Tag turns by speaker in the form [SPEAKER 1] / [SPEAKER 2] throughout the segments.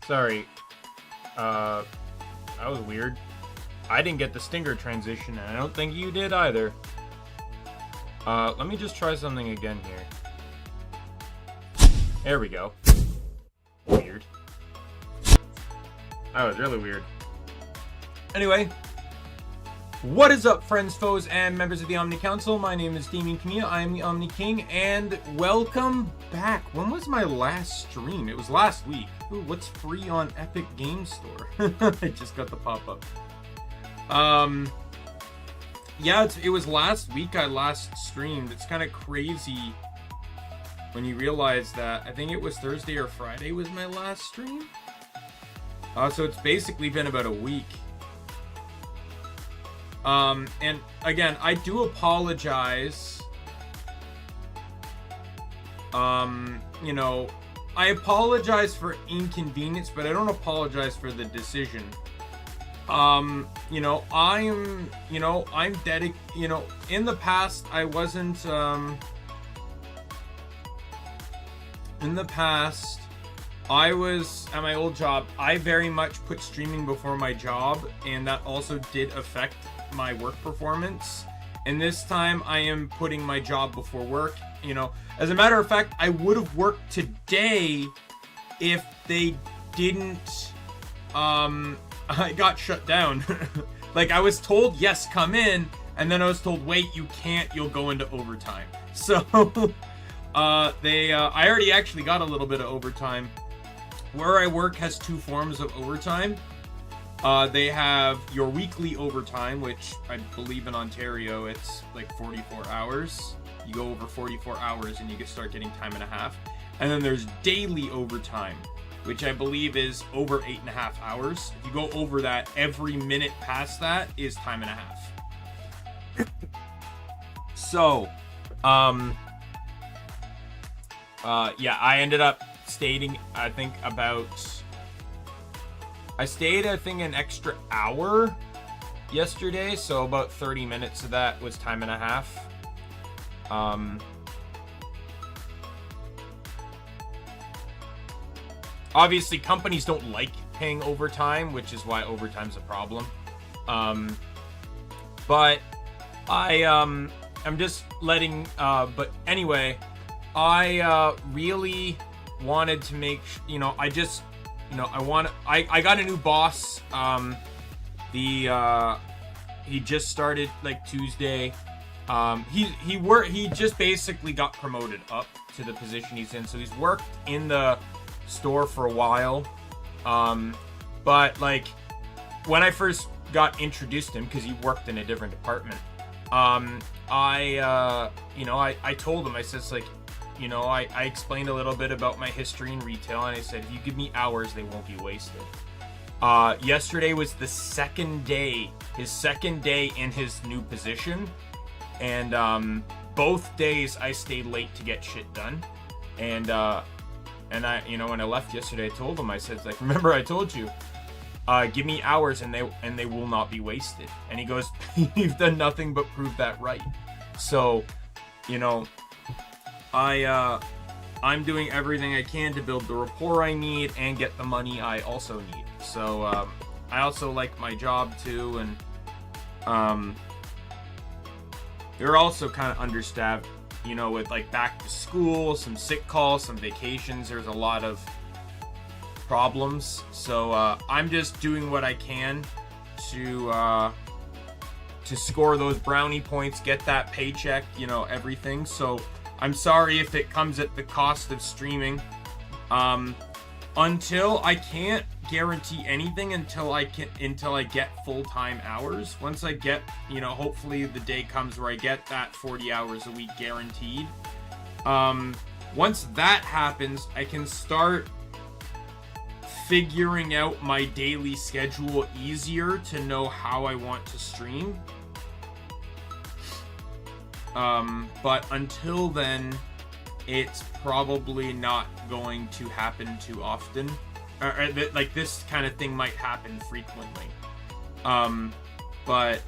[SPEAKER 1] Sorry. That was weird. I didn't get the stinger transition, and I don't think you did either. Let me just try something again here. There we go. Weird. That was really weird. Anyway. What is up, friends, foes, and members of the Omni Council? My name is Daimien Kamiya, I'm the Omni King, and welcome back. When was my last stream? It was last week. Ooh, what's free on Epic Games Store? I just got the pop-up. Yeah, it was last week I last streamed. It's kind of crazy when you realize that. I think it was Thursday or Friday was my last stream. So it's basically been about a week. And again, I do apologize. You know, I apologize for inconvenience, but I don't apologize for the decision. You know, I'm in the past, I wasn't, in the past, I was, at my old job, I very much put streaming before my job, and that also did affect my work performance. And this time I am putting my job before work. You know, as a matter of fact, I would have worked today if they didn't, I got shut down. Like, I was told, yes, come in, and then I was told, wait, you can't, you'll go into overtime. So, I already actually got a little bit of overtime. Where I work has two forms of overtime. They have your weekly overtime, which I believe in Ontario, it's like 44 hours. You go over 44 hours and you can start getting time and a half. And then there's daily overtime, which I believe is over 8.5 hours. If you go over that, every minute past that is time and a half. So, yeah, I ended up stating, I think I stayed, an extra hour yesterday, so about 30 minutes of that was time and a half. Obviously, companies don't like paying overtime, which is why overtime's a problem. But I'm just letting, but anyway, I really wanted to make, you know, I got a new boss. He just started like Tuesday. He just basically got promoted up to the position he's in. So he's worked in the store for a while. But like when I first got introduced to him, because he worked in a different department, I told him, I said, like, you know, I explained a little bit about my history in retail, and I said, if you give me hours, they won't be wasted. Yesterday was the second day, his second day in his new position, and both days I stayed late to get shit done. And I, you know, when I left yesterday, I told him, I said, like, remember I told you, give me hours and they will not be wasted. And he goes, you've done nothing but prove that right. So, you know, I'm doing everything I can to build the rapport I need and get the money I also need. So, I also like my job too, and, they're also kind of understaffed, you know, with like back to school, some sick calls, some vacations. There's a lot of problems. So, I'm just doing what I can to score those brownie points, get that paycheck, you know, everything. So, I'm sorry if it comes at the cost of streaming. Until I can't guarantee anything until I get full-time hours. Once I get, you know, hopefully the day comes where I get that 40 hours a week guaranteed. Once that happens, I can start figuring out my daily schedule easier to know how I want to stream. But until then, it's probably not going to happen too often. Or like this kind of thing might happen frequently. But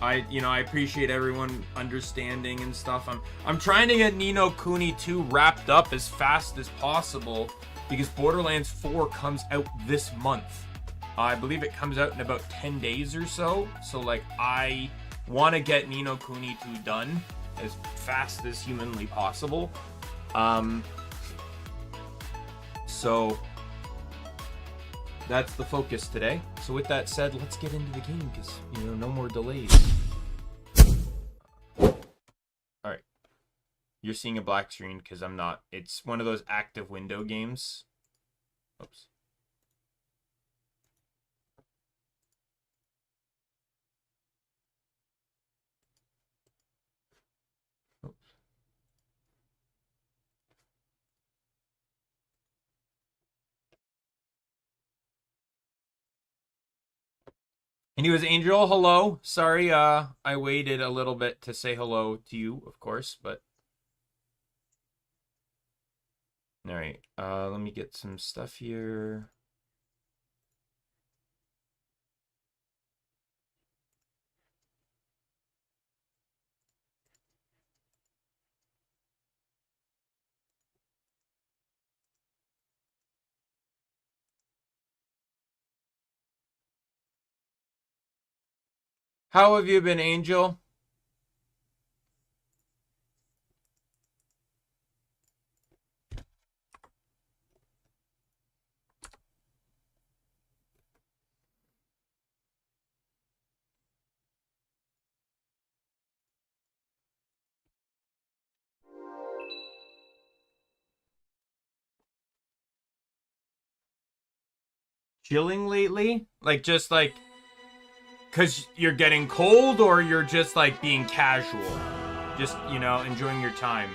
[SPEAKER 1] I appreciate everyone understanding and stuff. I'm trying to get Ni no Kuni 2 wrapped up as fast as possible. because Borderlands 4 comes out this month. I believe it comes out in about 10 days or so. So, like, I want to get Ni no Kuni 2 done as fast as humanly possible. So that's the focus today. So with that said, let's get into the game because, you know, no more delays. Alright. You're seeing a black screen because I'm not. It's one of those active window games. Oops. Anyways, Angel, hello. Sorry, I waited a little bit to say hello to you, of course, but... Alright, let me get some stuff here. How have you been, Angel? Chilling lately? Like, just like... Because you're getting cold, or you're just, like, being casual? Just, you know, enjoying your time.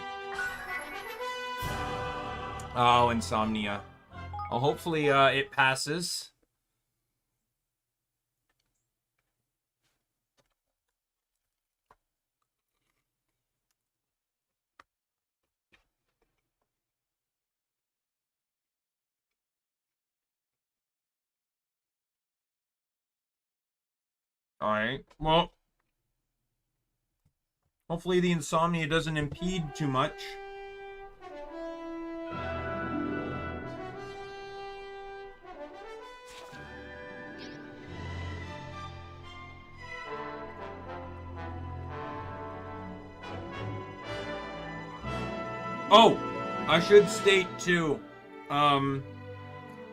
[SPEAKER 1] Oh, insomnia. Well, hopefully, it passes. Alright, well... Hopefully the insomnia doesn't impede too much. Oh, I should state too, I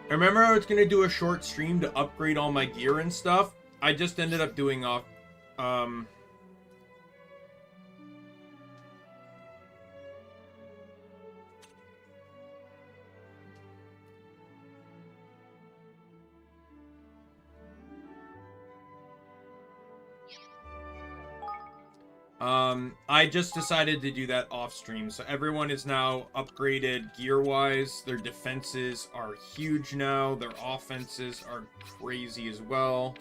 [SPEAKER 1] remember I was gonna do a short stream to upgrade all my gear and stuff. I just ended up doing I just decided to do that off stream. So everyone is now upgraded gear-wise. Their defenses are huge now. Their offenses are crazy as well.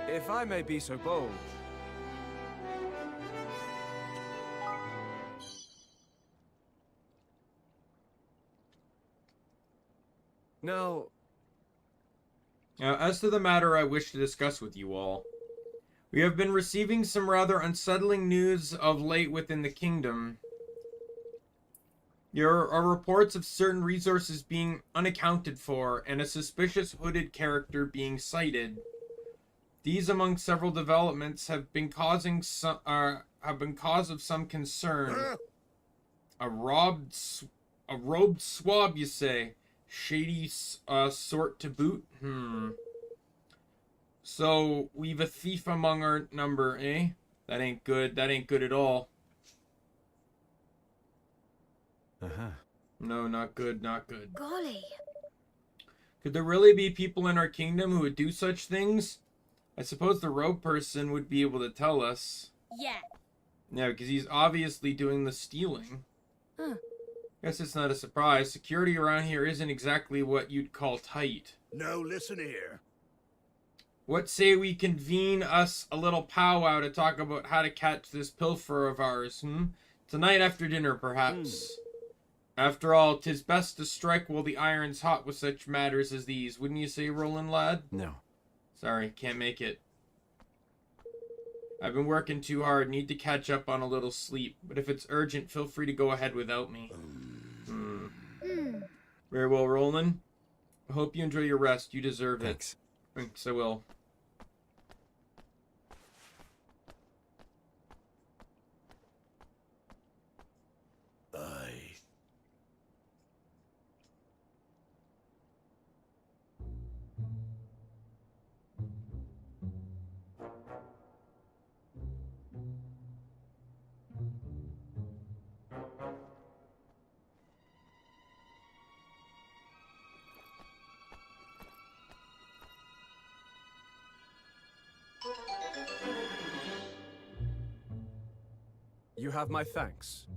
[SPEAKER 2] If I may be so bold. Now,
[SPEAKER 1] as to the matter I wish to discuss with you all, we have been receiving some rather unsettling news of late within the kingdom. There are reports of certain resources being unaccounted for and a suspicious hooded character being sighted. These, among several developments, have been cause of some concern. A robed swab, you say? Shady sort to boot? So, we've a thief among our number, eh? That ain't good. That ain't good at all. No, not good, not good.
[SPEAKER 3] Golly.
[SPEAKER 1] Could there really be people in our kingdom who would do such things? I suppose the rogue person would be able to tell us.
[SPEAKER 3] Yeah.
[SPEAKER 1] Yeah, because he's obviously doing the stealing. Guess it's not a surprise. Security around here isn't exactly what you'd call tight.
[SPEAKER 4] No, listen here.
[SPEAKER 1] What say we convene us a little powwow to talk about how to catch this pilfer of ours, Tonight after dinner, perhaps. After all, 'tis best to strike while the iron's hot with such matters as these. Wouldn't you say, Roland lad?
[SPEAKER 2] no.
[SPEAKER 1] Sorry, can't make it. I've been working too hard. Need to catch up on a little sleep. But if it's urgent, feel free to go ahead without me. Very well, Roland. I hope you enjoy your rest. You deserve
[SPEAKER 2] Thanks.
[SPEAKER 1] it. Thanks, I will.
[SPEAKER 2] You have my thanks.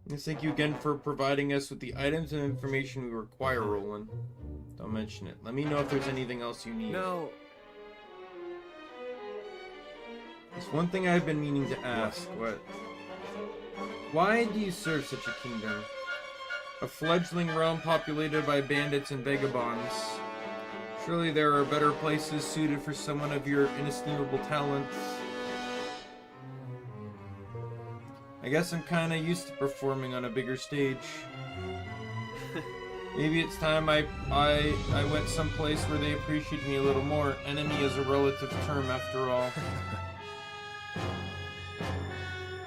[SPEAKER 1] Thank you again for providing us with the items and information we require, Roland. Don't mention it. Let me know if there's anything else you need.
[SPEAKER 2] Now,
[SPEAKER 1] There's one thing I've been meaning to ask. What? Why do you serve such a kingdom? A fledgling realm populated by bandits and vagabonds. Surely there are better places suited for someone of your inestimable talents. I guess I'm kinda used to performing on a bigger stage. Maybe it's time I went someplace where they appreciate me a little more. Enemy is a relative term after all.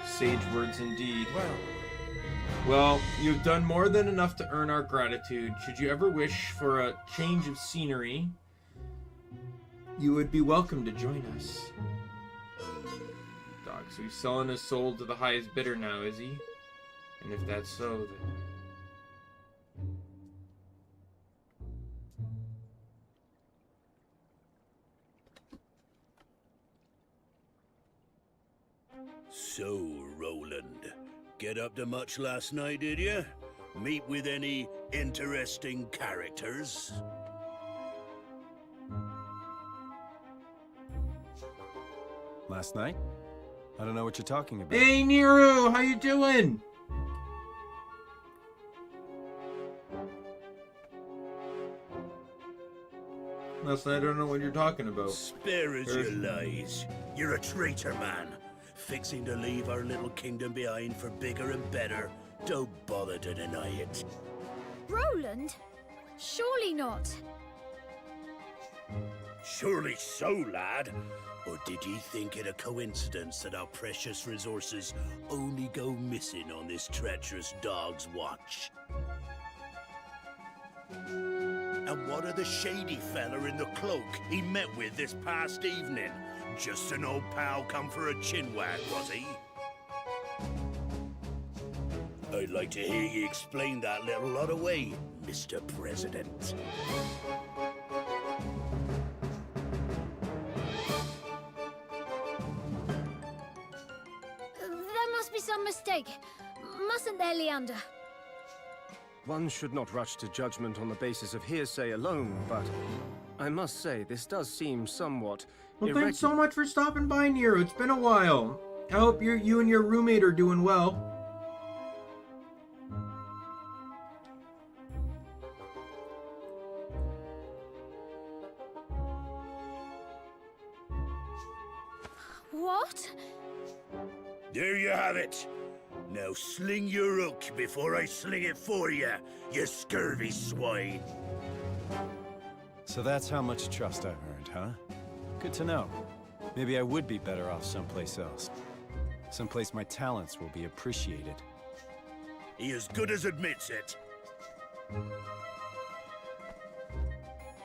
[SPEAKER 1] Sage words indeed. Well, you've done more than enough to earn our gratitude. Should you ever wish for a change of scenery, you would be welcome to join us. Dog, so he's selling his soul to the highest bidder now, is he? And if that's so, then...
[SPEAKER 3] So, Roland, get up to much last night, did you? Meet with any interesting characters?
[SPEAKER 2] last night? I don't know what you're talking about.
[SPEAKER 1] Hey, Nero, how you doing? Last night, I don't know what you're talking about.
[SPEAKER 3] Spare us your lies. You're a traitor, man. Fixing to leave our little kingdom behind for bigger and better. Don't bother to deny it.
[SPEAKER 4] Roland? Surely not.
[SPEAKER 3] Surely so, lad. Or did ye think it a coincidence that our precious resources only go missing on this treacherous dog's watch? And what of the shady fella in the cloak he met with this past evening? Just an old pal come for a chinwag, was he? I'd like to hear you explain that little lot away, Mr. President.
[SPEAKER 4] There must be some mistake. Mustn't there, Leander?
[SPEAKER 2] One should not rush to judgment on the basis of hearsay alone, but I must say, this does seem somewhat
[SPEAKER 1] Well, thanks so much for stopping by, Nero. It's been a while. I hope you and your roommate are doing well.
[SPEAKER 4] What?
[SPEAKER 3] There you have it. Now sling your hook before I sling it for you, you scurvy swine.
[SPEAKER 5] So that's how much trust I've earned, huh? Good to know. Maybe I would be better off someplace else. Someplace my talents will be appreciated.
[SPEAKER 3] He as good as admits it.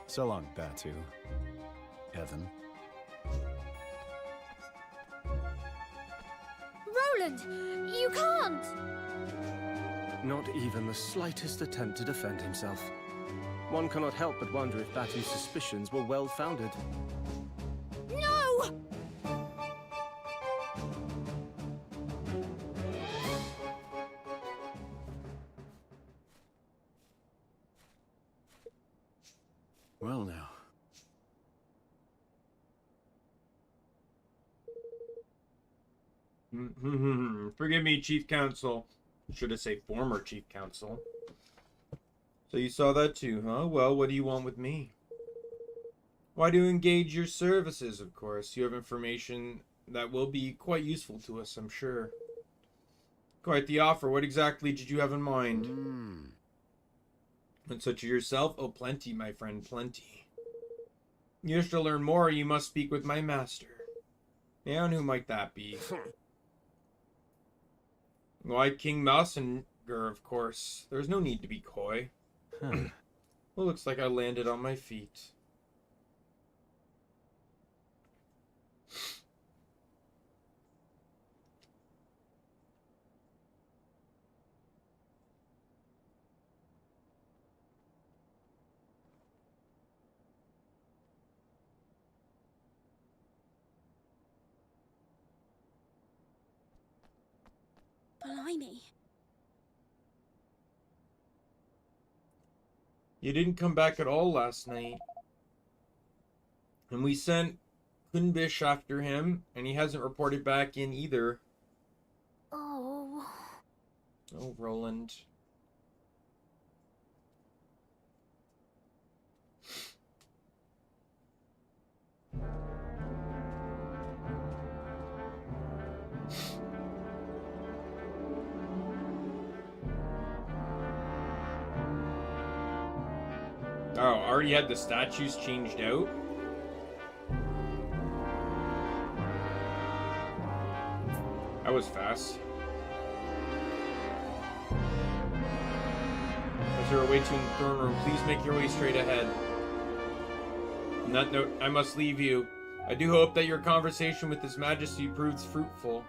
[SPEAKER 5] So long, Batu. Evan.
[SPEAKER 4] Roland, you can't!
[SPEAKER 2] not even the slightest attempt to defend himself. One cannot help but wonder if Batu's suspicions were well-founded.
[SPEAKER 4] No!
[SPEAKER 5] Well now.
[SPEAKER 1] Forgive me, Chief Counsel. Should I say former Chief Counsel? So you saw that too, huh? Well, what do you want with me? Why do you engage your services, of course? You have information that will be quite useful to us, I'm sure. Quite the offer. What exactly did you have in mind? And such as yourself? Oh, plenty, my friend, plenty. You wish to learn more, you must speak with my master. Yeah, and who might that be? Why, King Mausinger, of course. There's no need to be coy. Well, looks like I landed on my feet.
[SPEAKER 4] Blimey.
[SPEAKER 1] You didn't come back at all last night. And we sent Kunbish after him, and he hasn't reported back in either.
[SPEAKER 4] Oh.
[SPEAKER 1] Oh, Roland. Oh, already had the statues changed out? That was fast. As you're away to the throne room, please make your way straight ahead. On that note, I must leave you. I do hope that your conversation with His Majesty proves fruitful.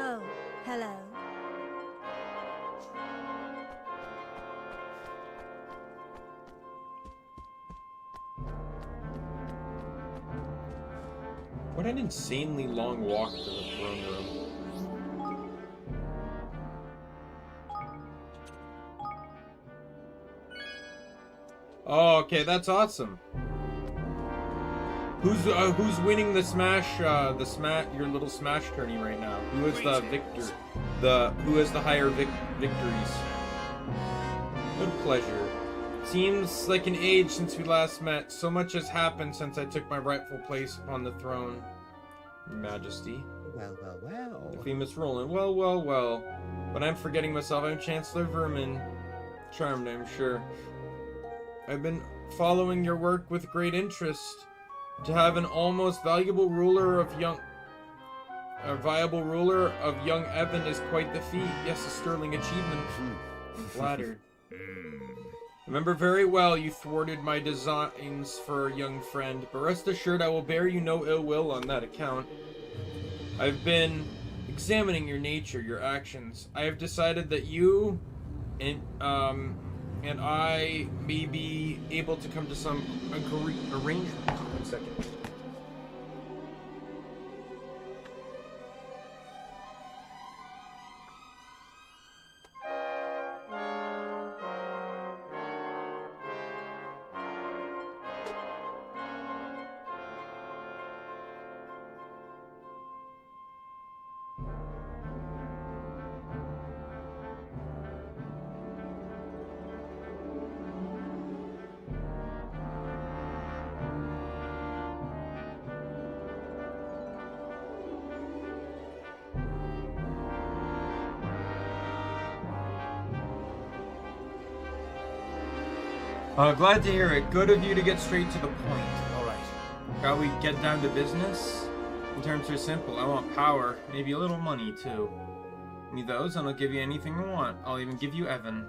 [SPEAKER 4] Oh, hello.
[SPEAKER 1] What an insanely long walk to the throne room. Oh, okay, that's awesome. Who's winning the smash your little smash tourney right now? Who is the victor? Who has the higher victories? Good pleasure. Seems like an age since we last met. So much has happened since I took my rightful place upon the throne. Your Majesty.
[SPEAKER 6] Well, well, well.
[SPEAKER 1] The famous Roland. Well, well, well. But I'm forgetting myself. I'm Chancellor Vermin. Charmed, I'm sure. I've been following your work with great interest. To have an almost valuable ruler of a viable ruler of young Evan is quite the feat. Yes, a sterling achievement. I'm flattered. Remember very well you thwarted my designs for a young friend, but rest assured I will bear you no ill will on that account. I've been examining your nature, your actions. I have decided that you and I may be able to come to some arrangement. 1 second. Glad to hear it. Good of you to get straight to the point.
[SPEAKER 2] Alright.
[SPEAKER 1] Shall we get down to business? The terms are simple. I want power. Maybe a little money, too. Give me those, and I'll give you anything you want. I'll even give you Evan.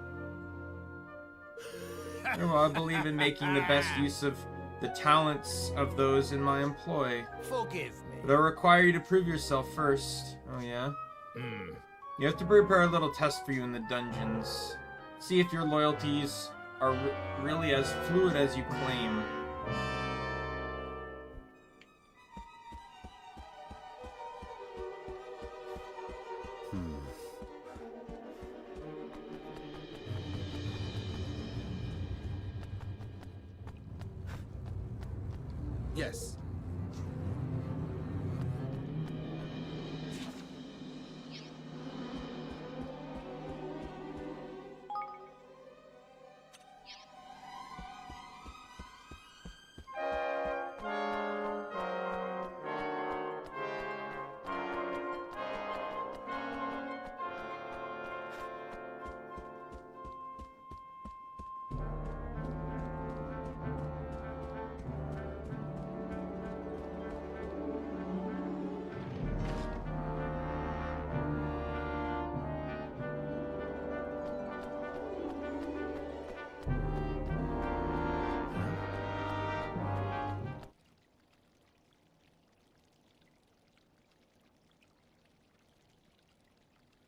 [SPEAKER 1] Well, I believe in making the best use of the talents of those in my employ.
[SPEAKER 3] Forgive me.
[SPEAKER 1] But I'll require you to prove yourself first. Oh, yeah? You have to prepare a little test for you in the dungeons. See if your loyalties are really as fluid as you claim.
[SPEAKER 6] Yes.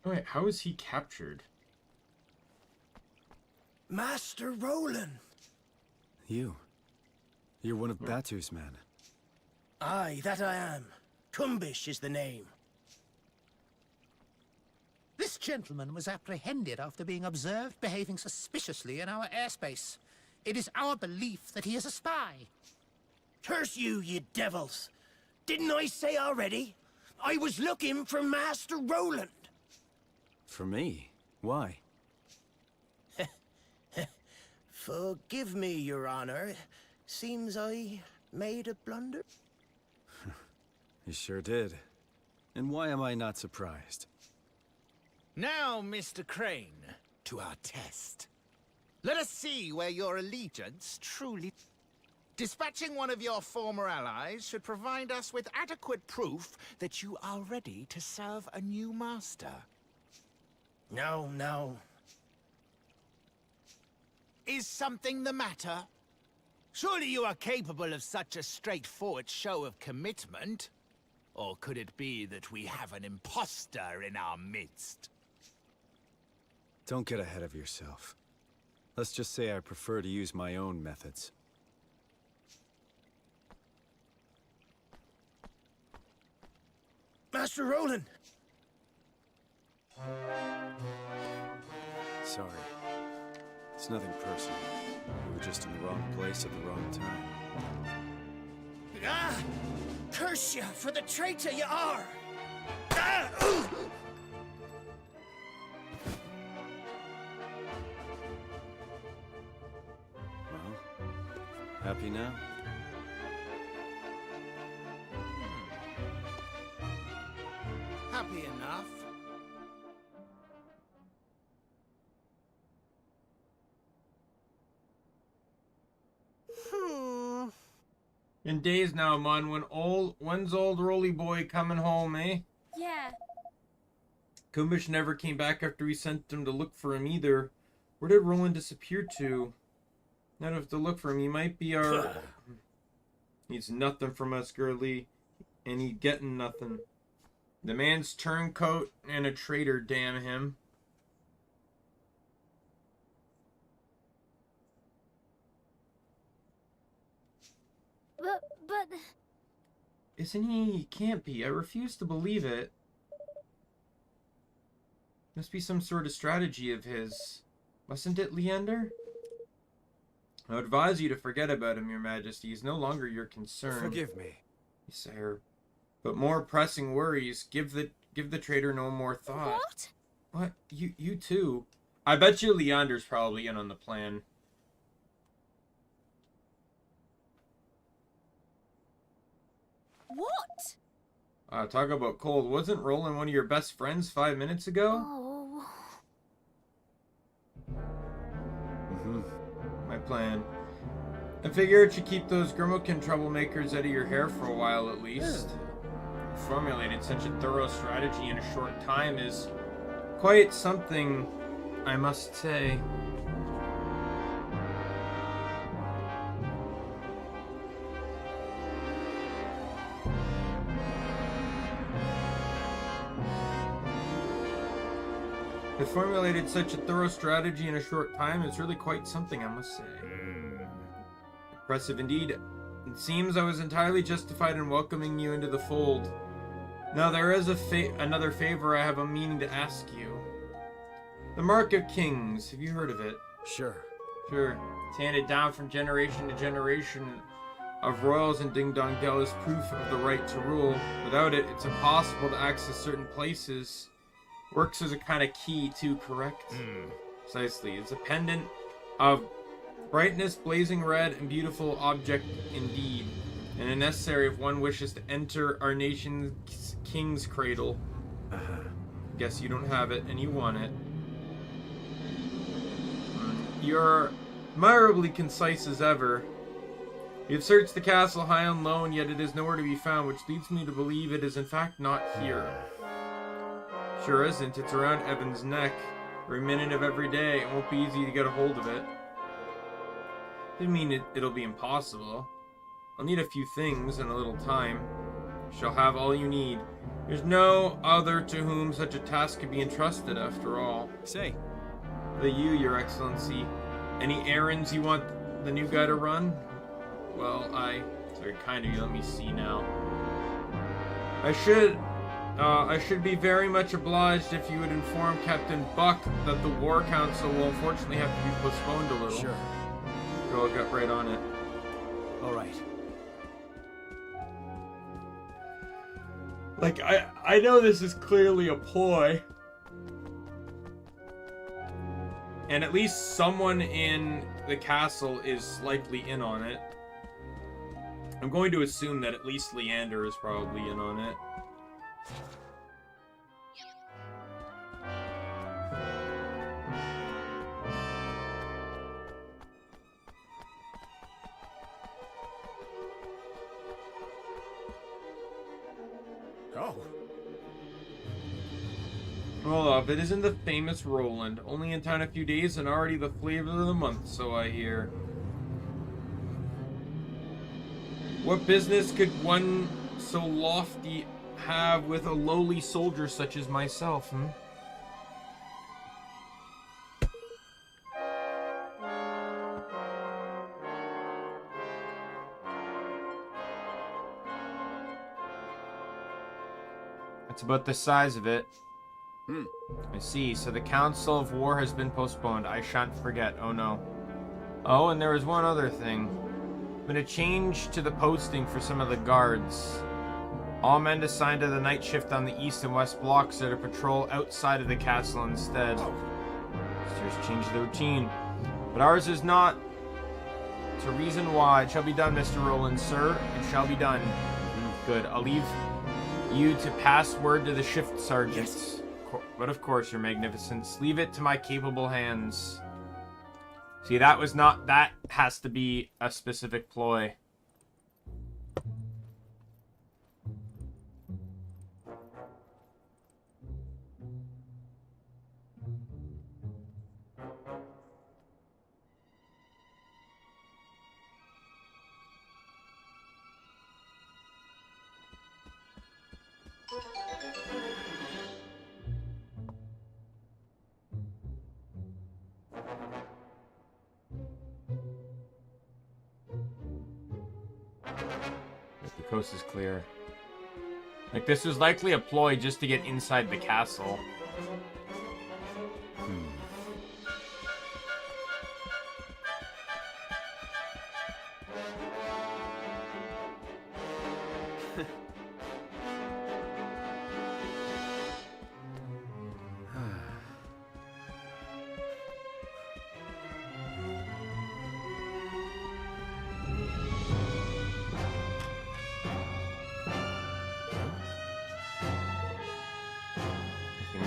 [SPEAKER 1] Wait, how is he captured?
[SPEAKER 3] Master Roland!
[SPEAKER 5] You're one of Batu's men.
[SPEAKER 3] Aye, that I am. Kumbish is the name.
[SPEAKER 6] This gentleman was apprehended after being observed behaving suspiciously in our airspace. It is our belief that he is a spy.
[SPEAKER 3] Curse you, you devils! Didn't I say already? I was looking for Master Roland!
[SPEAKER 5] For me? Why?
[SPEAKER 3] Forgive me, Your Honor. Seems I made a blunder.
[SPEAKER 5] You sure did. And why am I not surprised?
[SPEAKER 7] Now, Mr. Crane, to our test. Let us see where your allegiance truly... Dispatching one of your former allies should provide us with adequate proof that you are ready to serve a new master.
[SPEAKER 3] No, no.
[SPEAKER 7] Is something the matter? Surely you are capable of such a straightforward show of commitment? Or could it be that we have an imposter in our midst?
[SPEAKER 5] Don't get ahead of yourself. Let's just say I prefer to use my own methods.
[SPEAKER 3] Master Roland!
[SPEAKER 5] Sorry. It's nothing personal. We were just in the wrong place at the wrong time.
[SPEAKER 3] Ah! Curse you for the traitor you are! Ah! Ooh!
[SPEAKER 5] Well, happy now?
[SPEAKER 7] Happy enough.
[SPEAKER 1] In days now, man. When's old Roly Boy coming home, eh?
[SPEAKER 4] Yeah.
[SPEAKER 1] Kumbish never came back after we sent him to look for him either. Where did Roland disappear to? Now I have to look for him. He might be our... Needs nothing from us, girly. And he getting nothing. The man's turncoat and a traitor, damn him.
[SPEAKER 4] But...
[SPEAKER 1] Isn't he? He can't be. I refuse to believe it. Must be some sort of strategy of his. Mustn't it, Leander? I would advise you to forget about him, Your Majesty. He's no longer your concern.
[SPEAKER 5] Forgive me.
[SPEAKER 1] Yes, sir. But more pressing worries. Give the traitor no more thought.
[SPEAKER 4] What?
[SPEAKER 1] What? You too? I bet you Leander's probably in on the plan.
[SPEAKER 4] What?
[SPEAKER 1] Talk about cold. Wasn't Roland one of your best friends 5 minutes ago?
[SPEAKER 4] Oh.
[SPEAKER 1] My plan. I figure it should keep those Grimokin troublemakers out of your hair for a while at least. Formulated such a thorough strategy in a short time is quite something, I must say. Has formulated such a thorough strategy in a short time. It's really quite something, I must say. Impressive indeed. It seems I was entirely justified in welcoming you into the fold. Now there is another favor I have a meaning to ask you. The Mark of Kings. Have you heard of it?
[SPEAKER 2] Sure.
[SPEAKER 1] Sure. It's handed down from generation to generation of royals in Ding Dong Dell as proof of the right to rule. Without it, it's impossible to access certain places. Works as a kind of key, too, correct? Precisely. It's a pendant of brightness, blazing red, and beautiful object indeed. And a necessary if one wishes to enter our nation's king's cradle. Guess you don't have it, and you want it. You're admirably concise as ever. You have searched the castle high and low, and yet it is nowhere to be found, which leads me to believe it is in fact not here. Sure isn't. It's around Evan's neck. Every minute of every day. It won't be easy to get a hold of it. Didn't mean it'll be impossible. I'll need a few things and a little time. You shall have all you need. There's no other to whom such a task could be entrusted, after all.
[SPEAKER 5] Say.
[SPEAKER 1] Your Excellency. Any errands you want the new guy to run? Well, it's very kind of you. Let me see now. I should be very much obliged if you would inform Captain Buck that the War Council will unfortunately have to be postponed a little.
[SPEAKER 2] Sure.
[SPEAKER 1] I'll get right on it.
[SPEAKER 2] All right.
[SPEAKER 1] Like, I know this is clearly a ploy. And at least someone in the castle is likely in on it. I'm going to assume that at least Leander is probably in on it.
[SPEAKER 2] Oh.
[SPEAKER 1] Olaf, it isn't the famous Roland. Only in town a few days and already the flavor of the month, so I hear. What business could one so lofty have with a lowly soldier such as myself, That's about the size of it. I see. So the Council of War has been postponed. I shan't forget. Oh no. Oh, and there was one other thing. Been a change to the posting for some of the guards. All men assigned to the night shift on the east and west blocks are to patrol outside of the castle instead. Just change the routine. But ours is not. It's a reason why. It shall be done, Mr. Roland, sir. It shall be done. Good. I'll leave you to pass word to the shift sergeants. Yes. But of course, Your Magnificence, leave it to my capable hands. See, that was not... That has to be a specific ploy. The coast is clear. Like, this was likely a ploy just to get inside the castle.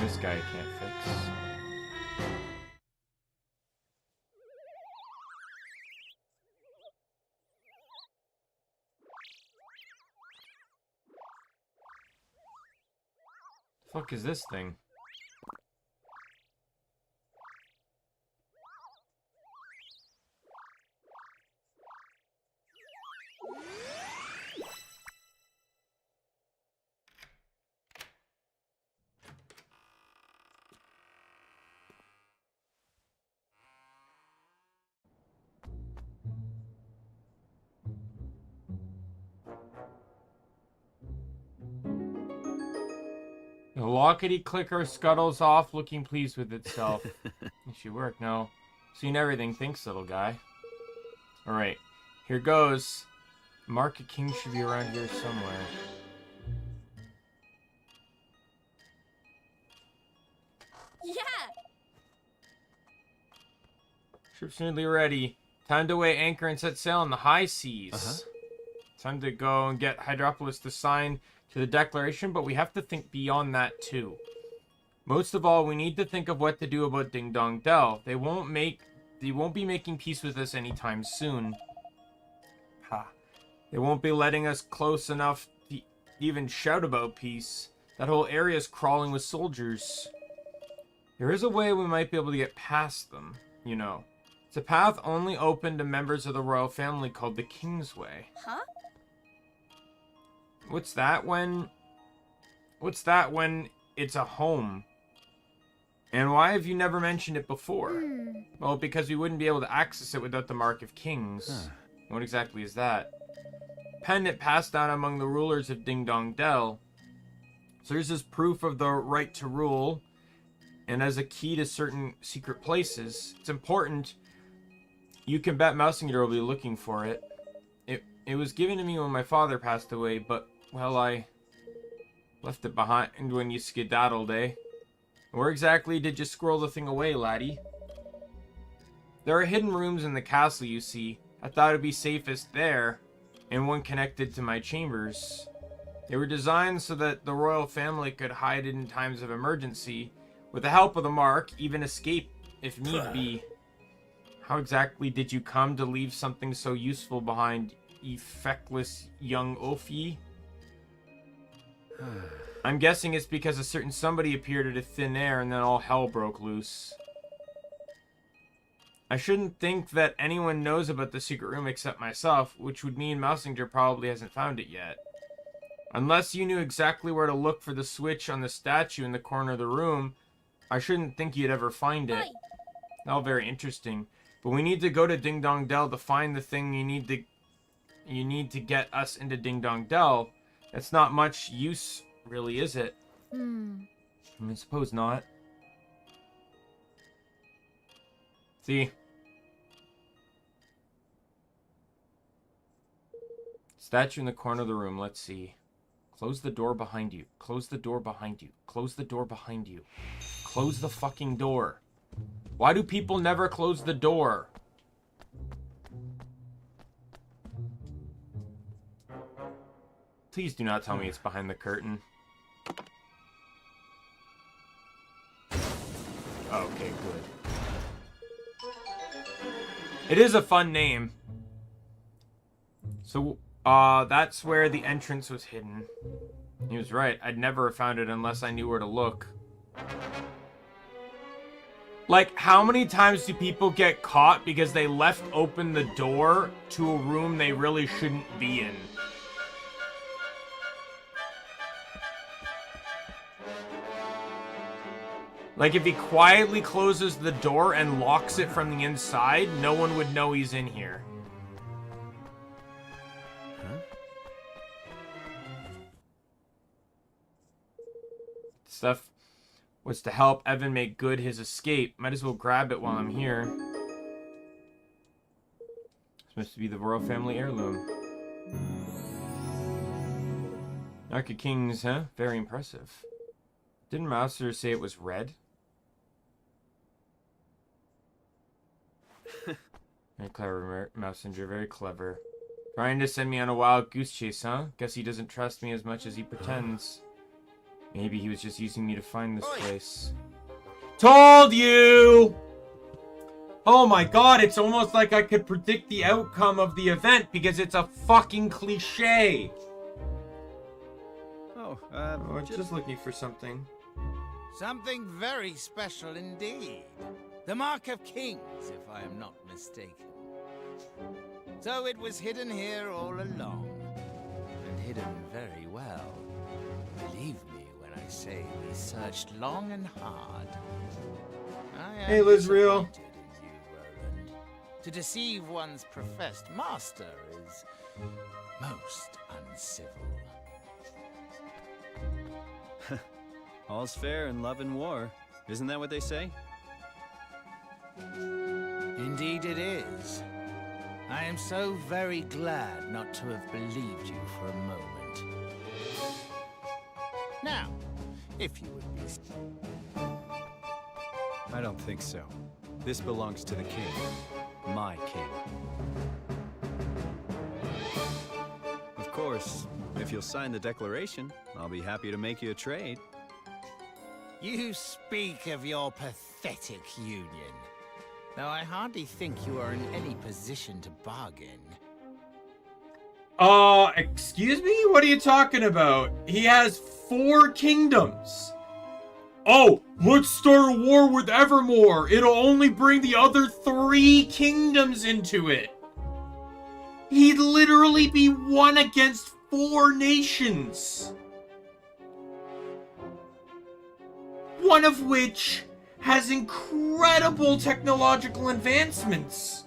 [SPEAKER 1] This guy can't fix. The fuck is this thing? blockety clicker scuttles off, looking pleased with itself. It should work now. Seen everything, thanks, little guy. Alright, here goes. Mark of King should be around here somewhere.
[SPEAKER 4] Yeah!
[SPEAKER 1] Ships nearly ready. Time to weigh anchor and set sail on the high seas. Time to go and get Hydropolis to sign to the declaration, but we have to think beyond that too. Most of all, we need to think of what to do about Ding Dong Dell. They won't be making peace with us anytime soon. They won't be letting us close enough to even shout about peace. That whole area is crawling with soldiers. There is a way we might be able to get past them, you know. It's a path only open to members of the royal family called the King's Way.
[SPEAKER 4] Huh?
[SPEAKER 1] What's that when it's a home? And why have you never mentioned it before? Well, because we wouldn't be able to access it without the Mark of Kings. What exactly is that? Pendant passed down among the rulers of Ding Dong Dell. So here's this proof of the right to rule, and as a key to certain secret places. It's important. You can bet Mousinger will be looking for it. It was given to me when my father passed away, but, well, I left it behind when you skedaddled, eh? Where exactly did you squirrel the thing away, laddie? There are hidden rooms in the castle, you see. I thought it'd be safest there, and one connected to my chambers. They were designed so that the royal family could hide it in times of emergency. With the help of the Mark, even escape if need be. How exactly did you come to leave something so useful behind, effectless young Ophi? I'm guessing it's because a certain somebody appeared out of thin air and then all hell broke loose. I shouldn't think that anyone knows about the secret room except myself, which would mean Mousinger probably hasn't found it yet. Unless you knew exactly where to look for the switch on the statue in the corner of the room, I shouldn't think you'd ever find it. All very interesting. But we need to go to Ding Dong Dell to find the thing you need to get us into Ding Dong Dell. It's not much use, really, is it? I suppose not. See? Statue in the corner of the room. Let's see. Close the door behind you. Close the door behind you. Close the door behind you. Close the fucking door. Why do people never close the door? Please do not tell me it's behind the curtain. Okay, good. It is a fun name. So, that's where the entrance was hidden. He was right. I'd never have found it unless I knew where to look. Like, how many times do people get caught because they left open the door to a room they really shouldn't be in? Like, if he quietly closes the door and locks it from the inside, no one would know he's in here. Stuff was to help Evan make good his escape. Might as well grab it while I'm here. Supposed to be the royal family heirloom. Ark of Kings, huh? Very impressive. Didn't Mouser say it was red? Very clever, Mousinger. Very clever. Trying to send me on a wild goose chase, huh? Guess he doesn't trust me as much as he pretends. Maybe he was just using me to find this place. Told you! Oh my god, it's almost like I could predict the outcome of the event because it's a fucking cliche. We're just looking for something.
[SPEAKER 7] Something very special indeed. The Mark of Kings, if I am not mistaken. So it was hidden here all along. And hidden very well. Believe me when I say we searched long and hard.
[SPEAKER 1] Hey, Lizreal.
[SPEAKER 7] Disappointed in you, Roland. To deceive one's professed master is most uncivil.
[SPEAKER 5] All's fair in love and war. Isn't that what they say?
[SPEAKER 7] Indeed it is. I am so very glad not to have believed you for a moment. Now, if you would be...
[SPEAKER 5] I don't think so. This belongs to the king. My king. Of course, if you'll sign the declaration, I'll be happy to make you a trade.
[SPEAKER 7] You speak of your pathetic union. Though I hardly think you are in any position to bargain.
[SPEAKER 1] Excuse me? What are you talking about? He has 4 kingdoms. Oh, let's start a war with Evermore. It'll only bring the other 3 kingdoms into it. He'd literally be 1 against 4 nations. One of which has incredible technological advancements.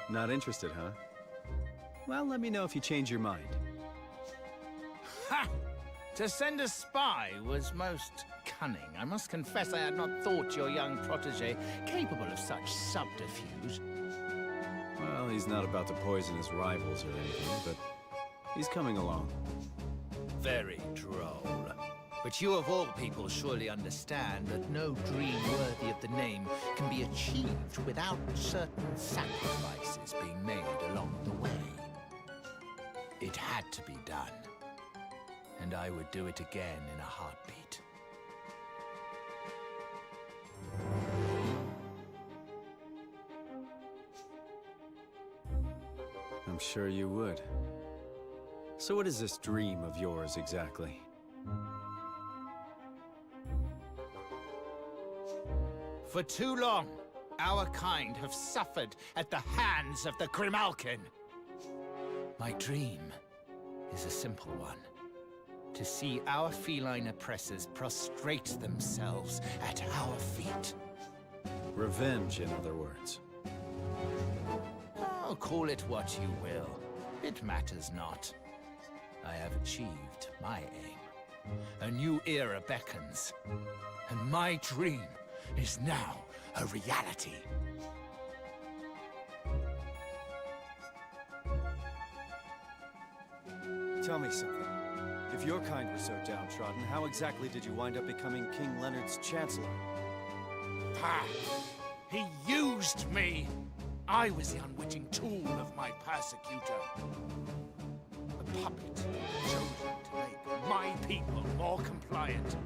[SPEAKER 5] Not interested, huh? Well, let me know if you change your mind.
[SPEAKER 7] Ha! To send a spy was most cunning. I must confess I had not thought your young protege capable of such subterfuge.
[SPEAKER 5] Well, he's not about to poison his rivals or anything, but he's coming along.
[SPEAKER 7] Very droll. But you of all people surely understand that no dream worthy of the name can be achieved without certain sacrifices being made along the way. It had to be done. And I would do it again in a heartbeat.
[SPEAKER 5] I'm sure you would. So what is this dream of yours exactly?
[SPEAKER 7] For too long, our kind have suffered at the hands of the Grimalkin. My dream is a simple one. To see our feline oppressors prostrate themselves at our feet.
[SPEAKER 5] Revenge, in other words.
[SPEAKER 7] Oh, call it what you will. It matters not. I have achieved my aim. A new era beckons. And my dream is now a reality.
[SPEAKER 5] Tell me something. If your kind were so downtrodden, how exactly did you wind up becoming King Leonard's Chancellor?
[SPEAKER 7] Ha! He used me! I was the unwitting tool of my persecutor. A puppet chosen to make my people more compliant.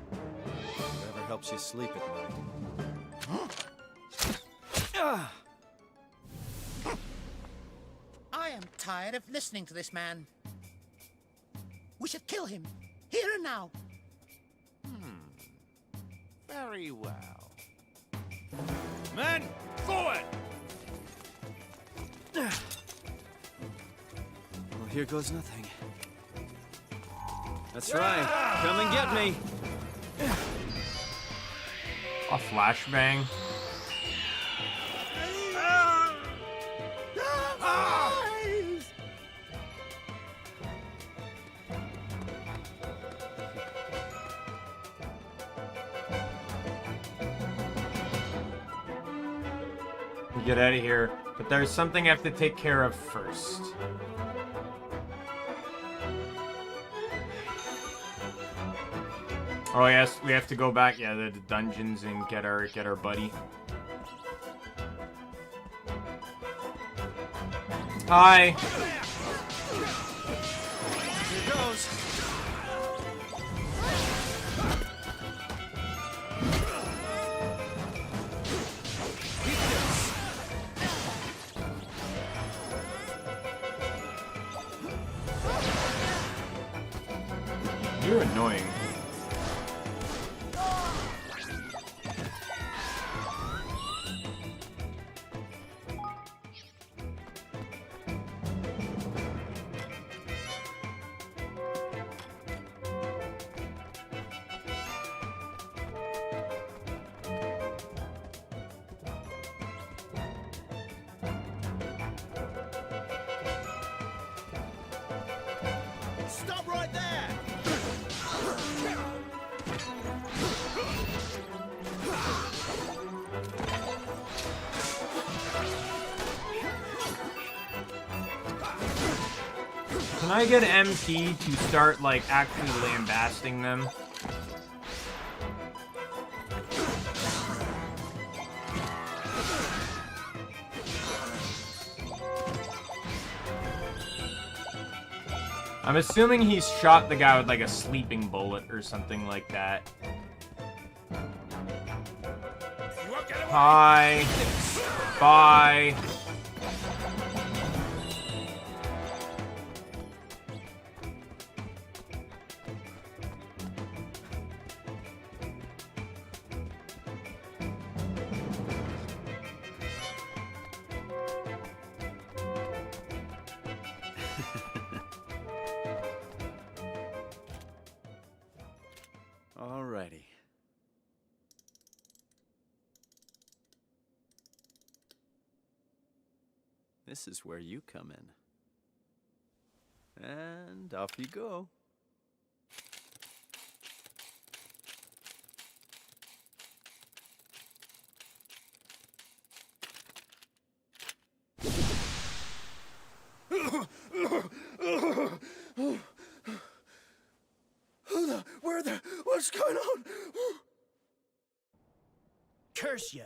[SPEAKER 5] Whatever helps you sleep at night.
[SPEAKER 6] I am tired of listening to this man. We should kill him, here and now.
[SPEAKER 7] Very well. Men, forward!
[SPEAKER 5] Well, here goes nothing. That's right. Come and get me.
[SPEAKER 1] A flashbang. Get out of here, but there's something I have to take care of first. Oh yes, we have to go back, yeah, the dungeons and get our buddy. Hi.
[SPEAKER 5] Here goes.
[SPEAKER 1] You're annoying. Can I get MP to start, like, actually lambasting them? I'm assuming he's shot the guy with, like, a sleeping bullet or something like that. Hi. Bye.
[SPEAKER 5] Alrighty. This is where you come in. And off you go.
[SPEAKER 3] What's going on? Curse ya.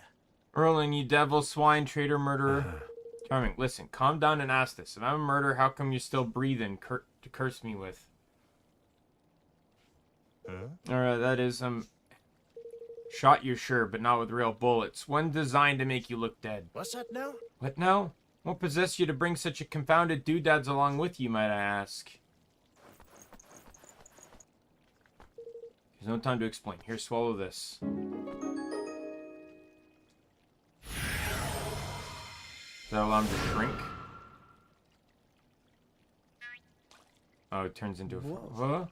[SPEAKER 1] Roland, you devil, swine, traitor, murderer. Charming, listen, calm down and ask this. If I'm a murderer, how come you're still breathing to curse me with? Alright, that is, shot you, sure, but not with real bullets. One designed to make you look dead.
[SPEAKER 3] What's that now?
[SPEAKER 1] What now? What possessed you to bring such a confounded doodads along with you, might I ask? There's no time to explain. Here, swallow this. Does that allow him to shrink? Oh, it turns into a... Huh?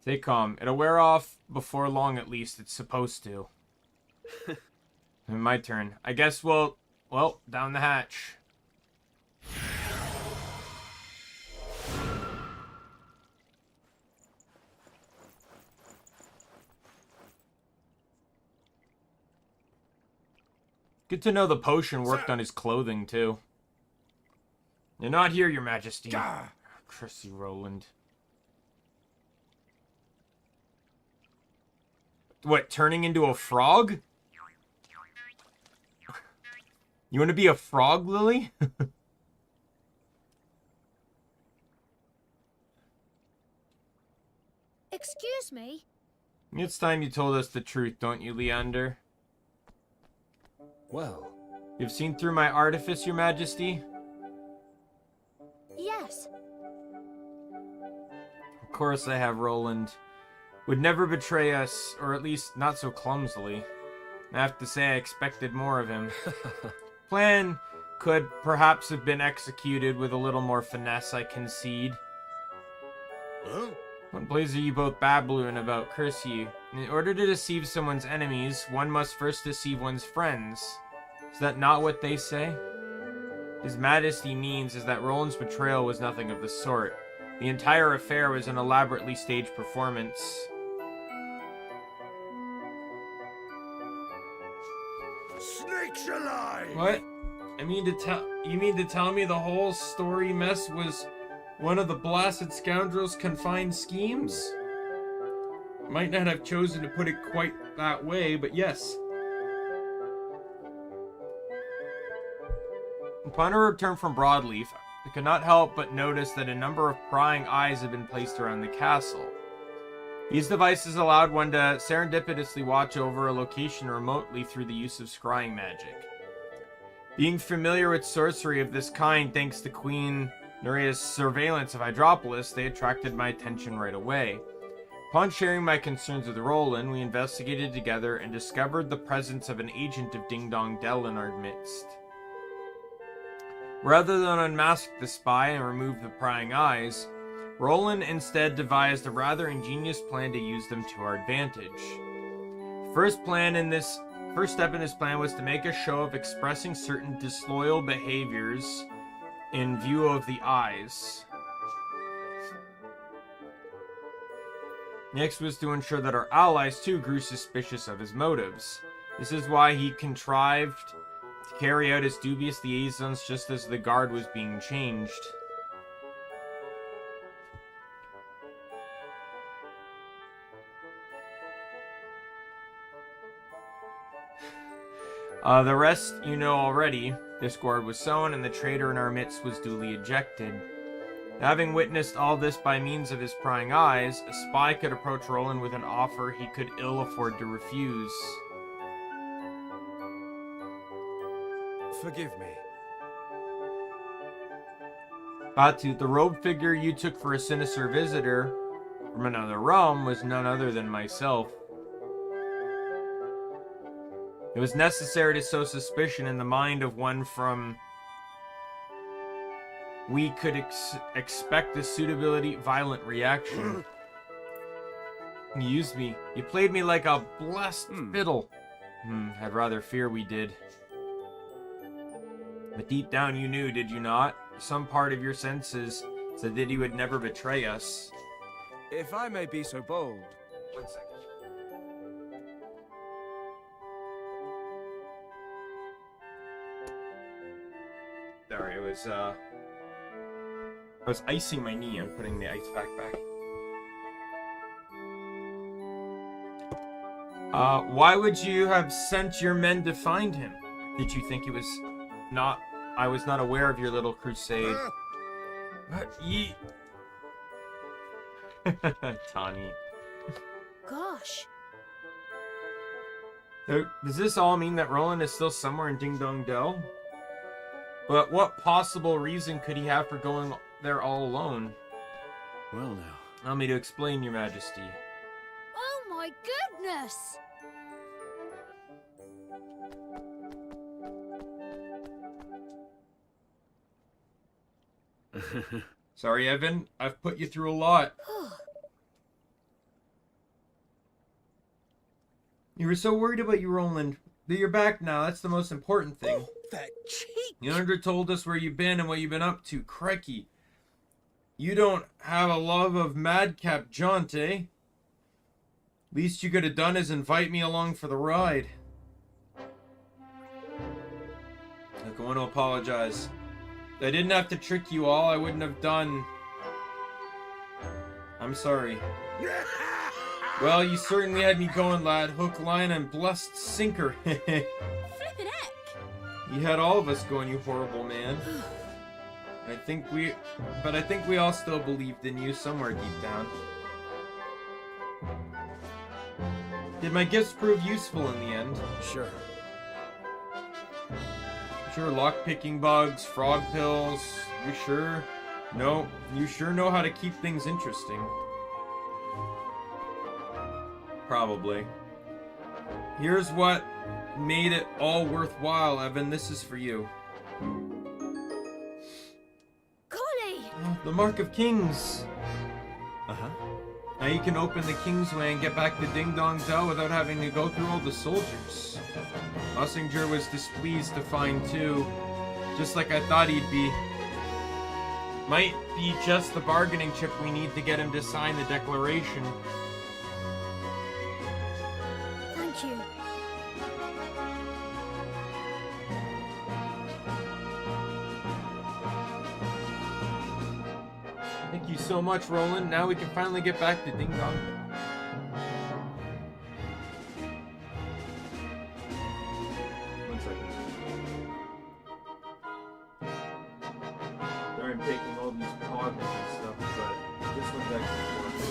[SPEAKER 1] Stay calm. It'll wear off before long, at least. It's supposed to. My turn. I guess well, down the hatch. Good to know the potion worked on his clothing, too. You're not here, Your Majesty. Chrissy Roland. What, turning into a frog? You want to be a frog, Lily?
[SPEAKER 4] Excuse me?
[SPEAKER 1] It's time you told us the truth, don't you, Leander?
[SPEAKER 2] Well,
[SPEAKER 1] You've seen through my artifice, Your Majesty?
[SPEAKER 4] Yes.
[SPEAKER 1] Of course I have, Roland. Would never betray us, or at least not so clumsily. I have to say I expected more of him. Plan could perhaps have been executed with a little more finesse, I concede.
[SPEAKER 3] Huh?
[SPEAKER 1] What blaze are you both babbling about, curse you? In order to deceive someone's enemies, one must first deceive one's friends. Is that not what they say? His Majesty means is that Roland's betrayal was nothing of the sort. The entire affair was an elaborately staged performance.
[SPEAKER 3] Snakes alive!
[SPEAKER 1] What? You mean to tell me the whole story mess was one of the blasted scoundrel's confined schemes? Might not have chosen to put it quite that way, but yes. Upon her return from Broadleaf, I could not help but notice that a number of prying eyes had been placed around the castle. These devices allowed one to serendipitously watch over a location remotely through the use of scrying magic. Being familiar with sorcery of this kind thanks to Queen Nuria's surveillance of Hydropolis, they attracted my attention right away. Upon sharing my concerns with Roland, we investigated together and discovered the presence of an agent of Ding Dong Dell in our midst. Rather than unmask the spy and remove the prying eyes, Roland instead devised a rather ingenious plan to use them to our advantage. First step in his plan was to make a show of expressing certain disloyal behaviors in view of the eyes. Next was to ensure that our allies too grew suspicious of his motives. This is why he contrived to carry out his dubious liaisons just as the guard was being changed. The rest you know already. Discord was sown, and the traitor in our midst was duly ejected. Having witnessed all this by means of his prying eyes, a spy could approach Roland with an offer he could ill afford to refuse.
[SPEAKER 5] Forgive me.
[SPEAKER 1] Batu, the robed figure you took for a sinister visitor from another realm was none other than myself. It was necessary to sow suspicion in the mind of one from we could expect a suitability violent reaction. You used me. You played me like a blessed fiddle. I'd rather fear we did. But deep down you knew, did you not? Some part of your senses said that he would never betray us.
[SPEAKER 2] If I may be so bold.
[SPEAKER 1] 1 second. Sorry, I was icing my knee and putting the ice pack back. Why would you have sent your men to find him? Did you think I was not aware of your little crusade? What? Tani.
[SPEAKER 4] Gosh.
[SPEAKER 1] So, does this all mean that Roland is still somewhere in Ding Dong Dell? But what possible reason could he have for going there all alone?
[SPEAKER 5] Well now.
[SPEAKER 1] Allow me to explain, Your Majesty.
[SPEAKER 4] Oh my goodness!
[SPEAKER 1] Sorry, Evan. I've put you through a lot. You were so worried about you, Roland. But you're back now. That's the most important thing.
[SPEAKER 7] Oh, that cheek!
[SPEAKER 1] You never told us where you've been and what you've been up to. Crikey. You don't have a love of madcap jaunt, eh? Least you could have done is invite me along for the ride. Look, I want to apologize. If I didn't have to trick you all, I wouldn't have done. I'm sorry. Well, you certainly had me going, lad. Hook, line, and blessed sinker.
[SPEAKER 4] Flippin' heck!
[SPEAKER 1] You had all of us going, you horrible man. I think we all still believed in you somewhere deep down. Did my gifts prove useful in the end?
[SPEAKER 5] Sure.
[SPEAKER 1] Sure, lock-picking bugs, frog pills. You sure? No, you sure know how to keep things interesting. Probably. Here's what made it all worthwhile, Evan. This is for you.
[SPEAKER 4] Golly!
[SPEAKER 1] The Mark of Kings.
[SPEAKER 5] Uh-huh.
[SPEAKER 1] Now you can open the Kingsway and get back to Ding Dong Dell without having to go through all the soldiers. Ussinger was displeased to find too, just like I thought he'd be. Might be just the bargaining chip we need to get him to sign the declaration.
[SPEAKER 4] Thank you.
[SPEAKER 1] Thank you so much, Roland. Now we can finally get back to Ding Dong. One second. Sorry I'm taking all these pauses and stuff, but this one's actually working.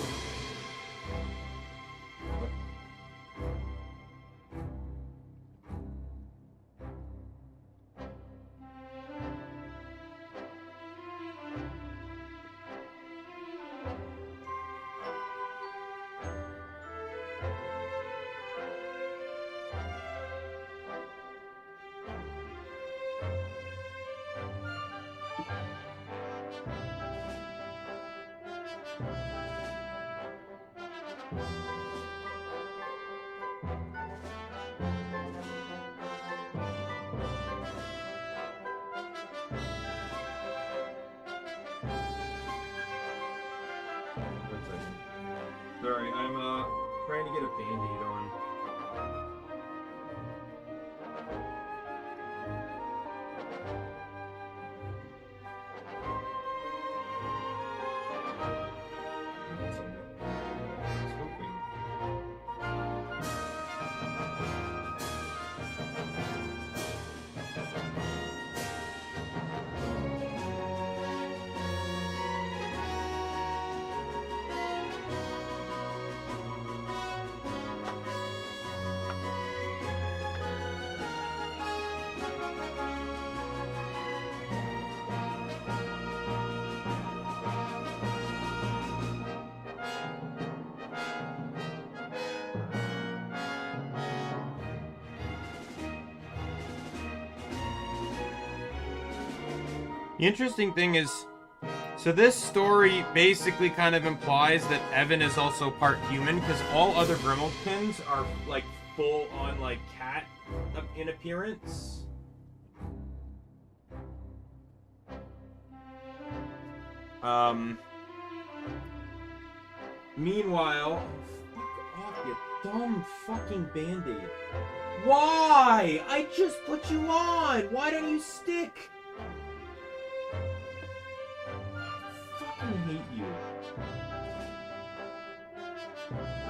[SPEAKER 1] Sorry, I'm trying to get a band-aid on. The interesting thing is, so this story basically kind of implies that Evan is also part human, because all other Grimalkins are like full on like cat in appearance. Meanwhile, fuck off, you dumb fucking band-aid. Why? I just put you on. Why don't you stick? I fucking hate you.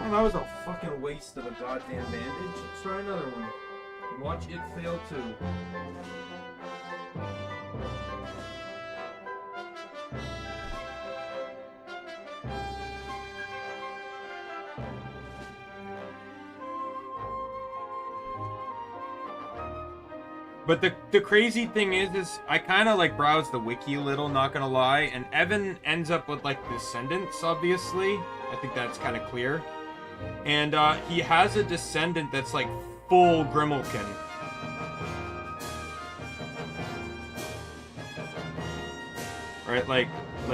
[SPEAKER 1] Oh, that was a fucking waste of a goddamn bandage. Let's try another one. And watch it fail too. But the crazy thing is I kind of like browsed the wiki a little, not gonna lie, and Evan ends up with like descendants, obviously. I think that's kind of clear. And he has a descendant that's like full Grimalkin. Right, like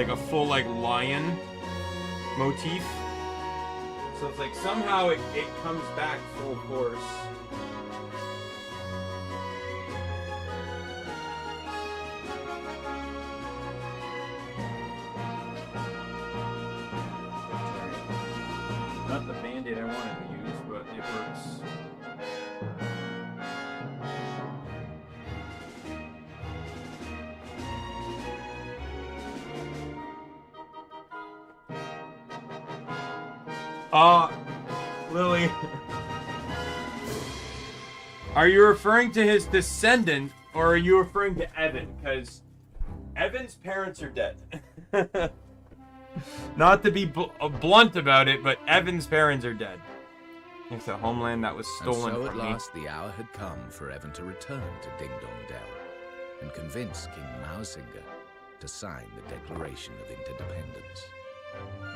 [SPEAKER 1] a full like lion motif. So it's like somehow it comes back full force. Not the band-aid I wanted to use, but it works. Lily. Are you referring to his descendant, or are you referring to Evan? Because Evan's parents are dead. Not to be blunt about it, but Evan's parents are dead. It's a homeland that was stolen
[SPEAKER 8] and so
[SPEAKER 1] from
[SPEAKER 8] at
[SPEAKER 1] me.
[SPEAKER 8] last the hour had come for Evan to return to Ding Dong Dell and convince King Mausinger to sign the Declaration of Interdependence.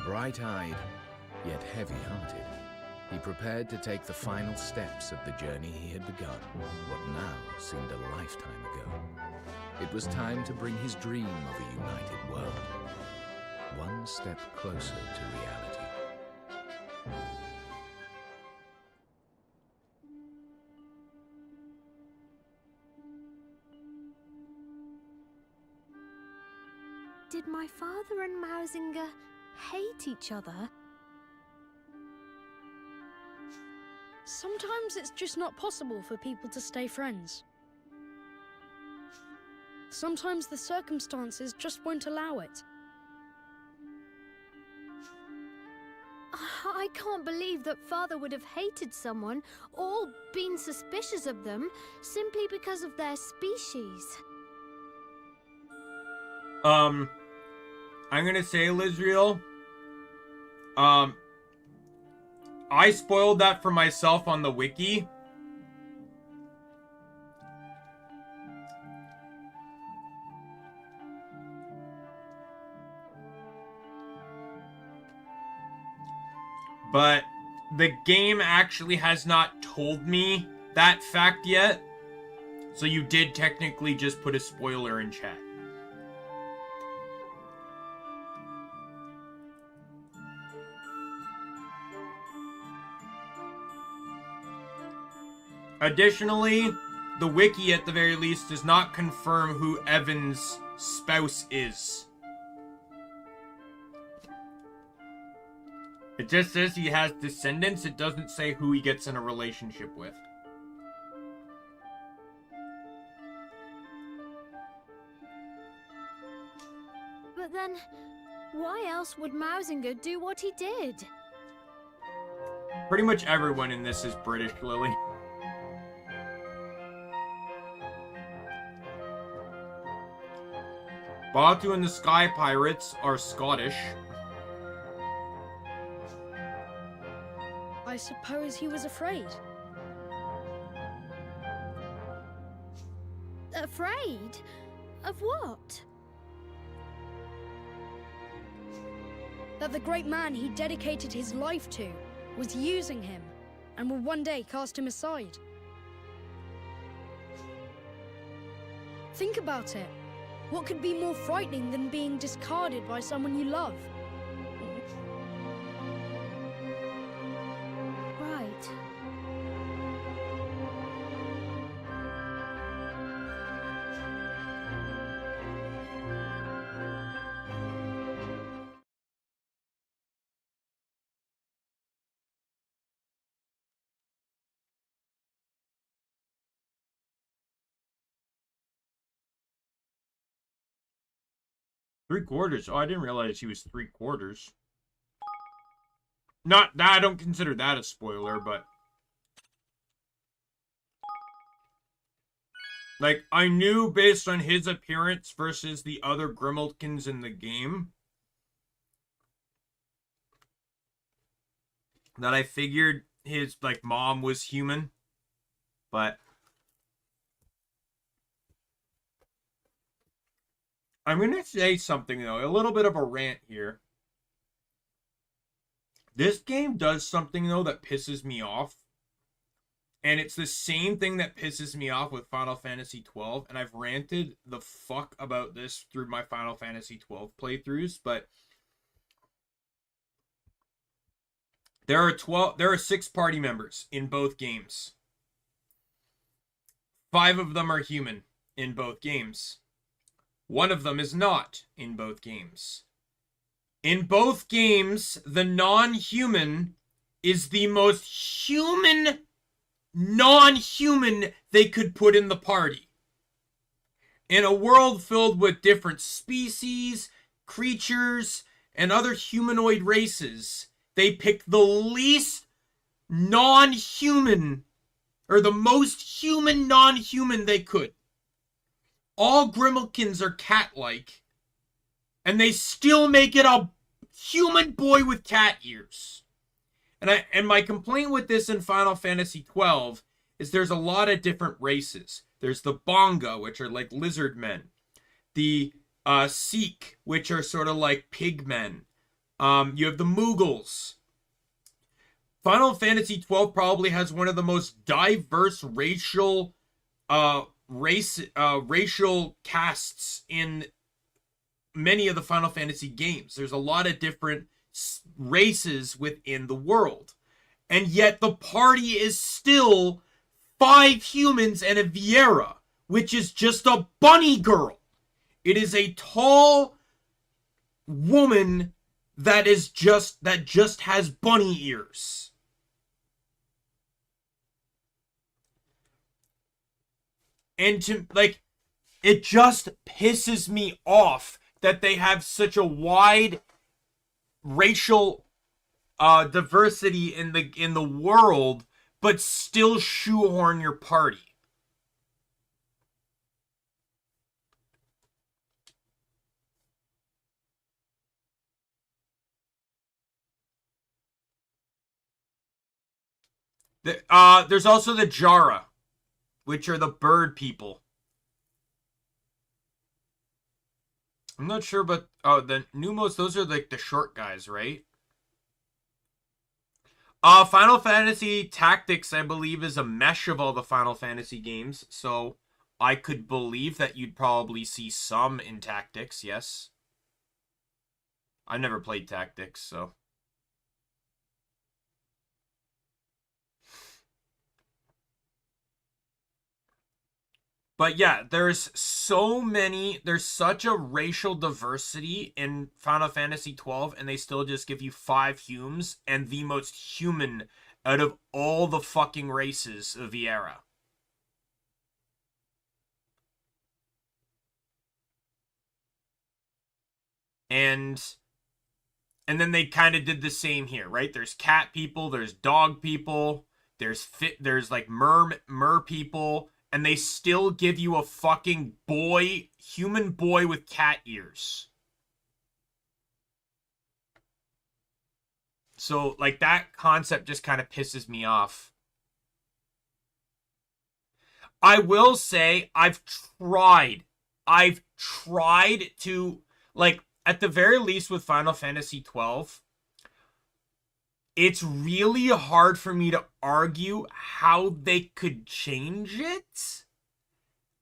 [SPEAKER 8] Bright-eyed, yet heavy-hearted, he prepared to take the final steps of the journey he had begun, what now seemed a lifetime ago. It was time to bring his dream of a united world one step closer to reality.
[SPEAKER 4] Did my father and Mausinger hate each other?
[SPEAKER 9] Sometimes it's just not possible for people to stay friends. Sometimes the circumstances just won't allow it.
[SPEAKER 4] I can't believe that father would have hated someone or been suspicious of them simply because of their species.
[SPEAKER 1] I'm gonna say, Lizriel, I spoiled that for myself on the wiki. But the game actually has not told me that fact yet. So you did technically just put a spoiler in chat. Additionally, the wiki at the very least does not confirm who Evan's spouse is. It just says he has descendants. It doesn't say who he gets in a relationship with.
[SPEAKER 4] But then, why else would Mausinger do what he did?
[SPEAKER 1] Pretty much everyone in this is British, Lily. Batu and the Sky Pirates are Scottish.
[SPEAKER 9] I suppose he was afraid.
[SPEAKER 4] Afraid? Of what?
[SPEAKER 9] That the great man he dedicated his life to was using him and will one day cast him aside. Think about it. What could be more frightening than being discarded by someone you love?
[SPEAKER 4] Right.
[SPEAKER 1] Three-quarters. Oh, I didn't realize he was three-quarters. Not that I don't consider that a spoiler, but like I knew based on his appearance versus the other Grimalkins in the game that I figured his like mom was human, but I'm gonna say something though, a little bit of a rant here. This game does something, though, that pisses me off. And it's the same thing that pisses me off with Final Fantasy XII. And I've ranted the fuck about this through my Final Fantasy XII playthroughs. But there are 6 party members in both games. 5 of them are human in both games. 1 of them is not in both games. In both games, the non-human is the most human non-human they could put in the party. In a world filled with different species, creatures, and other humanoid races, they pick the least non-human, or the most human non-human they could. All Grimalkins are cat-like, and they still make it a human boy with cat ears. And my complaint with this in Final Fantasy XII is there's a lot of different races. There's the Bonga, which are like lizard men. The Sikh, which are sort of like pig men. You have the Mughals. Final Fantasy XII probably has one of the most diverse racial casts in many of the Final Fantasy games. There's a lot of different races within the world. And yet the party is still 5 humans and a Viera, which is just a bunny girl. It is a tall woman that just has bunny ears. And to like, it just pisses me off that they have such a wide racial diversity in the world, but still shoehorn your party. There's also the Jara, which are the bird people. I'm not sure, but the Numos, those are like the short guys, right? Final Fantasy Tactics, I believe, is a mesh of all the Final Fantasy games, so I could believe that you'd probably see some in Tactics, yes. I've never played Tactics, so. But yeah, there's such a racial diversity in Final Fantasy XII, and they still just give you 5 Humes and the most human out of all the fucking races of the era. And then they kind of did the same here, right? There's cat people, there's dog people, there's like mer people. And they still give you a fucking human boy with cat ears. So, like, that concept just kind of pisses me off. I will say, I've tried to, like, at the very least with Final Fantasy XII, it's really hard for me to argue how they could change it.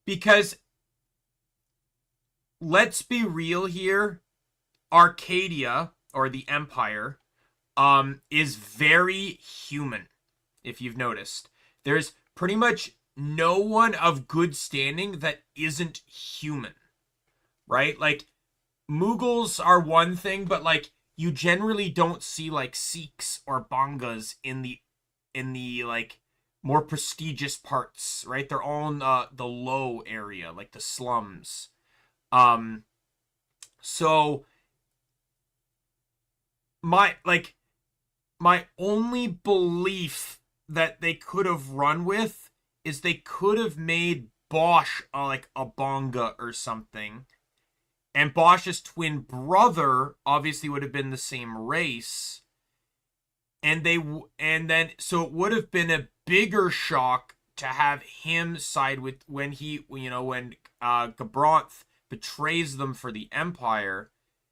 [SPEAKER 1] Because let's be real here. Arcadia, or the Empire, is very human, if you've noticed. There's pretty much no one of good standing that isn't human, right? Like, Mughals are one thing, but like, you generally don't see like Sikhs or Bangas in the like more prestigious parts, right? They're all in the low area, like the slums. So my only belief that they could have run with is they could have made Bosch like a Bonga or something. And Bosch's twin brother obviously would have been the same race. And so it would have been a bigger shock to have him side with when Gabranth betrays them for the Empire.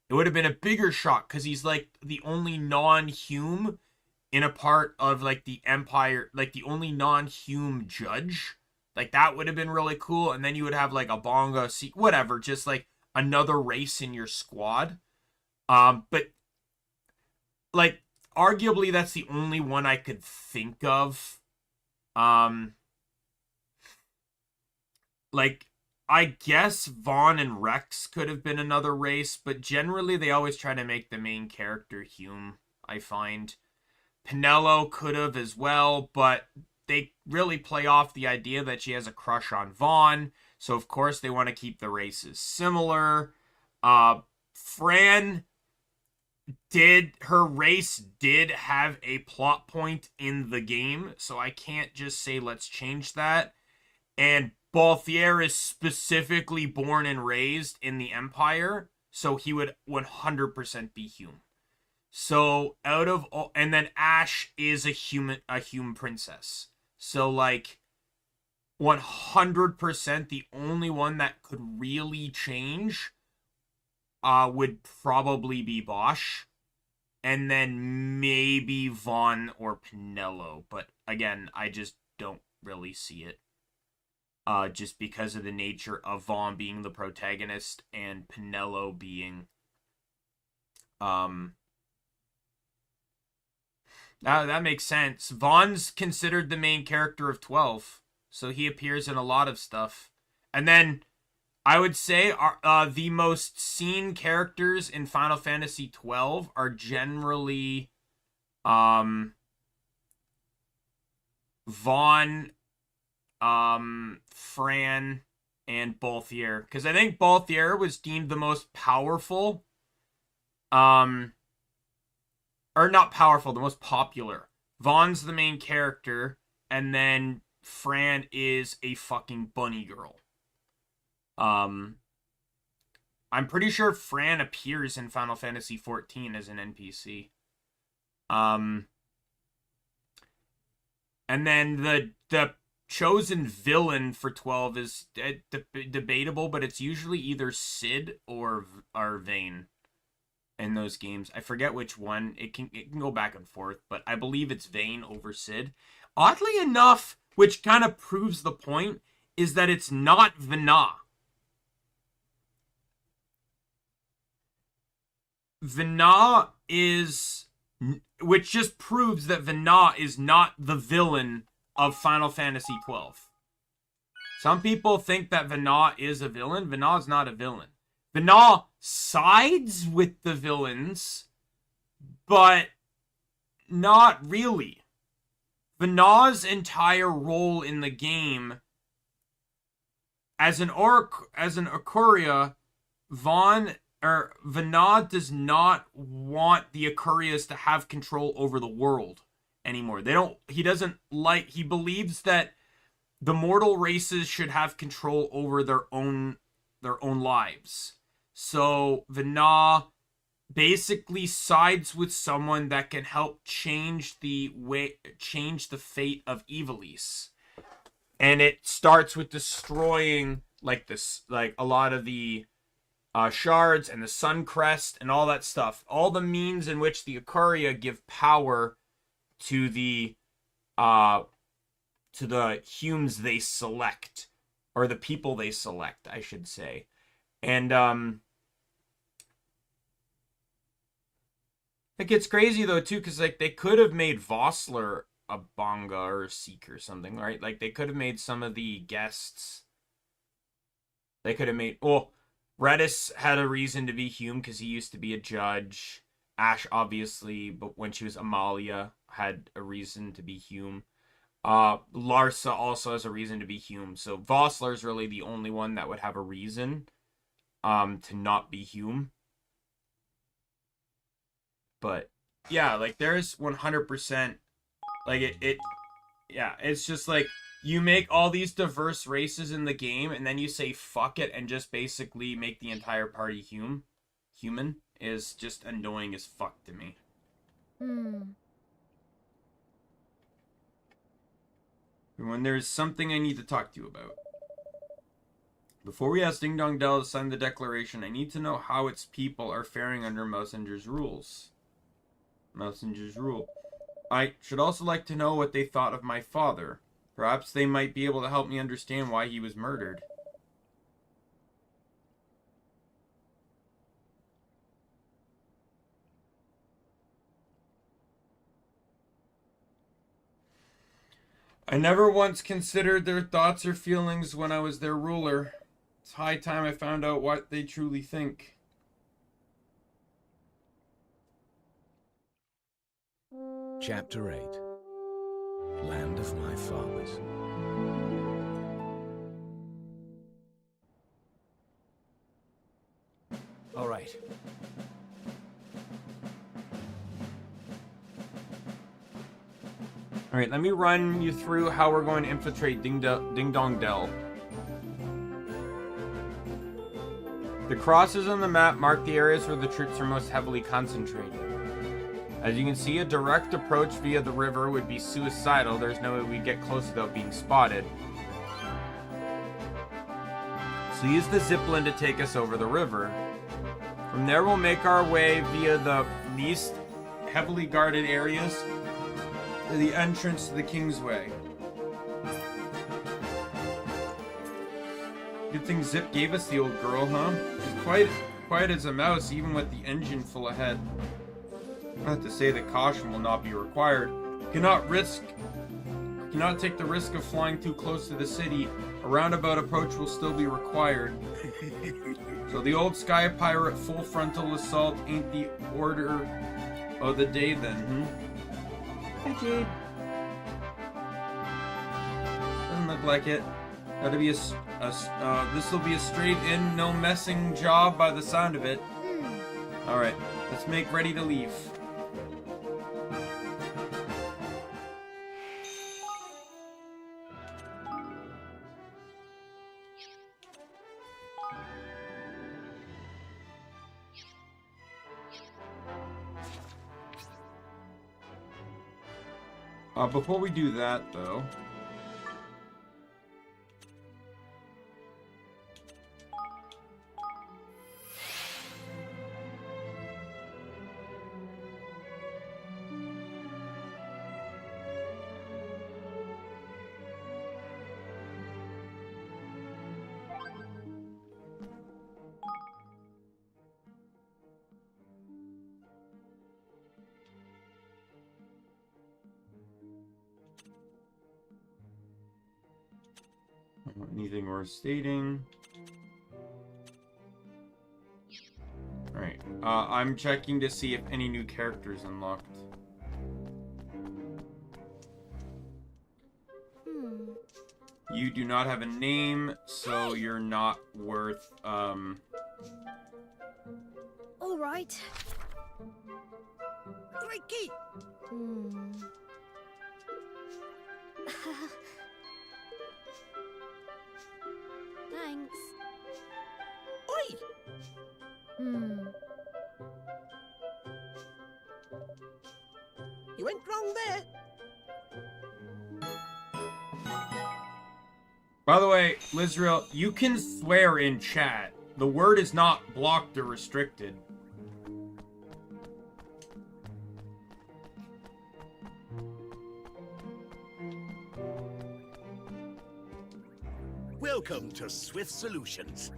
[SPEAKER 1] It would have been a bigger shock because he's like the only non-Hume in a part of like the Empire, like the only non-Hume judge. Like that would have been really cool. And then you would have like a Bonga, whatever, just like another race in your squad. But like arguably that's the only one I could think of. Like I guess Vaughn and Rex could have been another race, but generally they always try to make the main character Hume, I find. Pinello could have as well, but they really play off the idea that she has a crush on Vaughn, so of course they want to keep the races similar. Fran her race did have a plot point in the game, so I can't just say let's change that. And Balthier is specifically born and raised in the Empire, so he would 100% be Hume. So out of all, and then Ash is a Hume princess. So like 100% the only one that could really change would probably be Bosch. And then maybe Vaughn or Pinello. But again, I just don't really see it. Just because of the nature of Vaughn being the protagonist and Pinello being that makes sense. Vaughn's considered the main character of 12, so he appears in a lot of stuff. And then I would say the most seen characters in Final Fantasy 12 are generally Vaughn, Fran, and Balthier. Because I think Balthier was deemed the most powerful. Or not powerful, the most popular. Vaughn's the main character, and then Fran is a fucking bunny girl. I'm pretty sure Fran appears in Final Fantasy XIV as an NPC. And then the chosen villain for 12 is debatable, but it's usually either Sid or Vayne in those games. I forget which one. It can go back and forth, but I believe it's Vayne over Sid. Oddly enough, which kind of proves the point, is that it's not Vana. Vana is... Which just proves that Vana is not the villain of Final Fantasy XII. Some people think that Vana is a villain. Vana is not a villain. Vana sides with the villains, but not really. Vana's entire role in the game as an Ikuria, Vana does not want the Ikurias to have control over the world anymore. He believes that the mortal races should have control over their own lives. So Vana basically sides with someone that can help change the fate of Ivalice. And it starts with destroying a lot of the shards and the Sun Crest and all that stuff. All the means in which the Ikuria give power to the Humes they select, or the people they select, I should say. And it gets crazy though too, because like they could have made Vossler a Bonga or a Sikh or something, right? Like they could have made some of the guests. They could have made, well, Redis had a reason to be Hume because he used to be a judge. Ash obviously, but when she was Amalia, had a reason to be Hume. Larsa also has a reason to be Hume. So Vossler's really the only one that would have a reason to not be Hume. But yeah, like there's 100% like yeah, it's just like you make all these diverse races in the game and then you say fuck it and just basically make the entire party human is just annoying as fuck to me. When there's something I need to talk to you about. Before we ask Ding Dong Dell to sign the declaration, I need to know how its people are faring under Mousinger's rules. Mousinger's rule. I should also like to know what they thought of my father. Perhaps they might be able to help me understand why he was murdered. I never once considered their thoughts or feelings when I was their ruler. It's high time I found out what they truly think.
[SPEAKER 8] Chapter 8. Land of My Fathers.
[SPEAKER 2] All right.
[SPEAKER 1] Alright, let me run you through how we're going to infiltrate Ding Dong Dell. The crosses on the map mark the areas where the troops are most heavily concentrated. As you can see, a direct approach via the river would be suicidal. There's no way we'd get close without being spotted. So use the zipline to take us over the river. From there we'll make our way via the least heavily guarded areas to the entrance to the Kingsway. Good thing Zip gave us the old girl, huh? She's quiet as a mouse, even with the engine full ahead. Not to say that caution will not be required. Cannot take the risk of flying too close to the city. A roundabout approach will still be required. So the old Sky Pirate full frontal assault ain't the order of the day then, Hi, Jade. Doesn't look like it. That'll be this will be a straight in, no messing job by the sound of it. Alright, let's make ready to leave. Before we do that, though... Anything worth stating? Alright, I'm checking to see if any new characters unlocked. You do not have a name, so you're not worth,
[SPEAKER 9] All right.
[SPEAKER 6] Crikey!
[SPEAKER 4] Thanks.
[SPEAKER 6] Oi! You went wrong there.
[SPEAKER 1] By the way, Lizrael, you can swear in chat. The word is not blocked or restricted.
[SPEAKER 3] Welcome to Swift Solutions.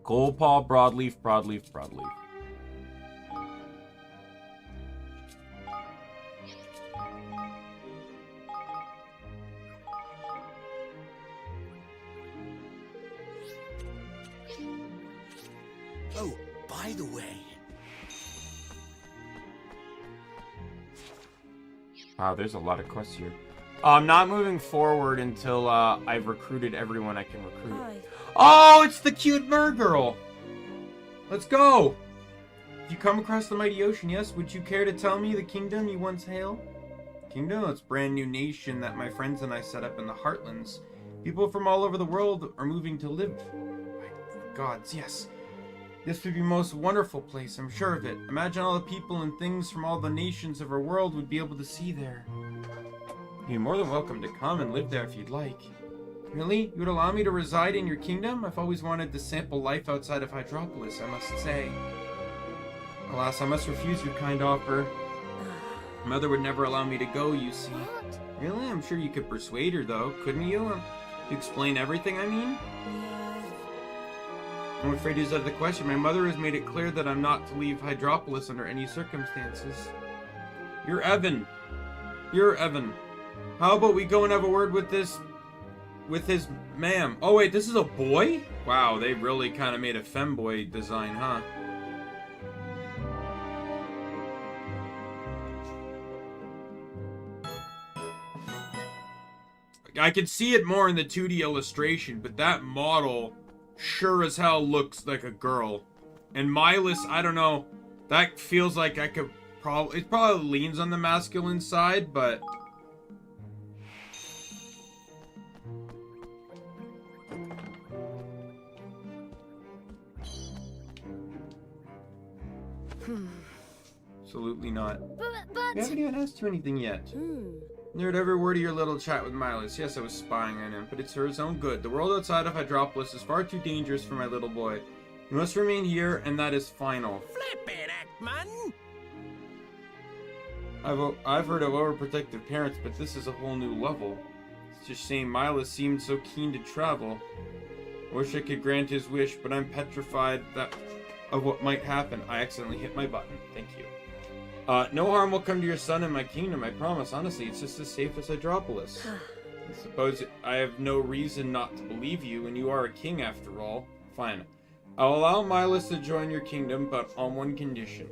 [SPEAKER 1] Gold paw, broadleaf, broadleaf, broadleaf.
[SPEAKER 3] Oh, by the way,
[SPEAKER 1] Wow, there's a lot of quests here. I'm not moving forward until I've recruited everyone I can recruit. Oh, it's the cute bird girl. Let's go. If you come across the mighty ocean, yes, would you care to tell me the kingdom you once hailed? Kingdom? It's a brand new nation that my friends and I set up in the Heartlands. People from all over the world are moving to live. My gods, yes. This would be a most wonderful place, I'm sure of it. Imagine all the people and things from all the nations of our world would be able to see there. You're more than welcome to come and live there if you'd like. Really? You would allow me to reside in your kingdom? I've always wanted to sample life outside of Hydropolis, I must say. Alas, I must refuse your kind offer. Mother would never allow me to go, you see.
[SPEAKER 4] What?
[SPEAKER 1] Really? I'm sure you could persuade her, though, couldn't you? To explain everything, I mean? I'm afraid he's out of the question. My mother has made it clear that I'm not to leave Hydropolis under any circumstances. You're Evan. You're Evan. How about we go and have a word with his ma'am? Oh wait, this is a boy? Wow, they really kind of made a femboy design, huh? I can see it more in the 2D illustration, but that model sure as hell looks like a girl. And Milas, I don't know, that feels like I could probably, it probably leans on the masculine side, but absolutely not.
[SPEAKER 4] But
[SPEAKER 1] We haven't even asked you anything yet. Heard every word of your little chat with Milas. Yes, I was spying on him, but it's for his own good. The world outside of Hydropolis is far too dangerous for my little boy. He must remain here, and that is final.
[SPEAKER 7] Flip it, Ackman!
[SPEAKER 1] I've heard of overprotective parents, but this is a whole new level. It's just saying Milas seemed so keen to travel. I wish I could grant his wish, but I'm petrified of what might happen. I accidentally hit my button. Thank you. No harm will come to your son in my kingdom, I promise. Honestly, it's just as safe as Hydropolis. I suppose I have no reason not to believe you, and you are a king after all. Fine. I'll allow Milas to join your kingdom, but on one condition.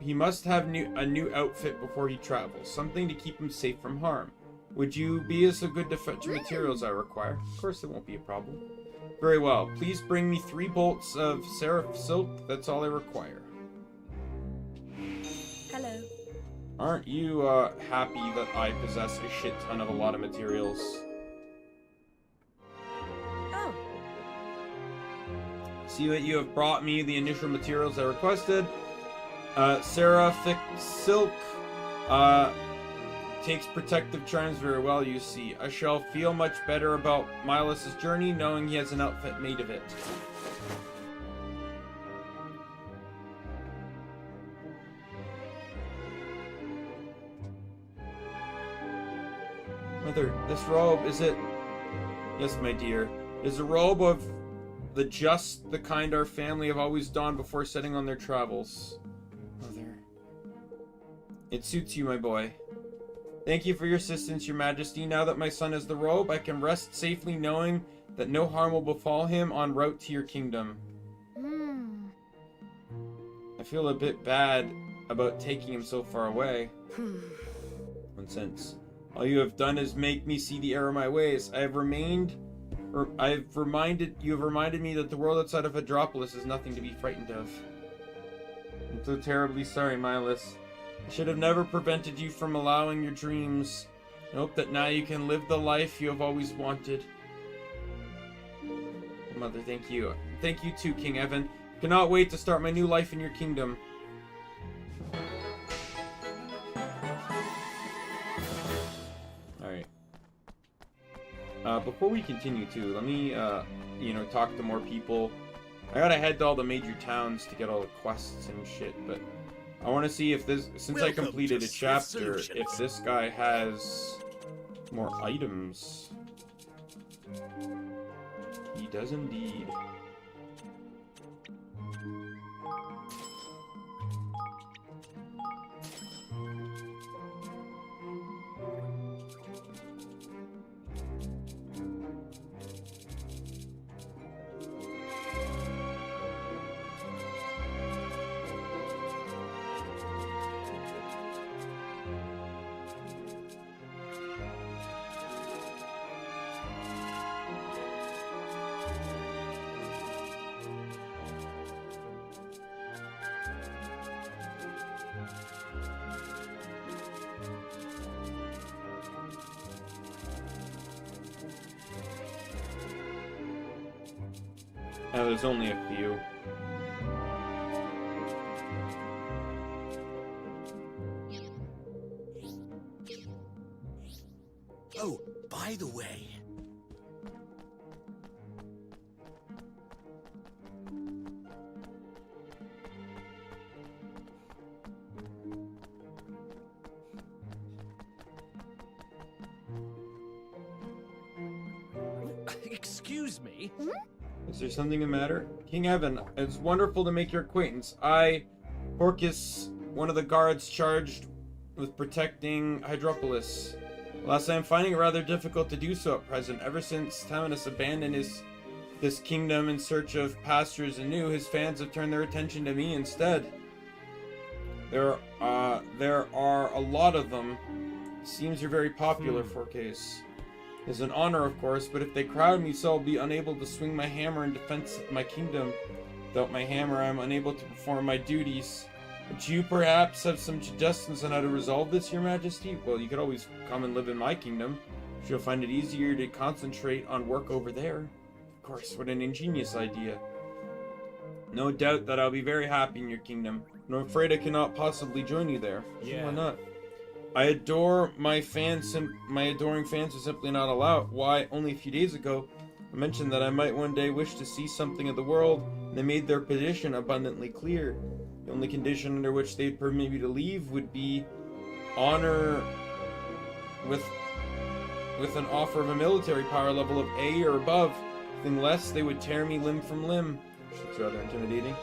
[SPEAKER 1] He must have a new outfit before he travels, something to keep him safe from harm. Would you be so good to fetch materials I require? Of course, it won't be a problem. Very well. Please bring me 3 bolts of seraph silk. That's all I require.
[SPEAKER 9] Hello.
[SPEAKER 1] Aren't you happy that I possess a shit ton of a lot of materials?
[SPEAKER 9] Oh.
[SPEAKER 1] See that you have brought me the initial materials I requested. Seraphic silk takes protective charms very well, you see. I shall feel much better about Milas' journey knowing he has an outfit made of it. Mother, this robe, is it? Yes, my dear. It is a robe of the kind our family have always donned before setting on their travels. Mother. It suits you, my boy. Thank you for your assistance, your majesty. Now that my son has the robe, I can rest safely knowing that no harm will befall him en route to your kingdom. I feel a bit bad about taking him so far away. Nonsense. All you have done is make me see the error of my ways. You have reminded me that the world outside of Hydropolis is nothing to be frightened of. I'm so terribly sorry, Milas. I should have never prevented you from allowing your dreams. I hope that now you can live the life you have always wanted. Mother, thank you. Thank you too, King Evan. Cannot wait to start my new life in your kingdom. Alright. Before we continue too, let me, talk to more people. I gotta head to all the major towns to get all the quests and shit, but I want to see if this, since I completed a chapter, if this guy has more items. He does indeed. Now there's only a few.
[SPEAKER 3] Oh, by the way,
[SPEAKER 2] Excuse me?
[SPEAKER 1] Is there something the matter? King Evan, it's wonderful to make your acquaintance. Porcus, one of the guards charged with protecting Hydropolis. Alas, I am finding it rather difficult to do so at present. Ever since Taminus abandoned this kingdom in search of pastures anew, his fans have turned their attention to me instead. There are a lot of them. Seems you're very popular, Forcase. It's an honor, of course, but if they crowd me so, I'll be unable to swing my hammer in defense of my kingdom. Without my hammer, I'm unable to perform my duties. Would you perhaps have some suggestions on how to resolve this, Your Majesty? Well, you could always come and live in my kingdom. You'll find it easier to concentrate on work over there. Of course, what an ingenious idea. No doubt that I'll be very happy in your kingdom, and I'm afraid I cannot possibly join you there.
[SPEAKER 2] Yeah.
[SPEAKER 1] Why not? I adore my adoring fans are simply not allowed. Why, only a few days ago, I mentioned that I might one day wish to see something of the world, and they made their position abundantly clear. The only condition under which they'd permit me to leave would be honor with an offer of a military power level of A or above. Unless they would tear me limb from limb. It's rather intimidating.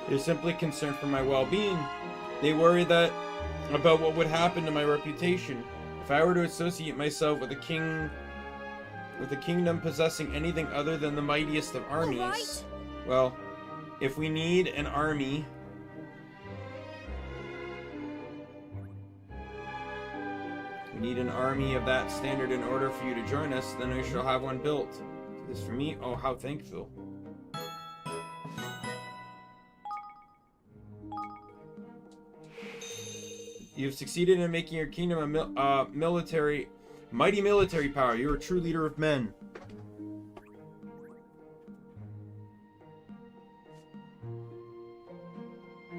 [SPEAKER 1] They're simply concerned for my well-being. They worry about what would happen to my reputation if I were to associate myself with a kingdom possessing anything other than the mightiest of armies.
[SPEAKER 4] Right.
[SPEAKER 1] Well, if we need an army, of that standard in order for you to join us, then we shall have one built. This for me? Oh, how thankful. You've succeeded in making your kingdom a mighty military power. You're a true leader of men.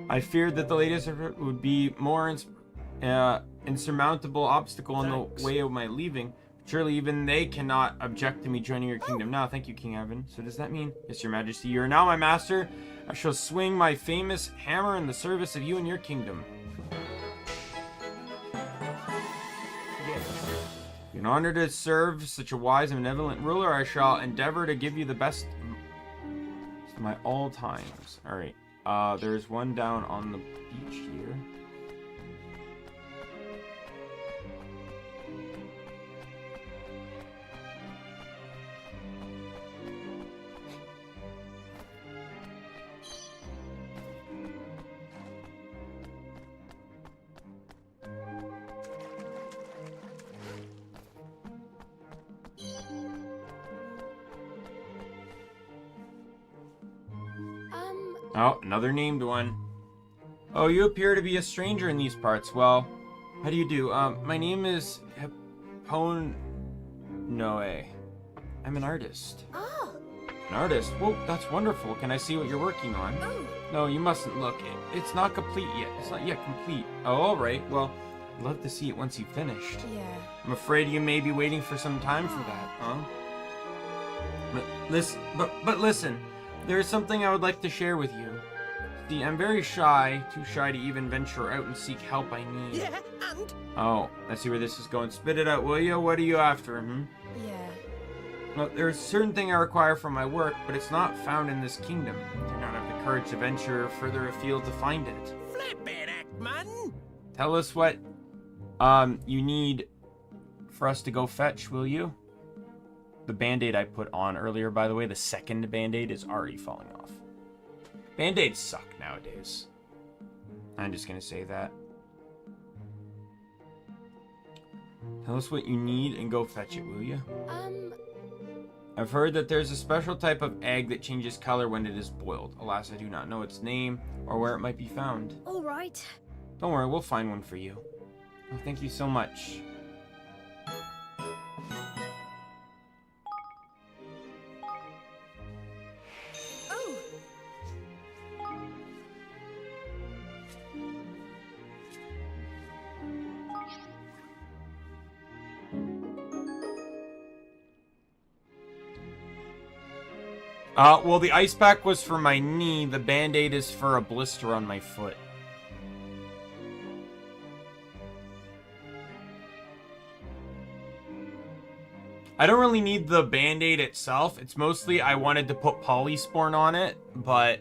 [SPEAKER 1] I feared that the latest effort would be more insurmountable obstacle in the way of my leaving. Surely even they cannot object to me joining your kingdom now. Thank you, King Evan. So does that mean, yes, Your Majesty, you are now my master. I shall swing my famous hammer in the service of you and your kingdom. In honor to serve such a wise and benevolent ruler, I shall endeavor to give you the best of my all times. Alright, there's one down on the beach here. Oh, another named one. Oh, you appear to be a stranger in these parts. Well, how do you do? My name is Noe. I'm an artist.
[SPEAKER 4] Oh.
[SPEAKER 1] An artist? Well, that's wonderful. Can I see what you're working on?
[SPEAKER 4] Oh.
[SPEAKER 1] No, you mustn't look. It's not complete yet. It's not yet complete. Oh, alright. Well, I'd love to see it once you've finished.
[SPEAKER 4] Yeah.
[SPEAKER 1] I'm afraid you may be waiting for some time for that, huh? But listen. There is something I would like to share with you. See, I'm very shy, too shy to even venture out and seek help I need.
[SPEAKER 7] Yeah, and?
[SPEAKER 1] Oh, I see where this is going. Spit it out, will you? What are you after,
[SPEAKER 4] Yeah.
[SPEAKER 1] Well, there's a certain thing I require for my work, but it's not found in this kingdom. I do not have the courage to venture further afield to find it.
[SPEAKER 7] Flip it, Ackman!
[SPEAKER 1] Tell us what, you need for us to go fetch, will you? The band-aid I put on earlier, by the way, the second band-aid is already falling off. Band-aids suck nowadays. I'm just gonna say that. Tell us what you need and go fetch it, will you? I've heard that there's a special type of egg that changes color when it is boiled. Alas, I do not know its name or where it might be found.
[SPEAKER 4] All right.
[SPEAKER 1] Don't worry, we'll find one for you. Oh, thank you so much.
[SPEAKER 4] Oh.
[SPEAKER 1] Well, the ice pack was for my knee. The band-aid is for a blister on my foot. I don't really need the band-aid itself. It's mostly I wanted to put polysporin on it, but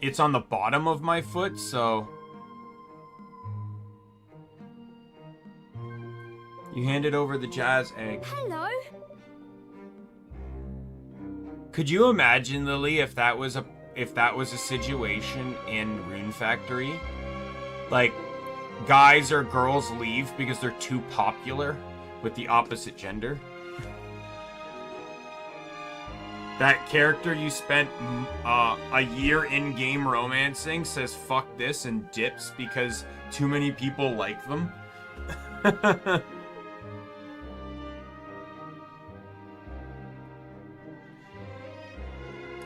[SPEAKER 1] it's on the bottom of my foot, so you handed over the jazz egg.
[SPEAKER 4] Hello.
[SPEAKER 1] Could you imagine, Lily, if that was a situation in Rune Factory? Like, guys or girls leave because they're too popular with the opposite gender? That character you spent a year in-game romancing says fuck this and dips because too many people like them?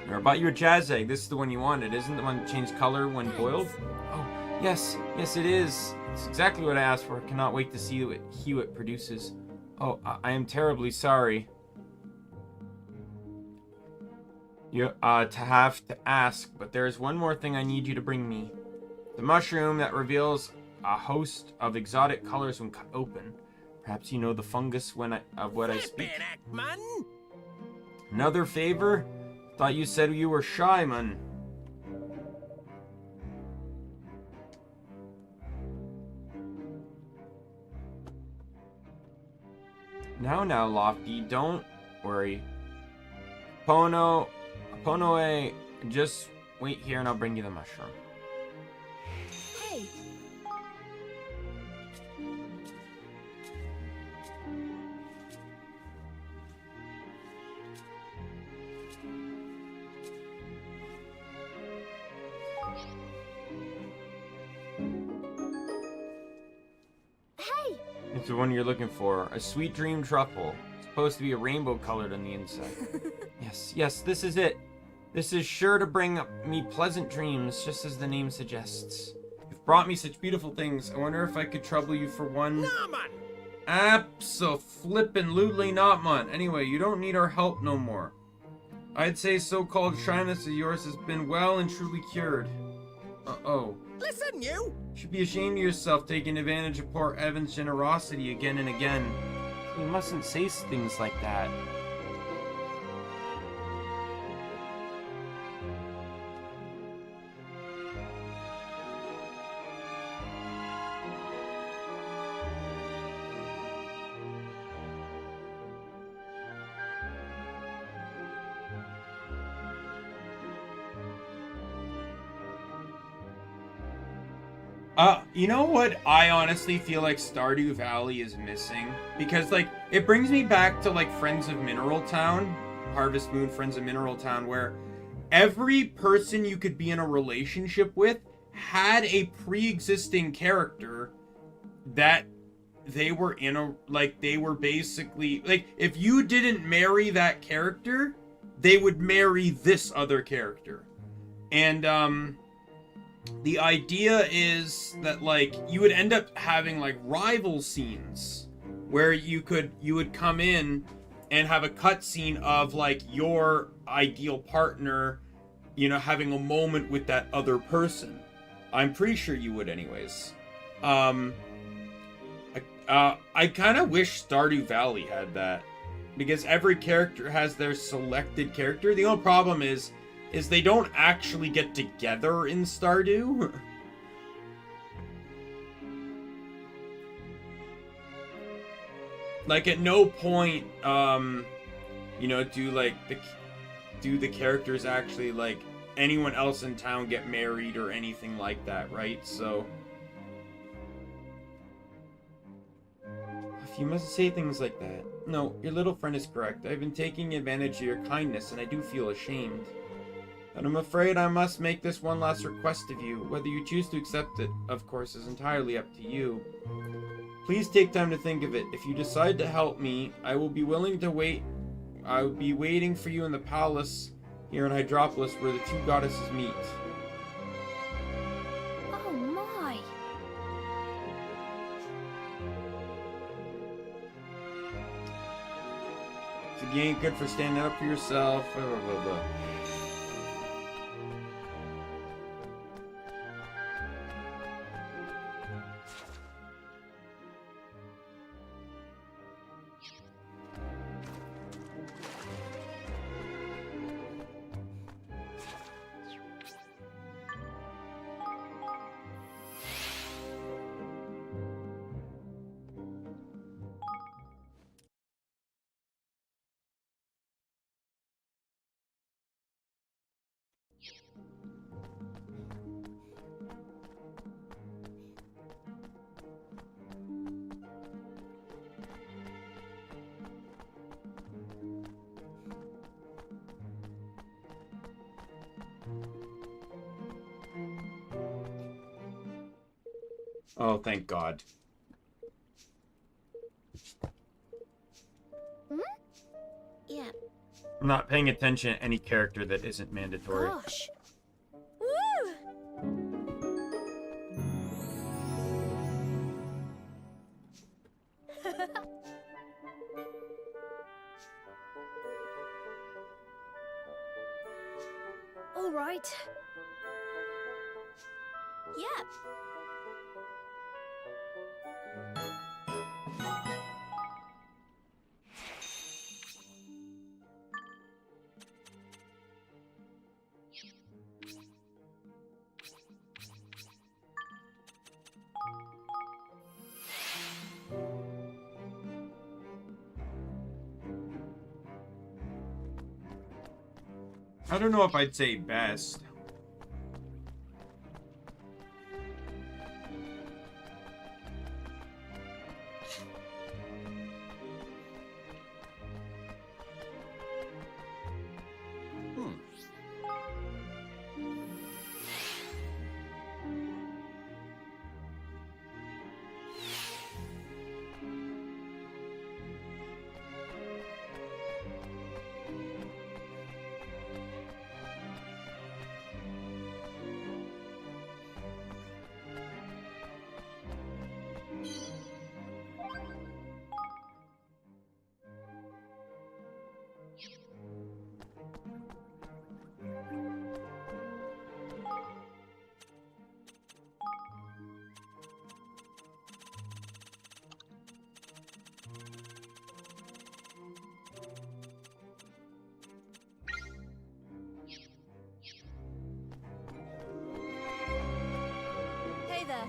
[SPEAKER 1] I bought you a jazz egg. This is the one you wanted. Isn't the one that changed color when boiled? Oh, yes. Yes, it is. It's exactly what I asked for. Cannot wait to see what Hewitt produces. Oh, I am terribly sorry. You to have to ask, but there is one more thing I need you to bring me. The mushroom that reveals a host of exotic colors when cut open. Perhaps you know the fungus of what I speak. Another favor? Thought you said you were shy, man. Now, Lofty, don't worry. Ponoe, just wait here and I'll bring you the mushroom.
[SPEAKER 4] Hey. Hey.
[SPEAKER 1] It's the one you're looking for. A sweet dream truffle. It's supposed to be a rainbow colored on the inside. Yes, this is it. This is sure to bring me pleasant dreams, just as the name suggests. You've brought me such beautiful things. I wonder if I could trouble you for one.
[SPEAKER 7] Nah, man.
[SPEAKER 1] Abso-flippin'-lutely not, man. Anyway, you don't need our help no more. I'd say so-called shyness of yours has been well and truly cured. Uh-oh.
[SPEAKER 7] Listen, you!
[SPEAKER 1] You should be ashamed of yourself taking advantage of poor Evan's generosity again and again. You mustn't say things like that. You know what I honestly feel like Stardew Valley is missing? Because, like, it brings me back to, like, Friends of Mineral Town, Harvest Moon, Friends of Mineral Town, where every person you could be in a relationship with had a pre-existing character that they were in a, like, they were basically, like, if you didn't marry that character, they would marry this other character. And, the idea is that, like, you would end up having, like, rival scenes where you would come in and have a cutscene of, like, your ideal partner, you know, having a moment with that other person. I'm pretty sure you would anyways. I kind of wish Stardew Valley had that, because every character has their selected character. The only problem is they don't actually get together in Stardew. Like, at no point, you know, do the characters actually, like, anyone else in town get married or anything like that, right? So, if you must say things like that. No, your little friend is correct. I've been taking advantage of your kindness, and I do feel ashamed. And I'm afraid I must make this one last request of you. Whether you choose to accept it, of course, is entirely up to you. Please take time to think of it. If you decide to help me, I will be willing to wait. I will be waiting for you in the palace here in Hydropolis where the two goddesses meet.
[SPEAKER 4] Oh my.
[SPEAKER 1] You ain't good for standing up for yourself. Blah, blah, blah, blah. Oh, thank God.
[SPEAKER 4] Yeah.
[SPEAKER 1] I'm not paying attention to any character that isn't mandatory.
[SPEAKER 4] Gosh. Woo! All right. Yeah.
[SPEAKER 1] I don't know if I'd say best.
[SPEAKER 4] Hey there.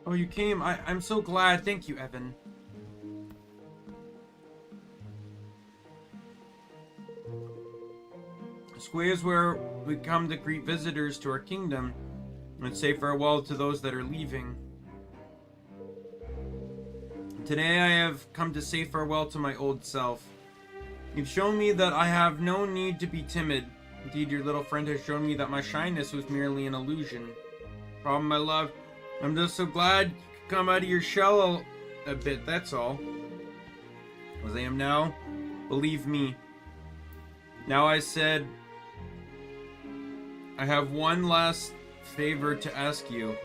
[SPEAKER 1] Oh, you came. I'm so glad. Thank you, Evan. Square is where we come to greet visitors to our kingdom and say farewell to those that are leaving. Today I have come to say farewell to my old self. You've shown me that I have no need to be timid. Indeed, your little friend has shown me that my shyness was merely an illusion. Problem, my love, I'm just so glad you could come out of your shell a bit, that's all. As I am now, believe me. Now I said, I have one last favor to ask you.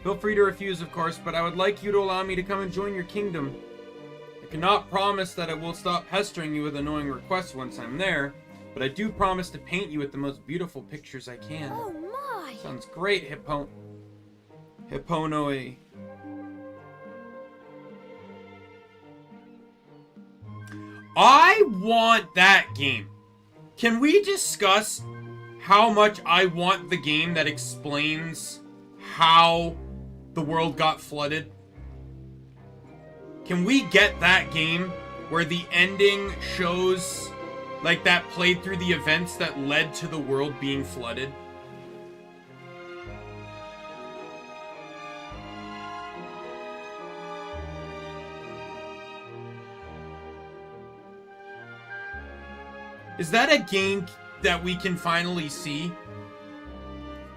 [SPEAKER 1] Feel free to refuse, of course, but I would like you to allow me to come and join your kingdom. I cannot promise that I will stop pestering you with annoying requests once I'm there, but I do promise to paint you with the most beautiful pictures I can.
[SPEAKER 4] Oh my!
[SPEAKER 1] Sounds great, Hipponoe. I want that game. Can we discuss how much I want the game that explains how the world got flooded? Can we get that game where the ending shows, like, that played through the events that led to the world being flooded? Is that a game that we can finally see?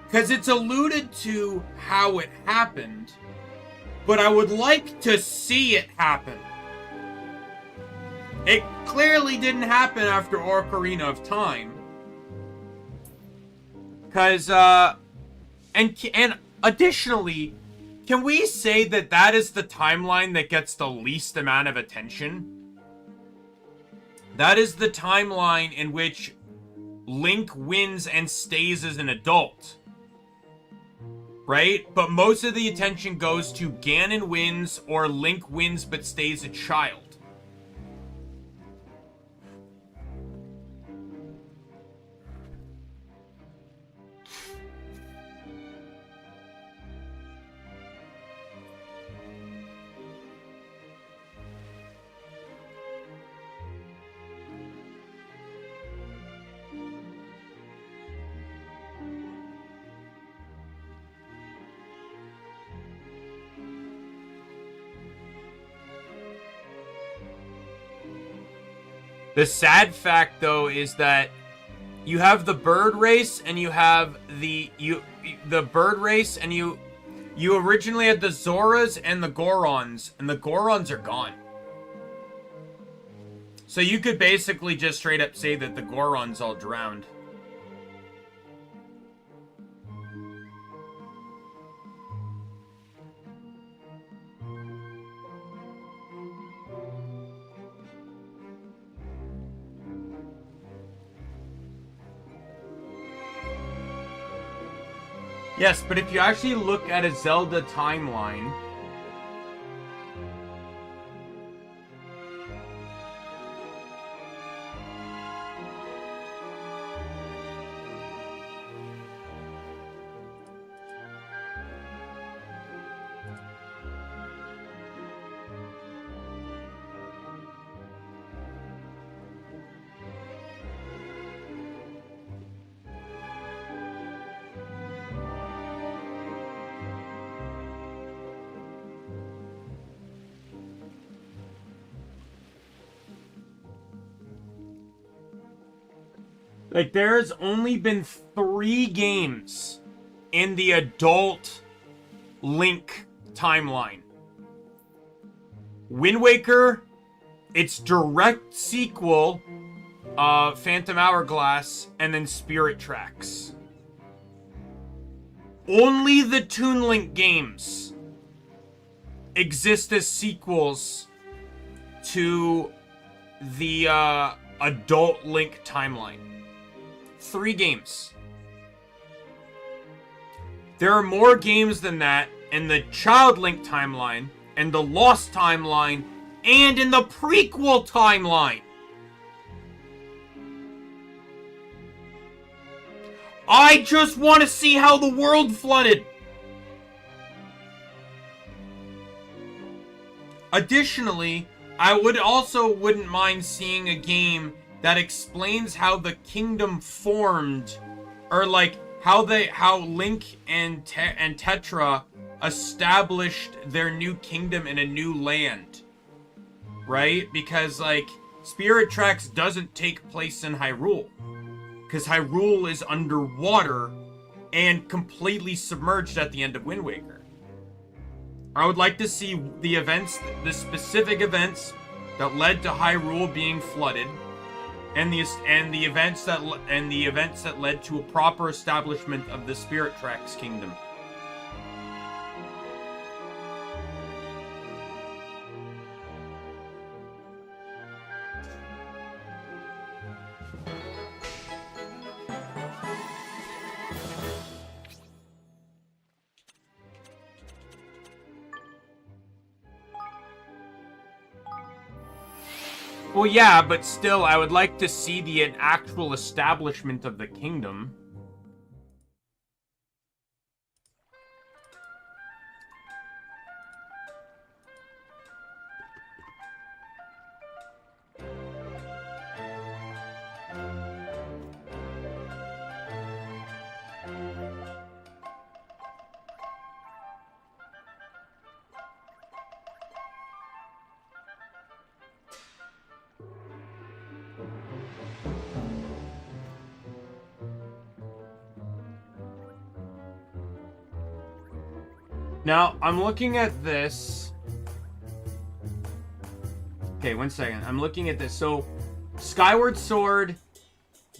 [SPEAKER 1] Because it's alluded to how it happened, but I would like to see it happen. It clearly didn't happen after Ocarina of Time. Because, and additionally, can we say that that is the timeline that gets the least amount of attention? That is the timeline in which Link wins and stays as an adult. Right? But most of the attention goes to Ganon wins or Link wins but stays a child. The sad fact, though, is that you have the bird race and you have the bird race, and you originally had the Zoras and the Gorons, and the Gorons are gone. So you could basically just straight up say that the Gorons all drowned. Yes, but if you actually look at a Zelda timeline, like, there's only been 3 games in the adult Link timeline. Wind Waker, its direct sequel, Phantom Hourglass, and then Spirit Tracks. Only the Toon Link games exist as sequels to the adult Link timeline. 3 games. There are more games than that in the Child Link timeline, and the Lost timeline, and in the prequel timeline. I just want to see how the world flooded. Additionally, I wouldn't mind seeing a game that explains how the kingdom formed, or like how Link and Tetra established their new kingdom in a new land, right? Because like Spirit Tracks doesn't take place in Hyrule, because Hyrule is underwater and completely submerged at the end of Wind Waker. I would like to see the events, the specific events that led to Hyrule being flooded, and the events that led to a proper establishment of the Spirit Tracks kingdom. Well, yeah, but still, I would like to see the actual establishment of the kingdom. Now, I'm looking at this. Okay, 1 second. I'm looking at this. So, Skyward Sword,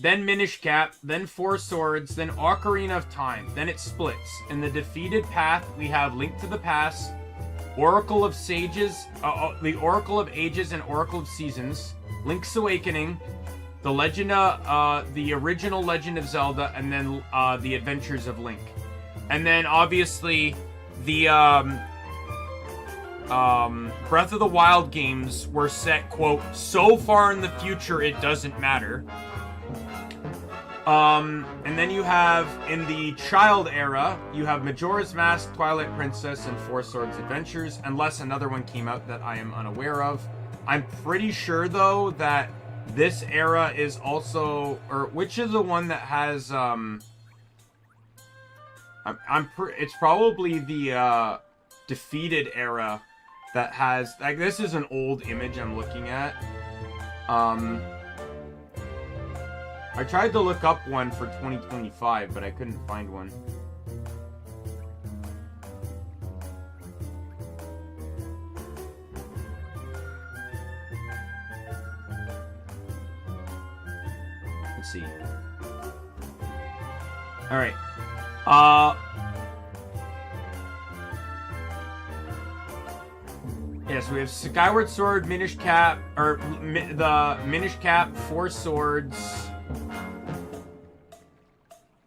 [SPEAKER 1] then Minish Cap, then Four Swords, then Ocarina of Time. Then it splits. In the defeated path, we have Link to the Past, Oracle of Sages, the Oracle of Ages and Oracle of Seasons, Link's Awakening, the Legend of, the original Legend of Zelda, and then the Adventures of Link. And then obviously the Breath of the Wild games were set, quote, so far in the future it doesn't matter. And then you have, in the child era, you have Majora's Mask, Twilight Princess, and Four Swords Adventures, unless another one came out that I am unaware of. I'm pretty sure, though, that this era is also, or which is the one that has, it's probably the, defeated era that has, like, this is an old image I'm looking at. I tried to look up one for 2025, but I couldn't find one. Let's see. All right. Yes, we have Skyward Sword, Minish Cap, or the Minish Cap, Four Swords.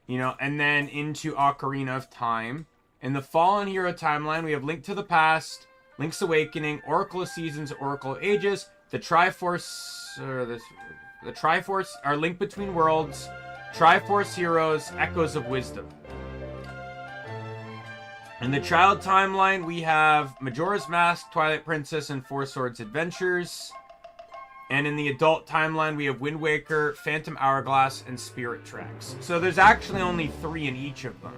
[SPEAKER 1] You know, and then into Ocarina of Time. In the Fallen Hero timeline, we have Link to the Past, Link's Awakening, Oracle of Seasons, Oracle of Ages, the Triforce, the Triforce, our Link Between Worlds, Triforce Heroes, Echoes of Wisdom. In the child timeline, we have Majora's Mask, Twilight Princess, and Four Swords Adventures. And in the adult timeline, we have Wind Waker, Phantom Hourglass, and Spirit Tracks. So there's actually only 3 in each of them.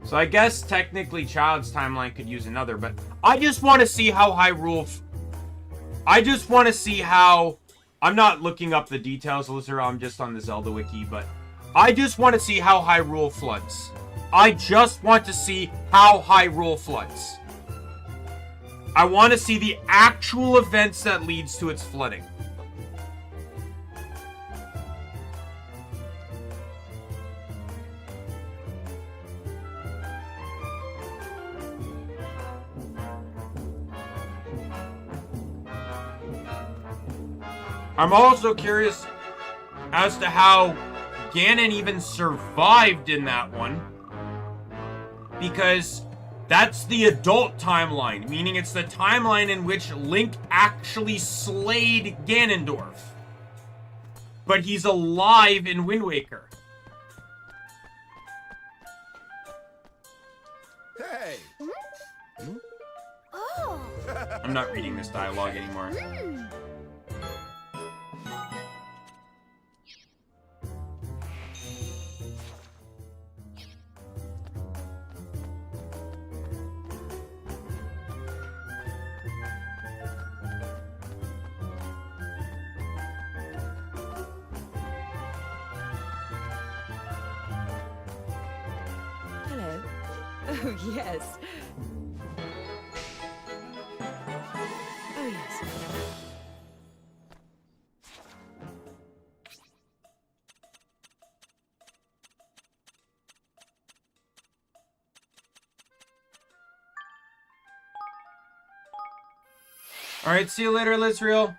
[SPEAKER 1] So I guess technically Child's timeline could use another, but I just want to see how Hyrule... I just want to see how... I'm not looking up the details, listener. I'm just on the Zelda wiki, but I just want to see how Hyrule floods. I just want to see how Hyrule floods. I want to see the actual events that leads to its flooding. I'm also curious as to how Ganon even survived in that one. Because that's the adult timeline, meaning it's the timeline in which Link actually slayed Ganondorf. But he's alive in Wind Waker.
[SPEAKER 7] Hey!
[SPEAKER 4] Oh!
[SPEAKER 1] I'm not reading this dialogue anymore.
[SPEAKER 10] Oh, yes. Oh, yes.
[SPEAKER 1] Alright, see you later, Lizreal.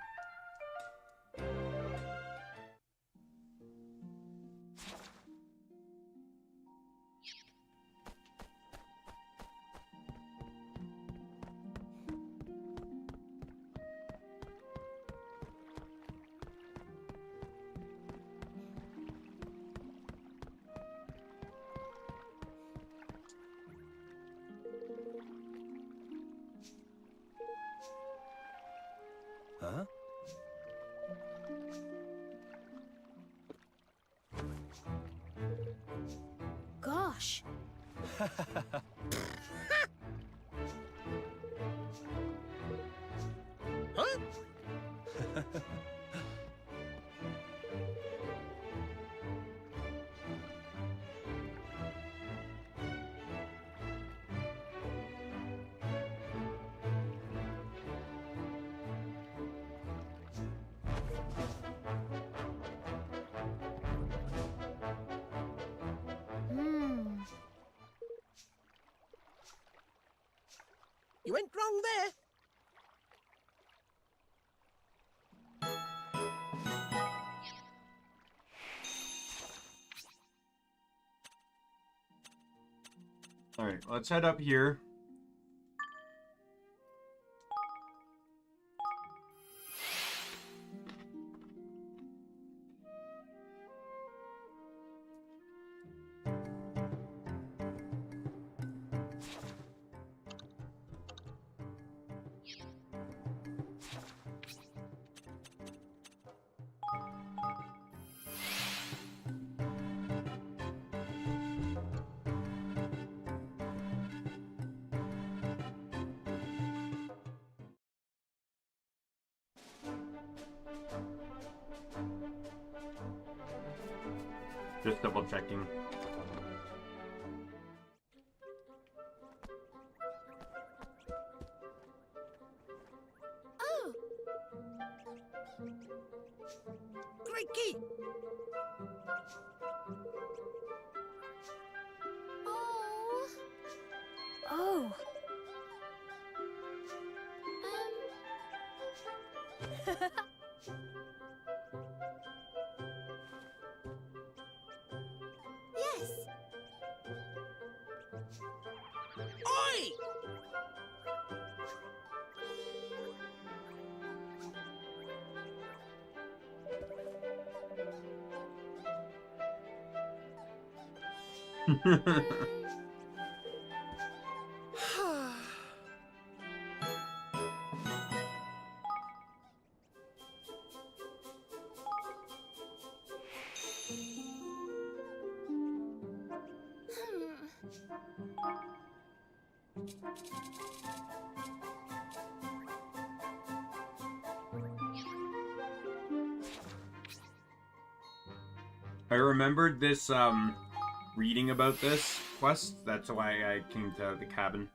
[SPEAKER 5] Huh?
[SPEAKER 4] Gosh.
[SPEAKER 7] Huh?
[SPEAKER 11] You went wrong there.
[SPEAKER 1] Alright, let's head up here. Just double checking.
[SPEAKER 11] Oh! Great key!
[SPEAKER 4] Oh.
[SPEAKER 9] Oh.
[SPEAKER 4] Yes.
[SPEAKER 11] Oi!
[SPEAKER 1] I remembered this, reading about this quest. That's why I came to the cabin.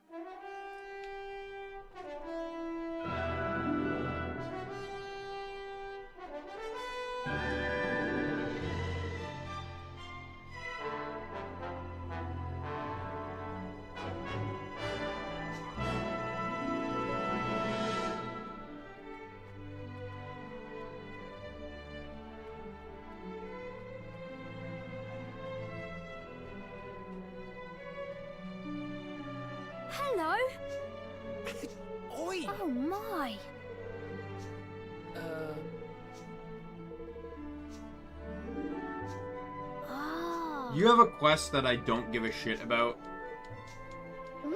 [SPEAKER 4] Hello.
[SPEAKER 11] Oi!
[SPEAKER 4] Oh my. Ah.
[SPEAKER 1] You have a quest that I don't give a shit about.
[SPEAKER 4] Hmm?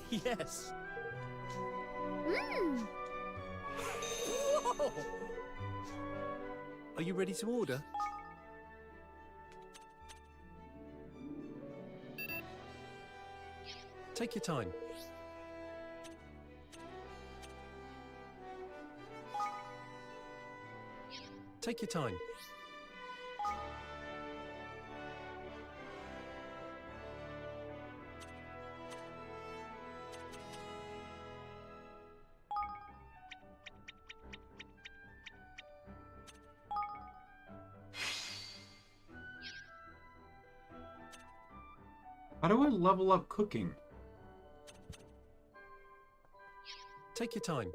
[SPEAKER 11] Yes.
[SPEAKER 4] Hmm.
[SPEAKER 11] Whoa! Are you ready to order?
[SPEAKER 5] Take your time. Take your time.
[SPEAKER 1] How do I level up cooking?
[SPEAKER 5] Take your time.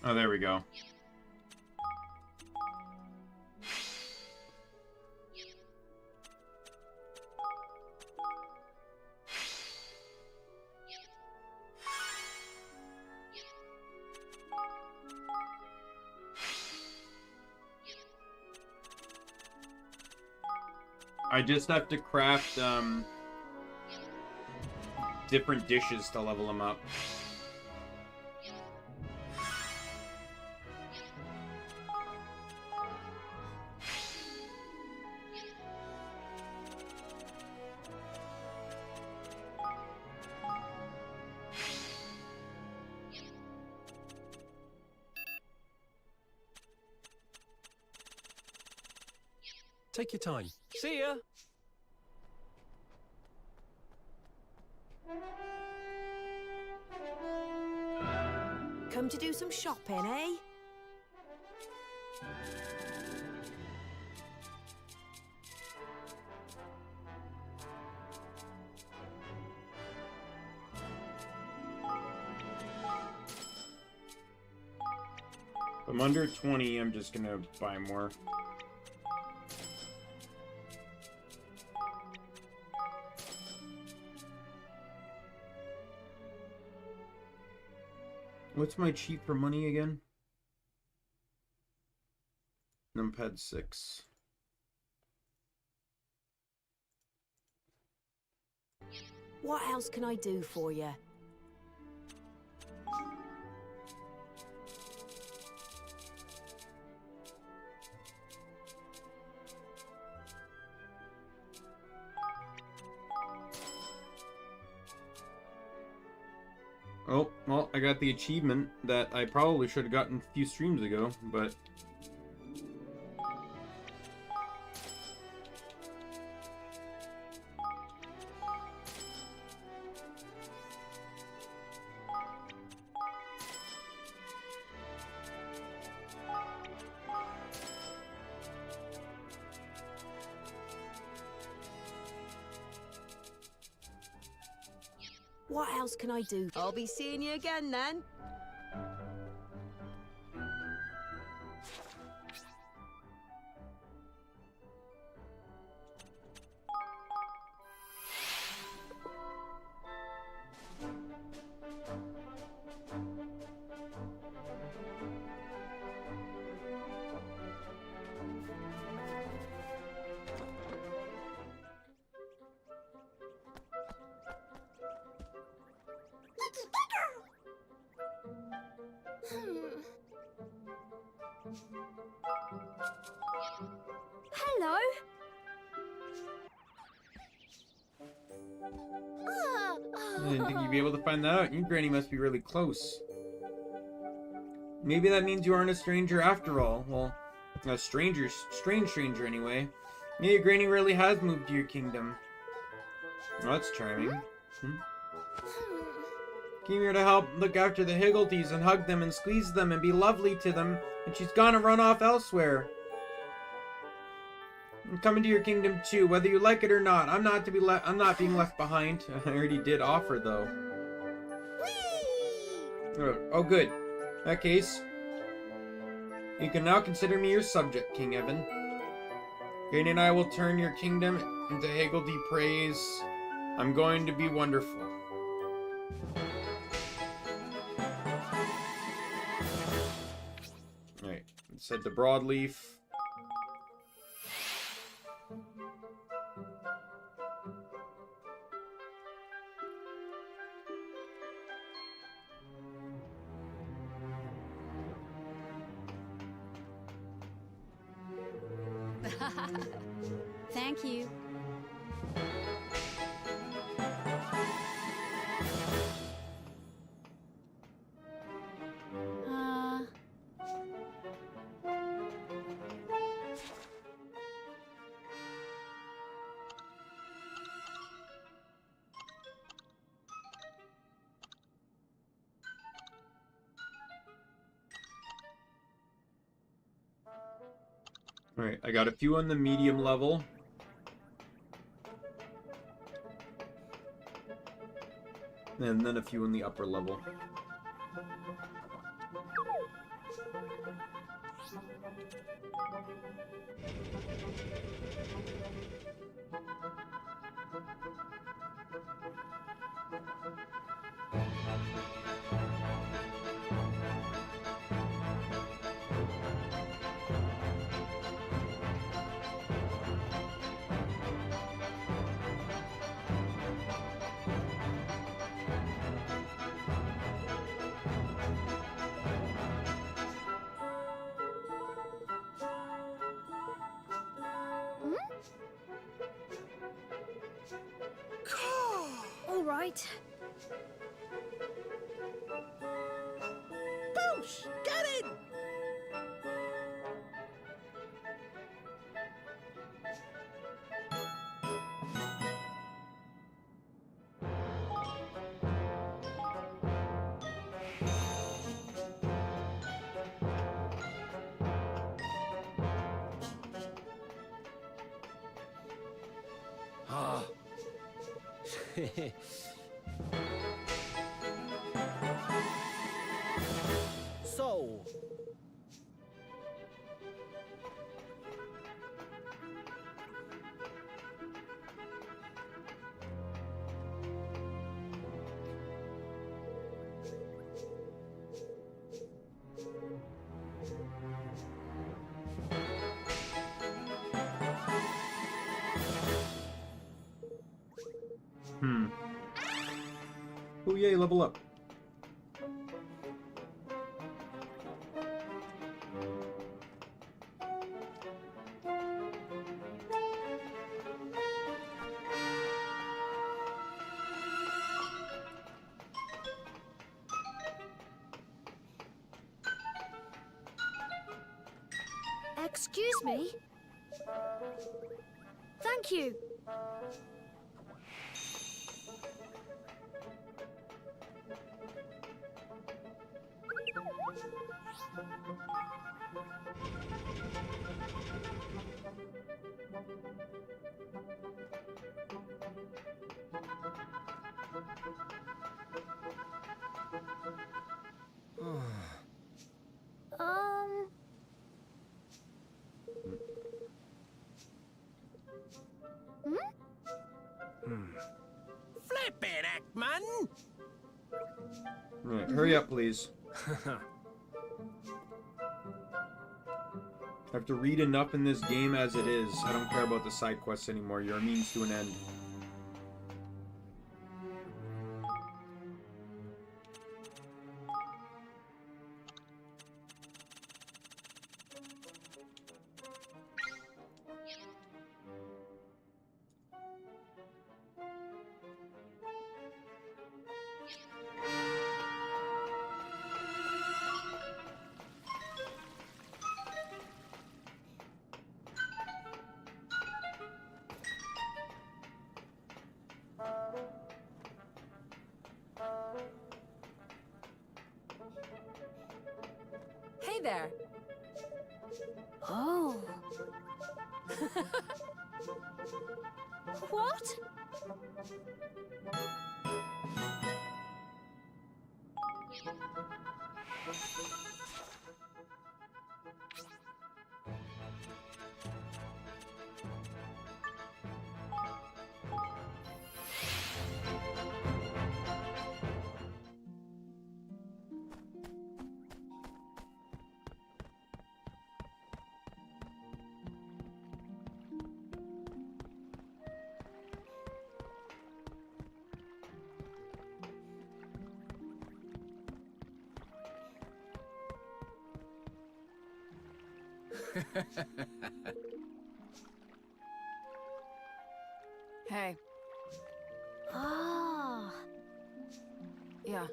[SPEAKER 1] Oh, there we go. I just have to craft, different dishes to level them up.
[SPEAKER 11] Take your time.
[SPEAKER 2] See ya!
[SPEAKER 10] Come to do some shopping, eh?
[SPEAKER 1] If I'm under 20, I'm just gonna buy more. What's my cheap for money again? Numpad 6.
[SPEAKER 10] What else can I do for you?
[SPEAKER 1] Oh, well, I got the achievement that I probably should have gotten a few streams ago, but...
[SPEAKER 10] What else can I do? I'll be seeing you again then.
[SPEAKER 4] Hello.
[SPEAKER 1] I didn't think you'd be able to find that out. Your granny must be really close. Maybe that means you aren't a stranger after all. Well, a strange stranger anyway. Yeah, your granny really has moved to your kingdom. Oh, that's charming. Came here to help look after the Higgledies and hug them and squeeze them and be lovely to them, and she's gonna run off elsewhere. I'm coming to your kingdom too, whether you like it or not. I'm not being left behind. I already did offer though. Oh, good. In that case, you can now consider me your subject, King Evan. Granny and I will turn your kingdom into Higgledy praise. I'm going to be wonderful. Alright, let's head to Broadleaf.
[SPEAKER 4] Thank you.
[SPEAKER 1] Alright, I got a few on the medium level. And then a few on the upper level.
[SPEAKER 4] All right.
[SPEAKER 11] Boosh! Get in! So,
[SPEAKER 1] Oh yay, level up.
[SPEAKER 4] Excuse me? Thank you. Um...
[SPEAKER 11] flippin' heck, man!
[SPEAKER 1] Right, hurry up, please. I have to read enough in this game as it is. I don't care about the side quests anymore. You're a means to an end.
[SPEAKER 10] Hey there.
[SPEAKER 4] Oh. What?
[SPEAKER 10] Hey.
[SPEAKER 4] Ah.
[SPEAKER 10] Yeah.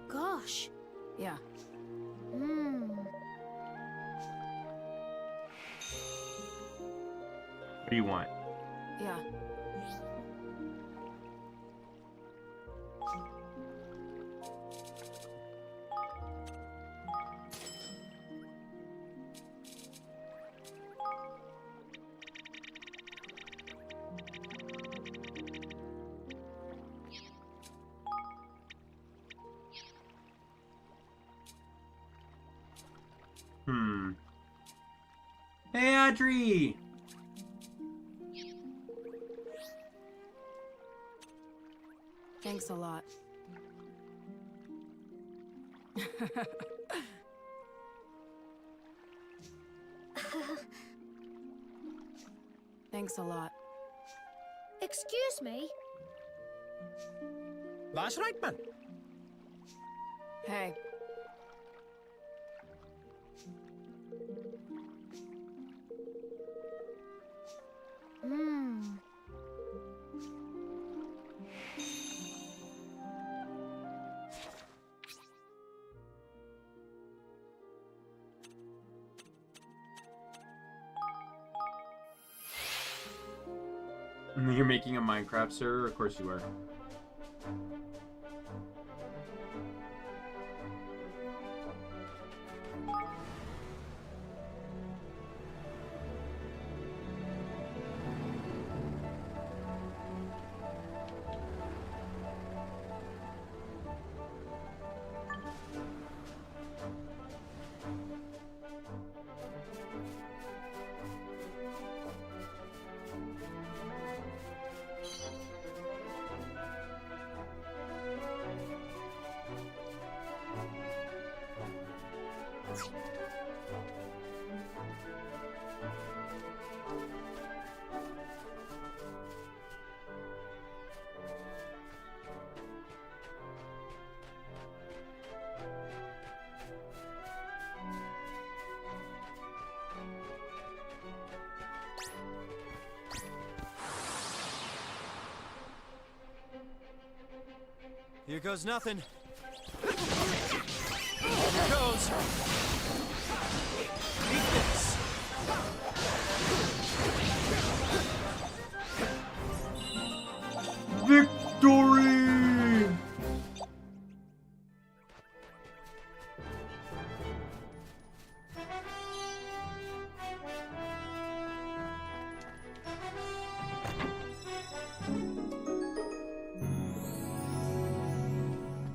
[SPEAKER 4] Gosh.
[SPEAKER 10] Yeah.
[SPEAKER 4] Hmm.
[SPEAKER 1] What do you want?
[SPEAKER 10] Yeah.
[SPEAKER 1] Hey, Audrey!
[SPEAKER 10] Thanks a lot. Thanks a lot.
[SPEAKER 4] Excuse me?
[SPEAKER 11] That's right, man.
[SPEAKER 10] Hey.
[SPEAKER 4] Hmm.
[SPEAKER 1] You're making a Minecraft server? Of course you are.
[SPEAKER 5] Here goes nothing. Here goes. Eat this.
[SPEAKER 1] Victory!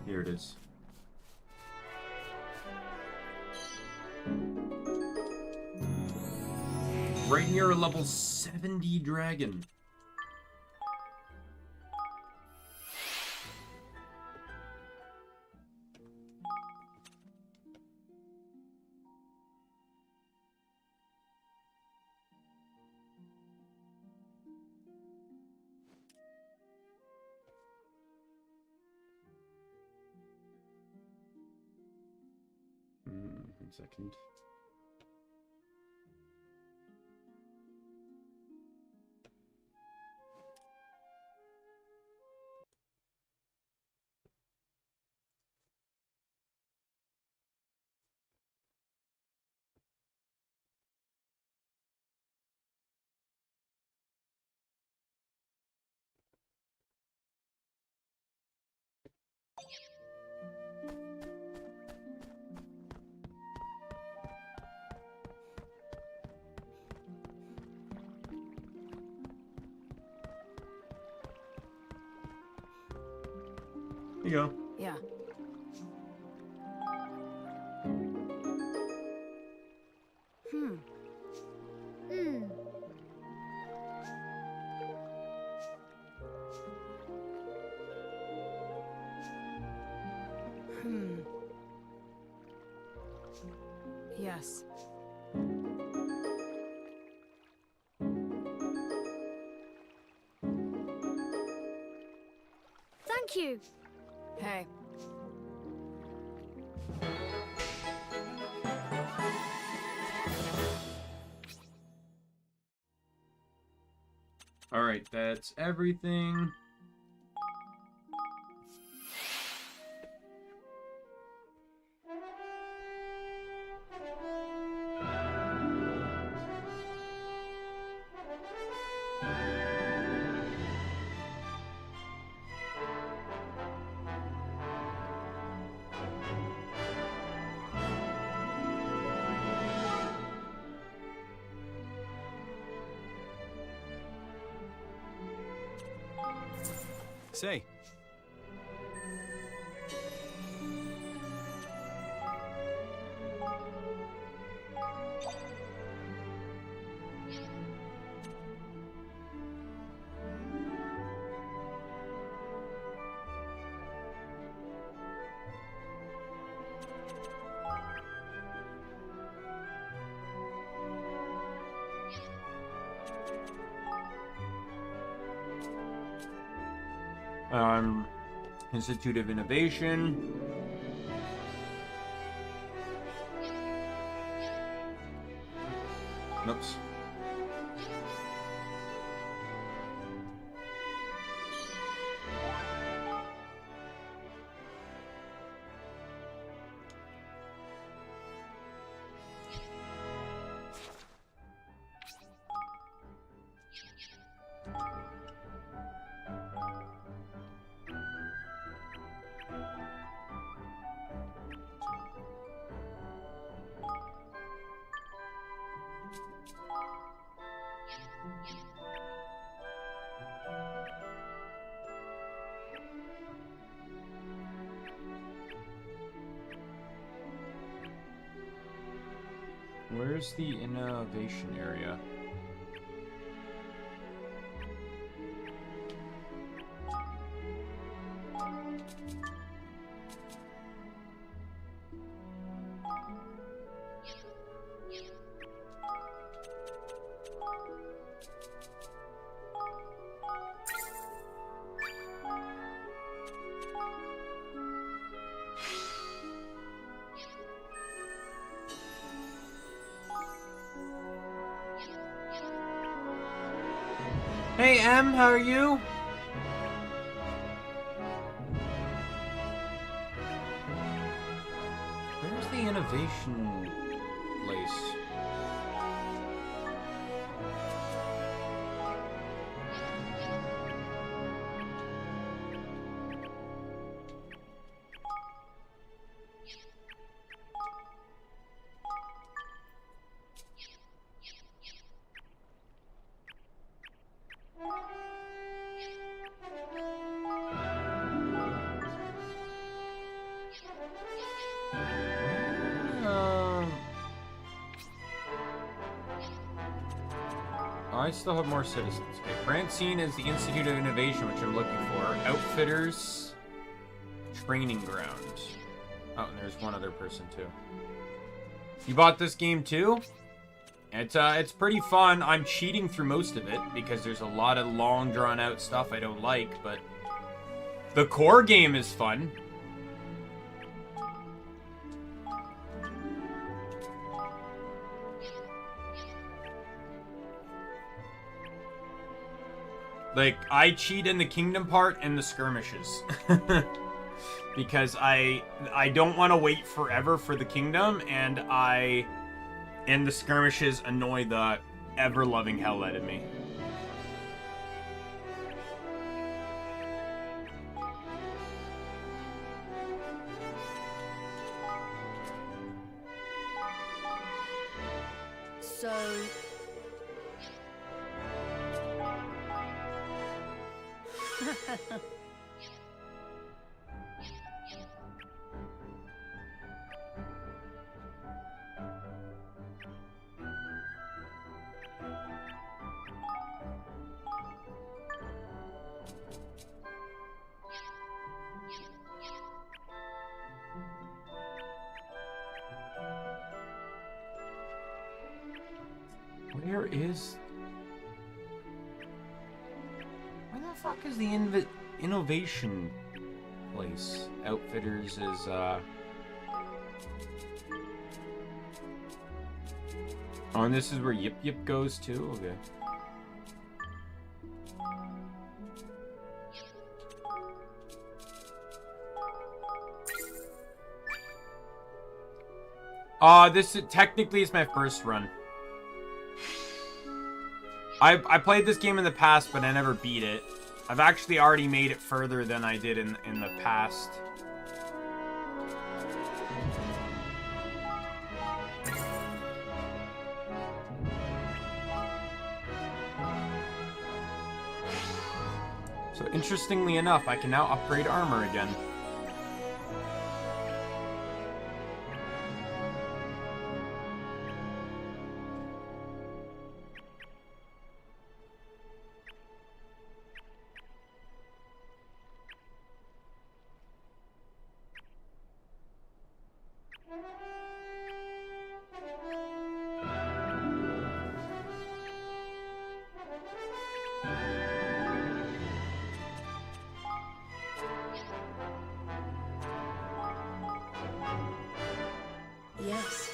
[SPEAKER 1] Here it is. Right near a level 70 dragon. One second. Here you go.
[SPEAKER 10] Yeah.
[SPEAKER 4] Hmm.
[SPEAKER 10] Yes.
[SPEAKER 4] Thank you.
[SPEAKER 10] Hey.
[SPEAKER 1] All right, that's everything.
[SPEAKER 5] Say.
[SPEAKER 1] Institute of Innovation. Oops. Where's the innovation area? Hey M, how are you? Where's the innovation place? I still have more citizens. Okay, Francine is the Institute of Innovation, which I'm looking for. Outfitters, training ground. Oh, and there's one other person too. You bought this game too? It's pretty fun. I'm cheating through most of it because there's a lot of long, drawn-out stuff I don't like, but the core game is fun. Like, I cheat in the kingdom part and the skirmishes. Because I don't want to wait forever for the kingdom, and the skirmishes annoy the ever-loving hell out of me.
[SPEAKER 9] So...
[SPEAKER 1] Where is... Where the fuck is the innovation place? Outfitters is, Oh, and this is where Yip Yip goes too? Okay. This technically is my first run. I played this game in the past, but I never beat it. I've actually already made it further than I did in the past. So interestingly enough, I can now upgrade armor again.
[SPEAKER 9] Yes.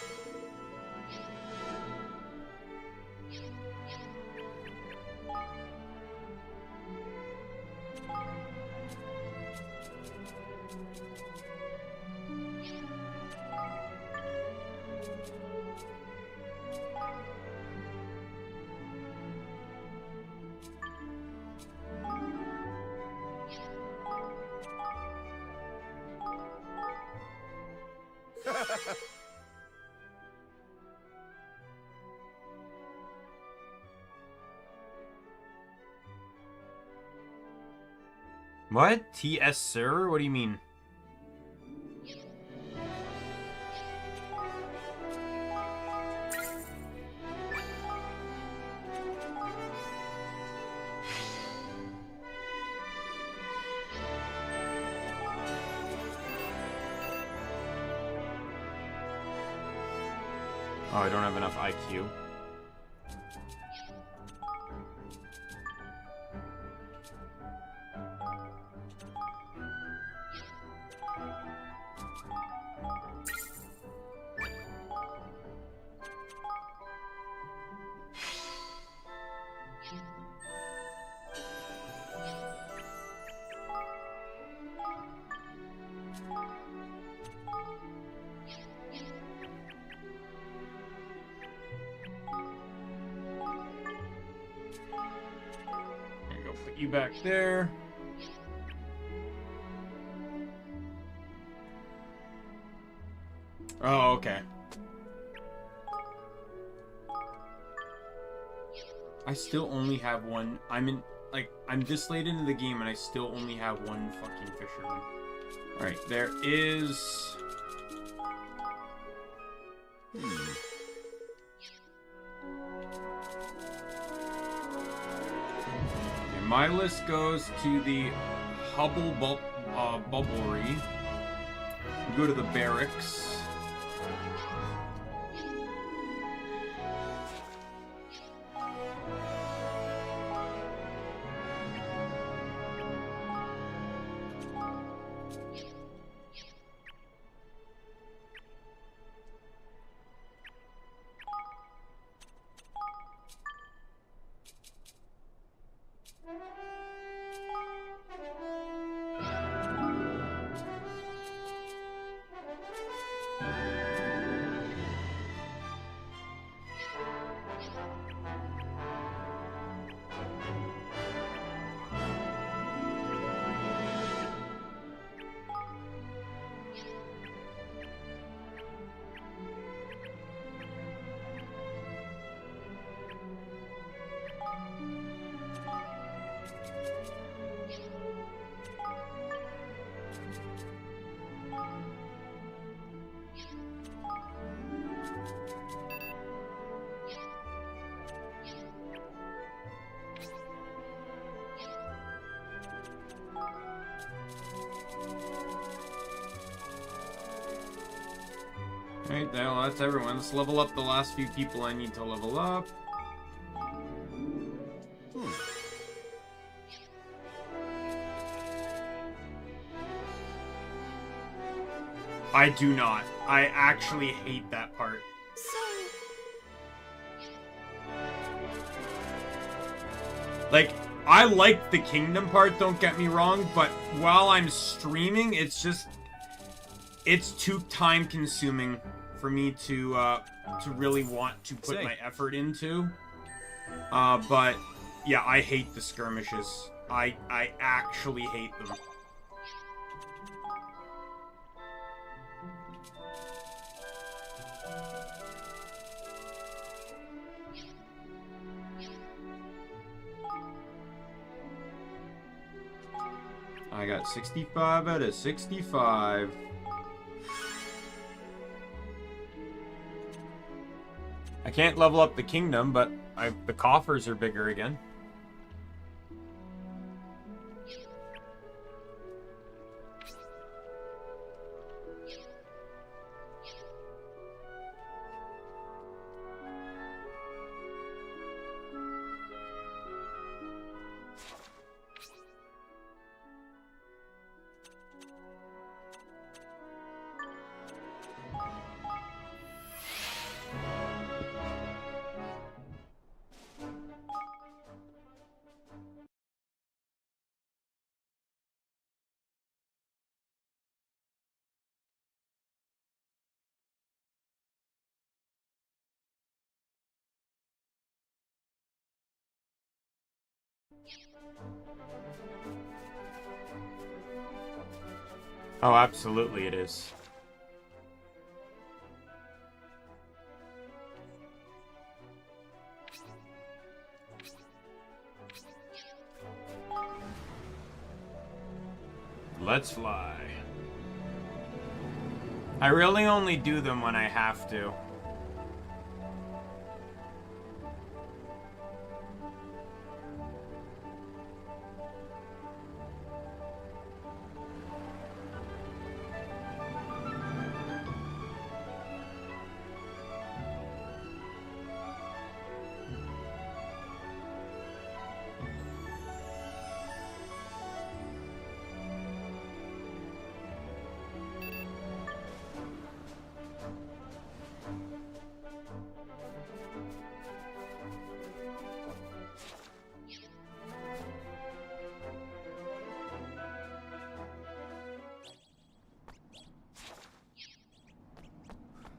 [SPEAKER 1] What? TS server? What do you mean? Oh, I don't have enough IQ. Put you back there. Oh, okay. I still only have one. I'm this late into the game and I still only have one fucking fisherman. Alright, there is... Okay, my list goes to the Bubblery. Go to the barracks. Alright, well, that's everyone. Let's level up the last few people I need to level up. I do not. I actually hate that part. Like, I like the kingdom part, don't get me wrong, but while I'm streaming, it's just... It's too time-consuming for me to really want to put my effort into. But, yeah, I hate the skirmishes. I actually hate them. I got 65 out of 65. I can't level up the kingdom, but the coffers are bigger again. Oh, absolutely it is. Let's fly. I really only do them when I have to.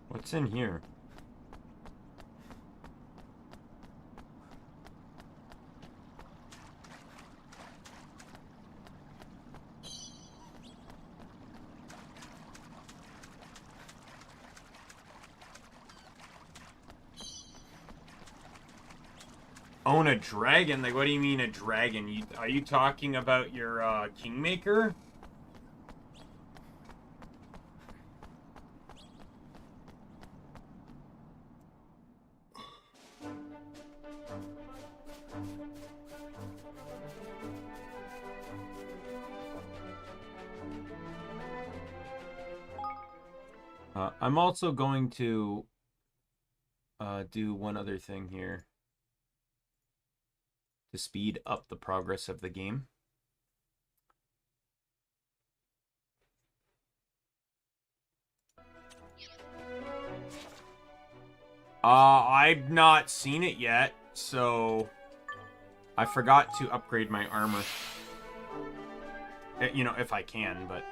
[SPEAKER 1] What's in here? Own a dragon? Like, what do you mean a dragon? Are you talking about your Kingmaker? I'm also going to do one other thing here to speed up the progress of the game. I've not seen it yet, so I forgot to upgrade my armor. You know, if I can, but...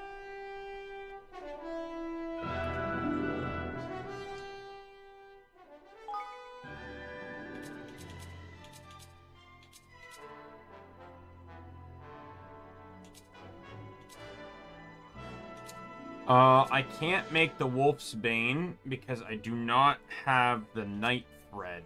[SPEAKER 1] I can't make the Wolf's Bane because I do not have the Night Thread.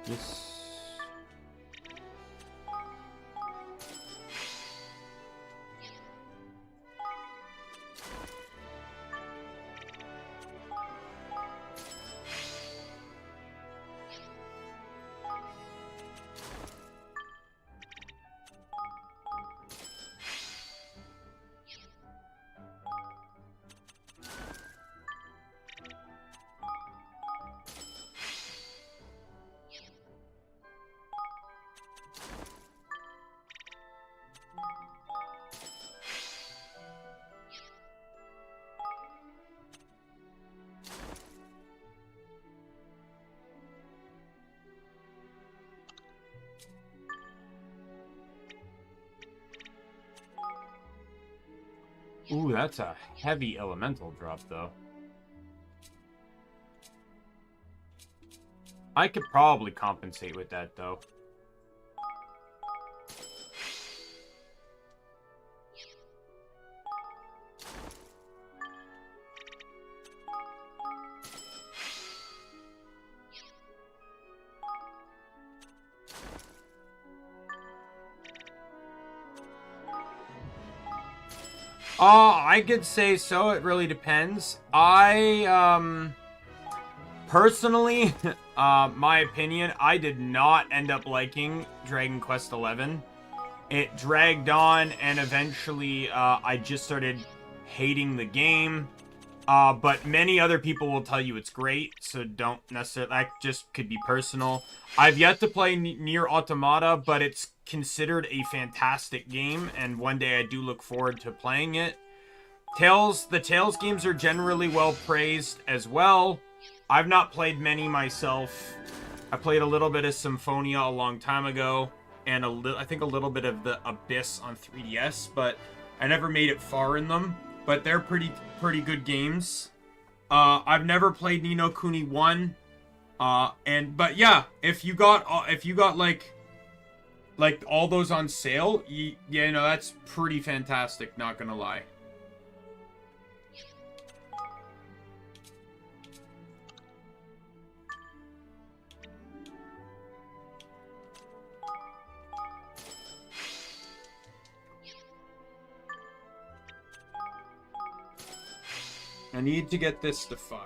[SPEAKER 1] Yes. Ooh, that's a heavy elemental drop, though. I could probably compensate with that, though. I could say so. It really depends. Personally, my opinion, I did not end up liking Dragon Quest XI. It dragged on, and eventually, I just started hating the game. But many other people will tell you it's great, so don't necessarily... That just could be personal. I've yet to play Nier Automata, but it's considered a fantastic game, and one day I do look forward to playing it. The Tales games are generally well praised as well. I've not played many myself. I played a little bit of Symphonia a long time ago, and I think a little bit of the Abyss on 3DS, but I never made it far in them. But they're pretty good games. I've never played Ni no Kuni 1. But yeah, if you got like all those on sale, yeah, no, that's pretty fantastic, not gonna lie. I need to get this to 5.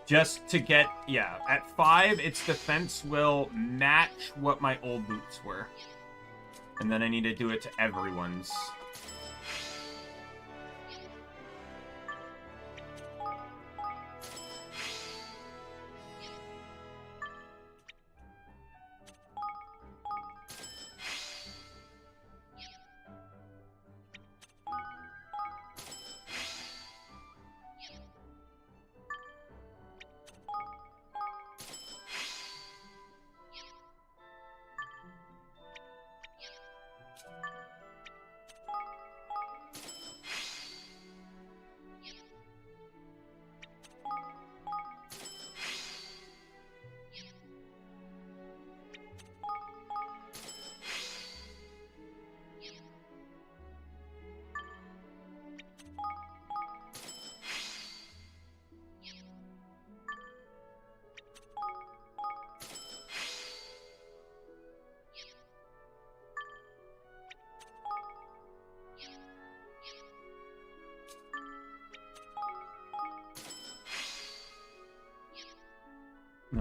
[SPEAKER 1] Just to get, yeah, at 5, its defense will match what my old boots were. And then I need to do it to everyone's.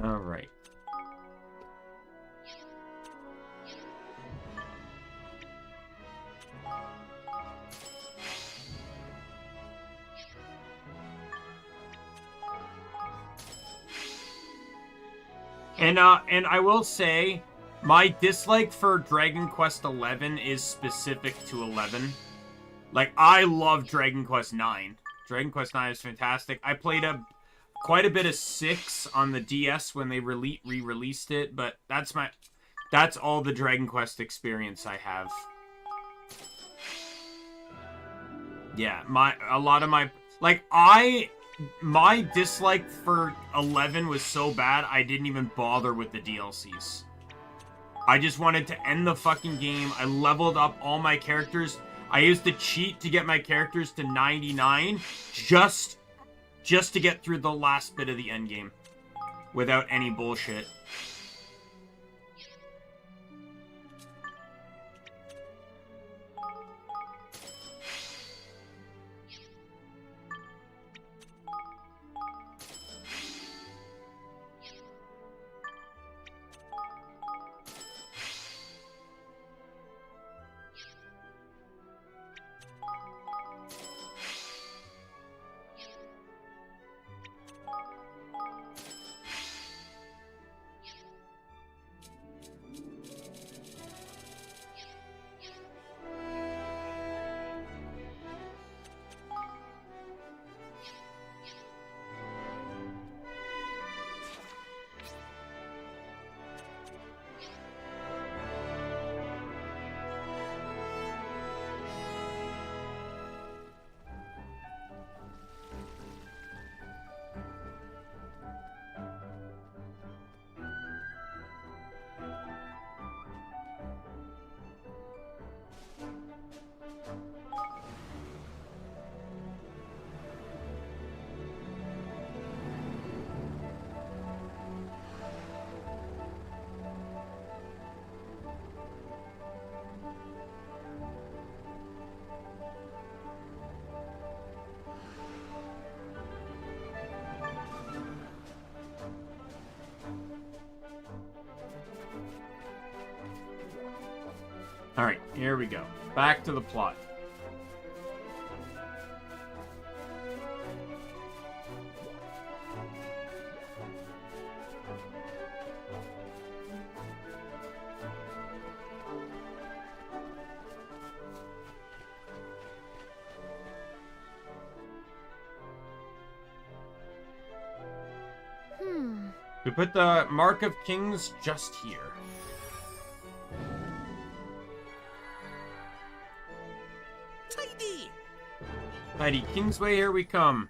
[SPEAKER 1] All right. And I will say, my dislike for Dragon Quest XI is specific to 11. Like, I love Dragon Quest IX. Dragon Quest IX is fantastic. I played quite a bit of 6 on the DS when they re-released it, but that's all the Dragon Quest experience I have. Yeah, my dislike for 11 was so bad I didn't even bother with the DLCs. I just wanted to end the fucking game. I leveled up all my characters. I used to cheat to get my characters to 99 just to get through the last bit of the endgame without any bullshit. Alright, here we go. Back to the plot. We put the Mark of Kings just here.
[SPEAKER 11] Tidy!
[SPEAKER 1] Tidy Kingsway, here we come.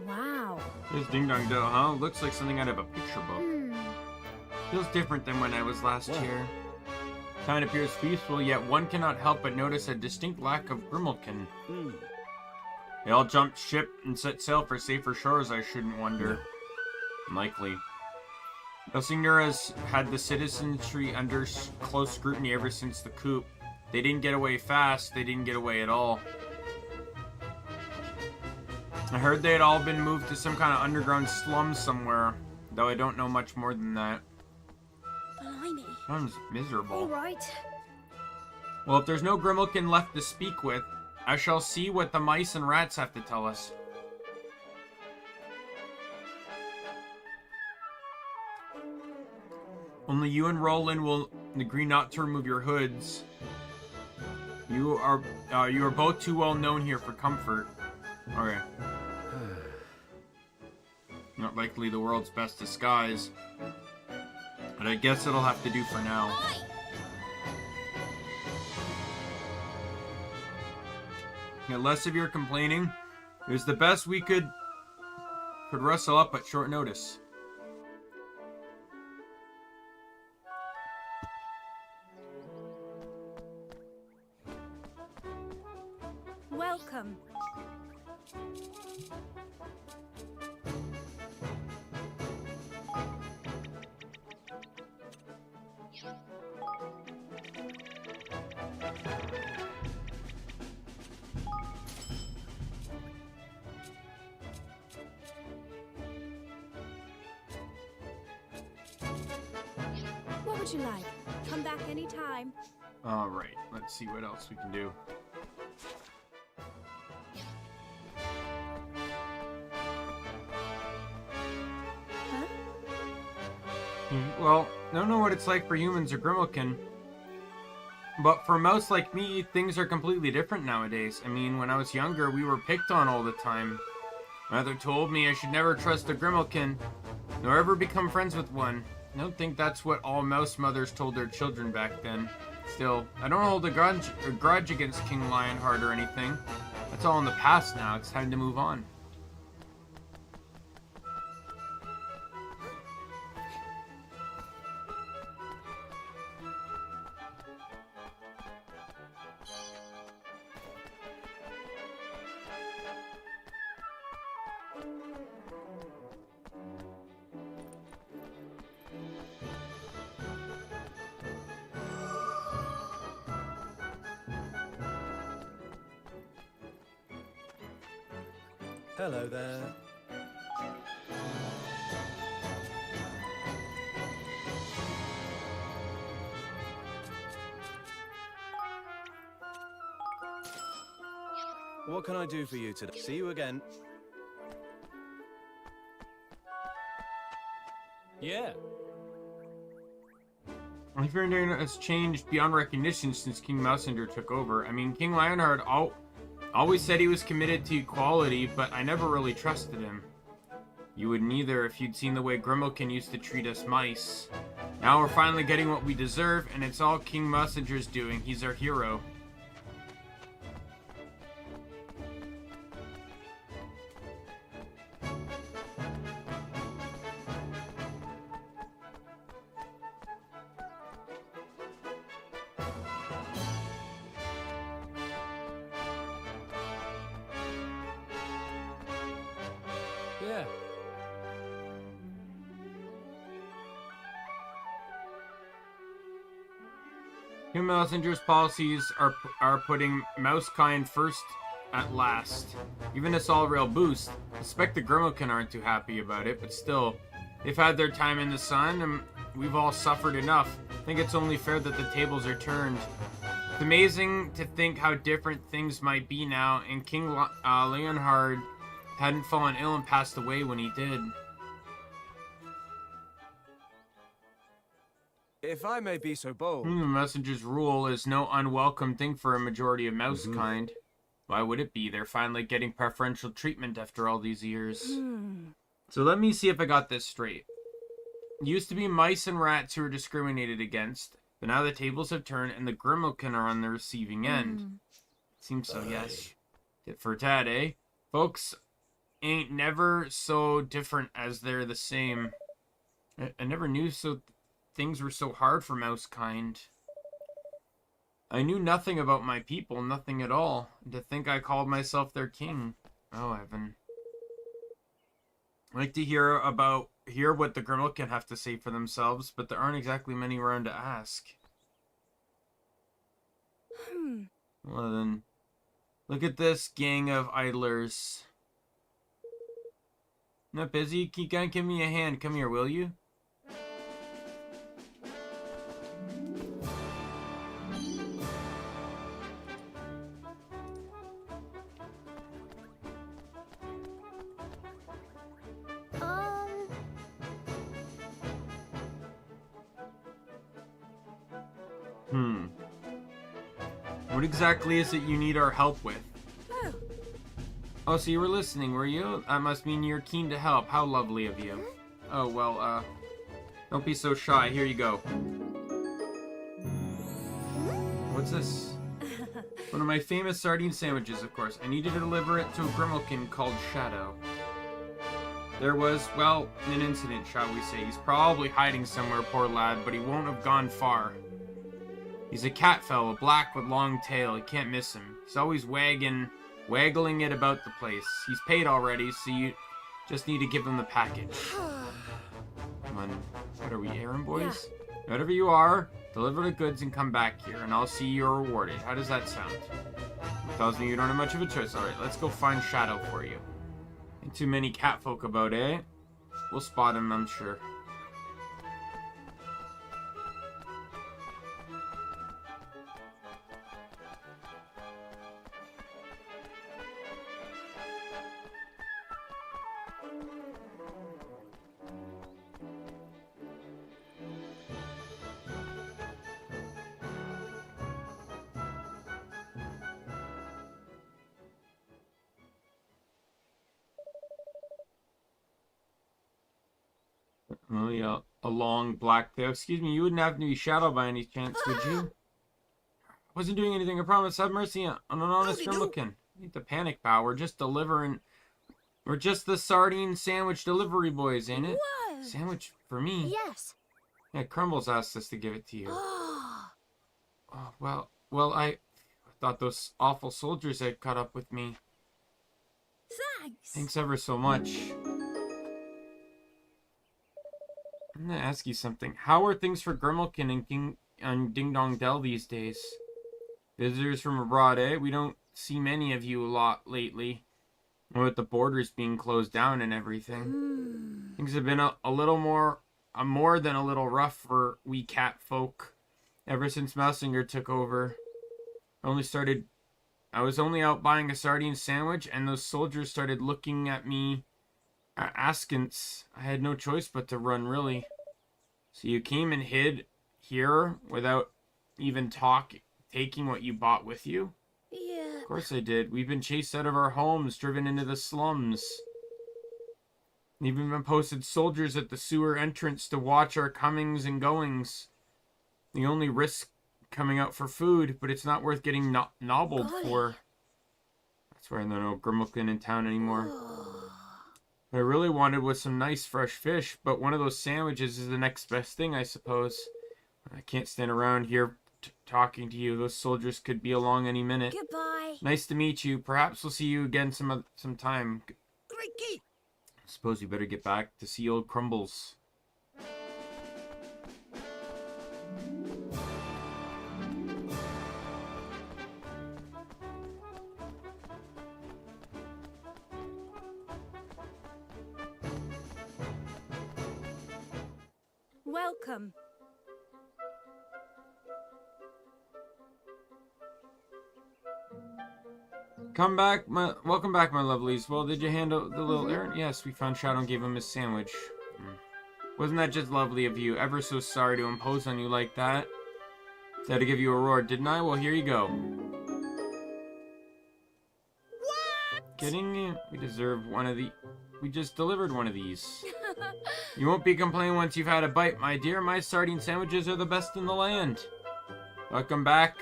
[SPEAKER 10] Wow.
[SPEAKER 1] This Ding Dong Dell, huh? Looks like something out of a picture book. Feels different than when I was last here. Town appears peaceful, yet one cannot help but notice a distinct lack of Grimalkin. They all jumped ship and set sail for safer shores, I shouldn't wonder. Unlikely. Elsingur has had the citizenry under close scrutiny ever since the coup. They didn't get away fast, they didn't get away at all. I heard they had all been moved to some kind of underground slum somewhere, though I don't know much more than that.
[SPEAKER 9] Blimey.
[SPEAKER 1] Sounds miserable.
[SPEAKER 9] All right.
[SPEAKER 1] Well, if there's no Grimalkin left to speak with, I shall see what the mice and rats have to tell us. Only you and Roland will agree not to remove your hoods. You are both too well known here for comfort. Okay. Not likely the world's best disguise. But I guess it'll have to do for now. Yeah, less of your complaining. It was the best we could rustle up at short notice.
[SPEAKER 10] Welcome. What would you like? Come back anytime.
[SPEAKER 1] Alright, let's see what else we can do.
[SPEAKER 10] Huh?
[SPEAKER 1] Well, I don't know what it's like for humans or Grimalkin, but for mouse like me, things are completely different nowadays. I mean, when I was younger, we were picked on all the time. My mother told me I should never trust a Grimalkin, nor ever become friends with one. I don't think that's what all mouse mothers told their children back then. Still, I don't hold a grudge against King Lionheart or anything. That's all in the past now. It's time to move on.
[SPEAKER 5] Hello there. What can I do for you today? See you again.
[SPEAKER 11] Yeah.
[SPEAKER 1] I fear Daimien has changed beyond recognition since King Mousinder took over. I mean, King Lionheart always said he was committed to equality, but I never really trusted him. You would neither if you'd seen the way Grimalkin used to treat us mice. Now we're finally getting what we deserve, and it's all King Mousinder's doing. He's our hero.
[SPEAKER 11] Yeah.
[SPEAKER 1] King Mousinder's policies are putting Mousekind first at last. Giving us all a real boost. I suspect the Grimalkin aren't too happy about it, but still, they've had their time in the sun, and we've all suffered enough. I think it's only fair that the tables are turned. It's amazing to think how different things might be now, and King Leonhard hadn't fallen ill and passed away when he did.
[SPEAKER 2] If I may be so bold.
[SPEAKER 1] The messenger's rule is no unwelcome thing for a majority of mouse kind. Why would it be? They're finally getting preferential treatment after all these years. So let me see if I got this straight. It used to be mice and rats who were discriminated against, but now the tables have turned and the Grimalkin are on the receiving end. Seems so, yes. Tit for tat, eh? Folks, ain't never so different as they're the same. I never knew things were so hard for mouse kind. I knew nothing about my people, nothing at all. And to think I called myself their king. Oh, heaven. I like to hear what the Grimmelkin have to say for themselves, but there aren't exactly many around to ask. Well then, look at this gang of idlers. Not busy? You gotta give me a hand. Come here, will you? What exactly is it you need our help with? Oh, so you were listening, were you? That must mean you're keen to help. How lovely of you. Oh, well, don't be so shy. Here you go. What's this? One of my famous sardine sandwiches, of course. I need to deliver it to a Grimmelkin called Shadow. There was, well, an incident, shall we say. He's probably hiding somewhere, poor lad, but he won't have gone far. He's a cat fellow, black with long tail. You can't miss him. He's always waggling it about the place. He's paid already, so you just need to give him the package. Come on. What are we, errand boys? Yeah. Whatever you are, deliver the goods and come back here, and I'll see you're rewarded. How does that sound? It tells me you don't have much of a choice. Alright, let's go find Shadow for you. Ain't too many catfolk about, eh? We'll spot him, I'm sure. Oh, yeah, a long black tail. Excuse me, you wouldn't have to be Shadow by any chance, would you? I wasn't doing anything, I promise. Have mercy on an honest Grimmelkin. Need the panic, pal. We're just delivering. We're just the sardine sandwich delivery boys, ain't it?
[SPEAKER 4] Whoa.
[SPEAKER 1] Sandwich for me?
[SPEAKER 4] Yes.
[SPEAKER 1] Yeah, Crumbles asked us to give it to you. Oh, well, I thought those awful soldiers had caught up with me.
[SPEAKER 4] Thanks.
[SPEAKER 1] Thanks ever so much. I'm gonna ask you something. How are things for Grimmelkin and King on Ding Dong Dell these days? Visitors from abroad, eh? We don't see many of you a lot lately. With the borders being closed down and everything. Things have been a little more than a little rough for we cat folk. Ever since Mousinger took over. I was only out buying a sardine sandwich and those soldiers started looking at me askance. I had no choice but to run, really. So you came and hid here without even taking what you bought with you?
[SPEAKER 4] Yeah.
[SPEAKER 1] Of course I did. We've been chased out of our homes, driven into the slums. Even been posted soldiers at the sewer entrance to watch our comings and goings. The only risk coming out for food, but it's not worth getting nobbled for. That's why there are no Grimmelkin in town anymore. What I really wanted was some nice fresh fish, but one of those sandwiches is the next best thing, I suppose. I can't stand around here talking to you. Those soldiers could be along any minute.
[SPEAKER 4] Goodbye.
[SPEAKER 1] Nice to meet you. Perhaps we'll see you again some time.
[SPEAKER 10] Crikey!
[SPEAKER 1] I suppose you better get back to see old Crumbles.
[SPEAKER 10] Welcome.
[SPEAKER 1] Welcome back, my lovelies. Well, did you handle the little errand? Yes, we found Shadow and gave him his sandwich. Wasn't that just lovely of you? Ever so sorry to impose on you like that. Said to give you a roar, didn't I? Well, here you go.
[SPEAKER 10] What?
[SPEAKER 1] Kidding you? We deserve one of the... We just delivered one of these. You won't be complaining once you've had a bite, my dear. My sardine sandwiches are the best in the land. Welcome back.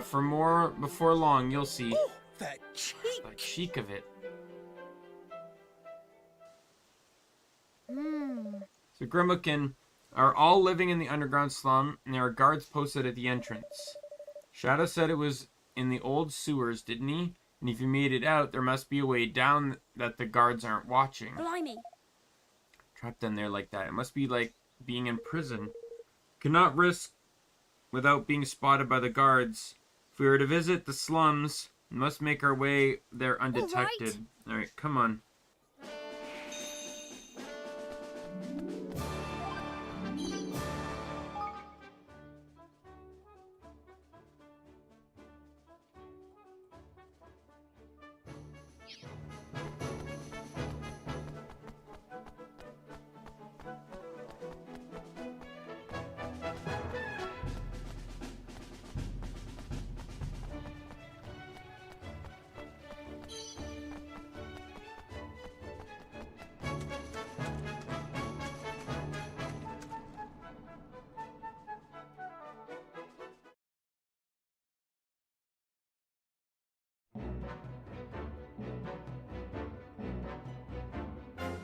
[SPEAKER 1] For more before long, you'll see.
[SPEAKER 10] Oh, the cheek!
[SPEAKER 1] The cheek of it. So Grimmakin are all living in the underground slum, and there are guards posted at the entrance. Shadow said it was in the old sewers, didn't he? And if you made it out, there must be a way down that the guards aren't watching.
[SPEAKER 9] Blimey.
[SPEAKER 1] Trapped in there like that. It must be like being in prison. Cannot risk without being spotted by the guards. If we were to visit the slums, we must make our way there undetected. Alright, come on.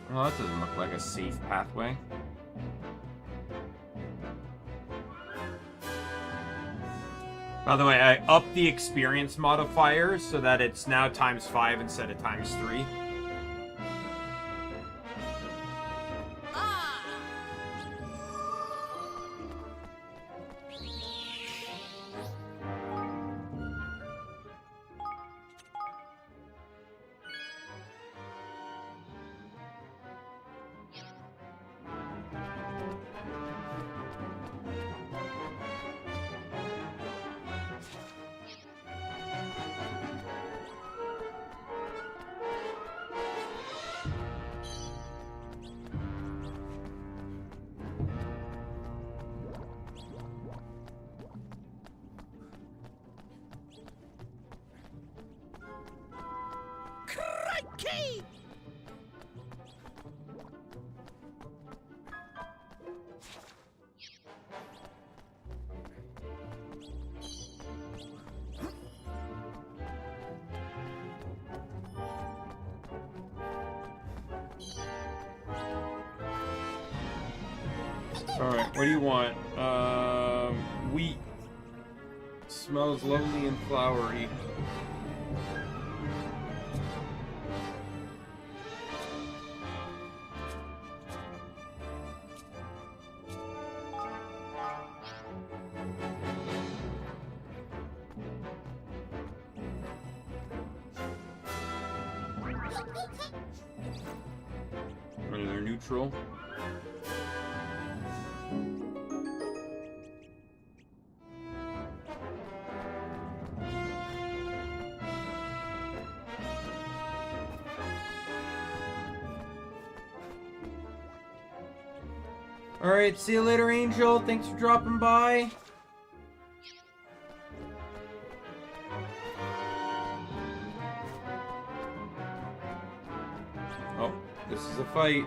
[SPEAKER 1] Well, that doesn't look like a safe pathway. By the way, I upped the experience modifier so that it's now ×5 instead of ×3.
[SPEAKER 10] Crikey!
[SPEAKER 1] Alright, what do you want? Wheat. Smells lovely and flowery. They're neutral. Alright, see you later, Angel. Thanks for dropping by. Oh, this is a fight.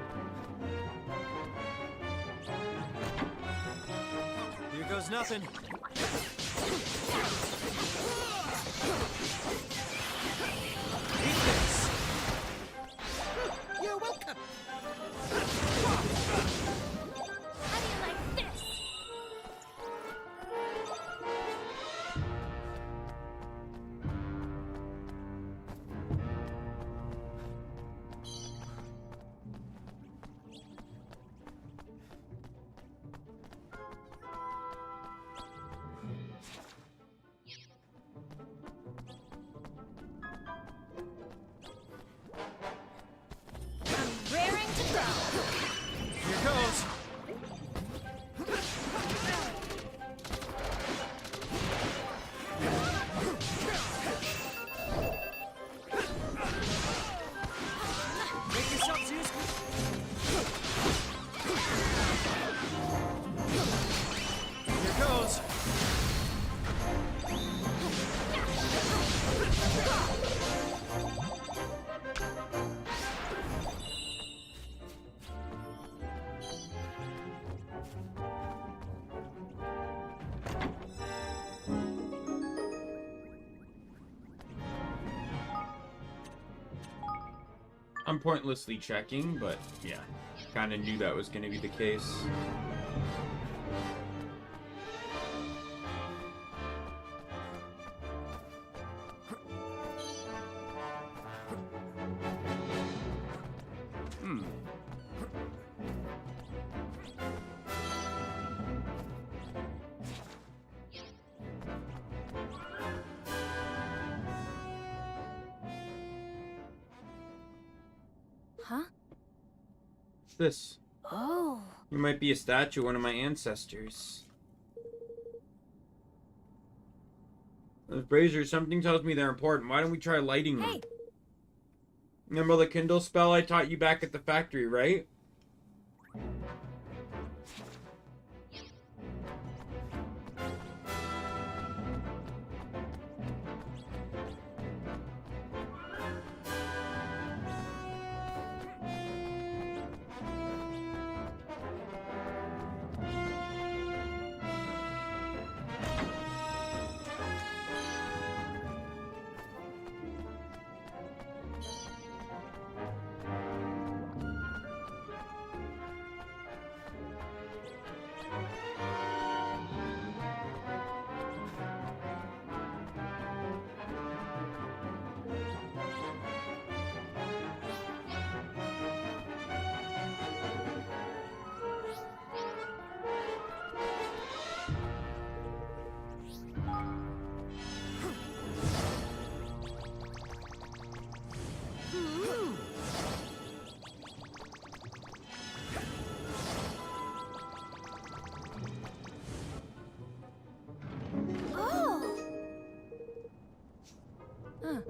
[SPEAKER 5] Here goes nothing.
[SPEAKER 10] You're welcome.
[SPEAKER 4] How do you like this? I'm raring to go.
[SPEAKER 5] Here goes. Make yourselves useful. Here goes.
[SPEAKER 1] I'm pointlessly checking, but yeah. kind of knew that was going to be the case.
[SPEAKER 10] Huh?
[SPEAKER 1] This.
[SPEAKER 10] Oh.
[SPEAKER 1] It might be a statue of one of my ancestors. Those braziers, something tells me they're important. Why don't we try lighting them?
[SPEAKER 10] Hey.
[SPEAKER 1] Remember the Kindle spell I taught you back at the factory, right?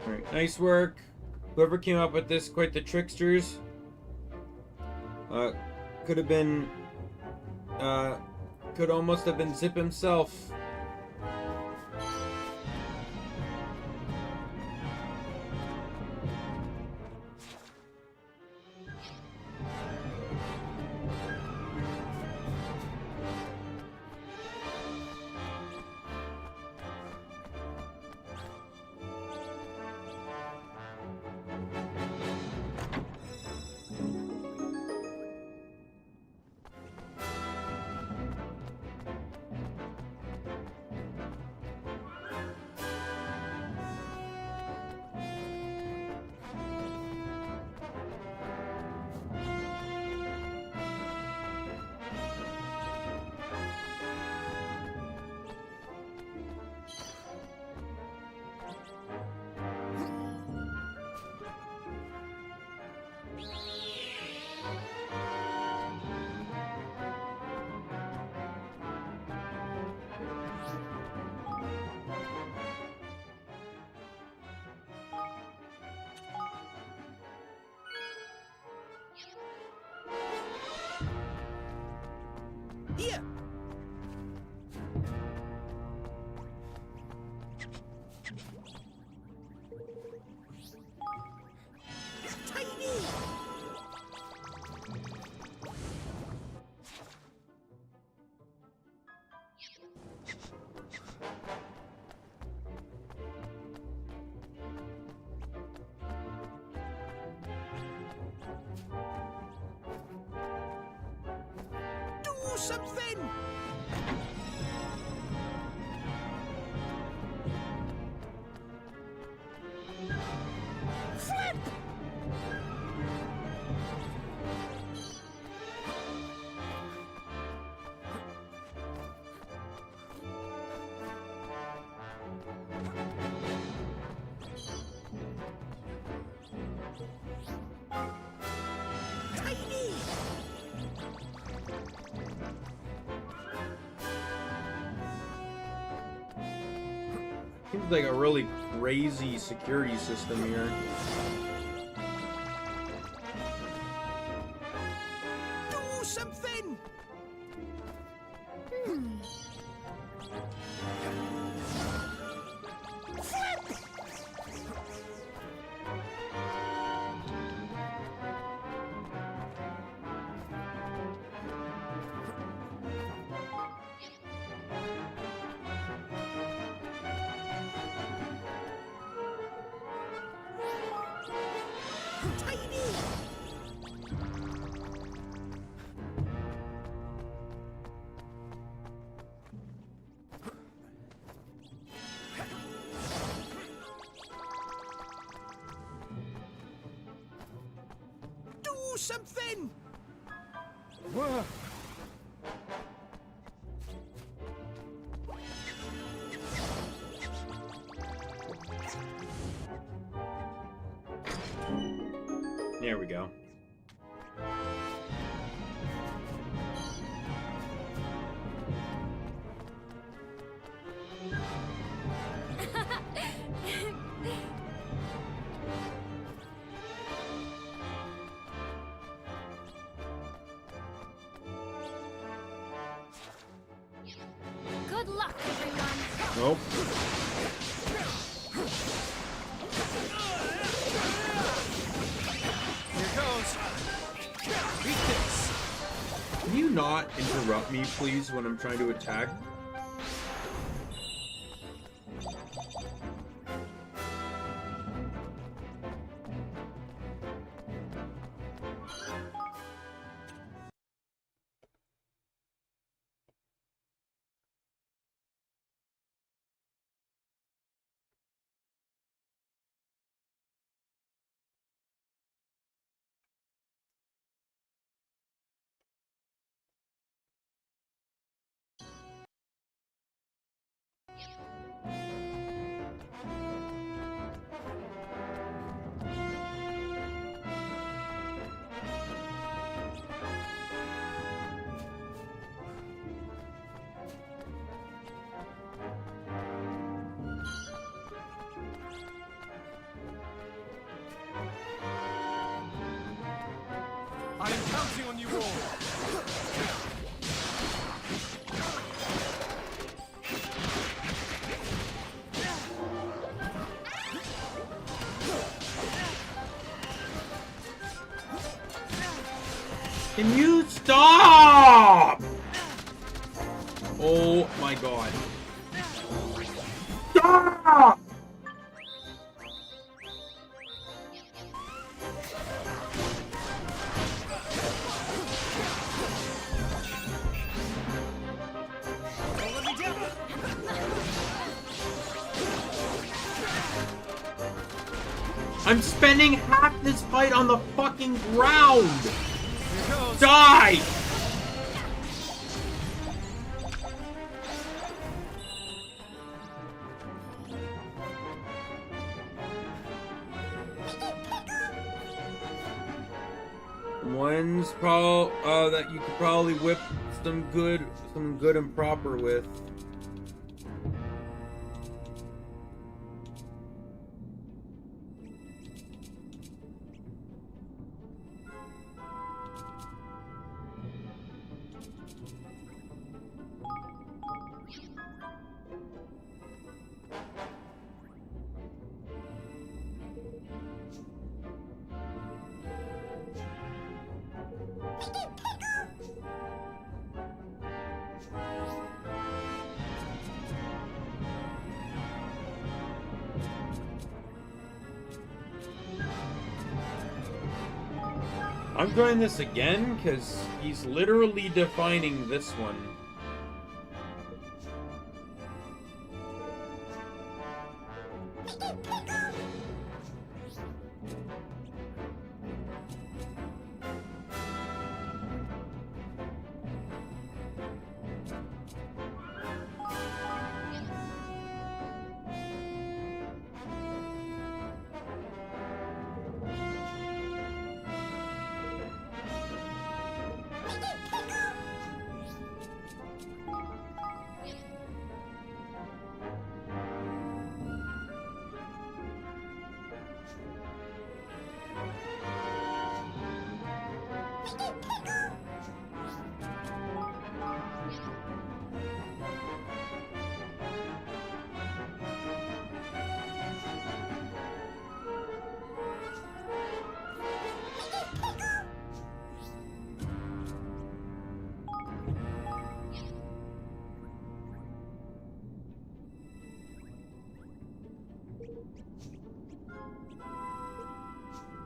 [SPEAKER 1] Alright, nice work. Whoever came up with this, quite the tricksters. Could have been, could almost have been Zip himself.
[SPEAKER 7] Here! Tiny! Do something! Flip! Tiny!
[SPEAKER 1] Seems like a really crazy security system here.
[SPEAKER 7] Do something! Flip! Tiny! something!
[SPEAKER 5] Whoa.
[SPEAKER 1] There we go.
[SPEAKER 4] Good luck, everyone.
[SPEAKER 1] Nope.
[SPEAKER 7] Here goes. Beat this.
[SPEAKER 1] Can you not interrupt me, please, when I'm trying to attack?
[SPEAKER 2] I am counting on you all.
[SPEAKER 1] Can you stop? Oh my god. Stop! I'm spending half this fight on the fucking ground! Die! One's probably that you could probably whip some good and proper with. I'm doing this again because he's literally defining this one.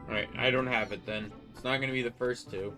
[SPEAKER 1] Alright, I don't have it then. It's not gonna be the first two.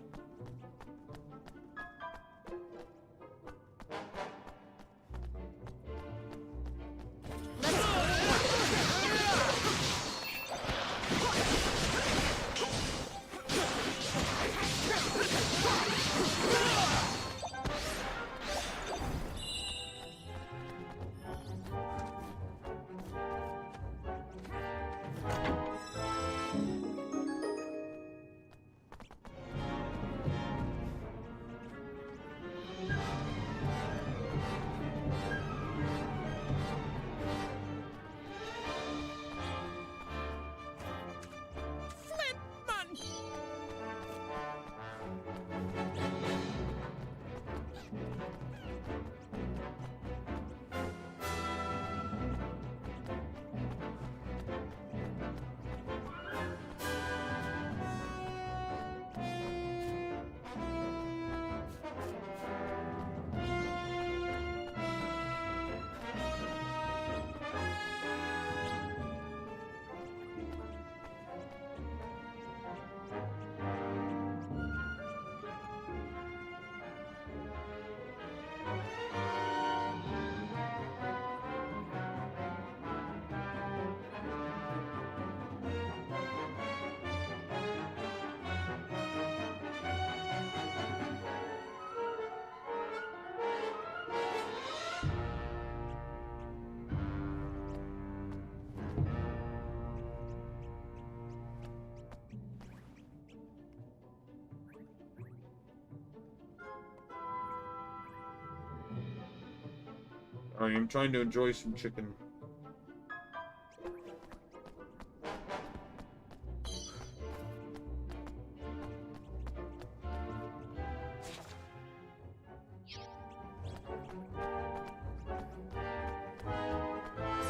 [SPEAKER 1] I am trying to enjoy some chicken.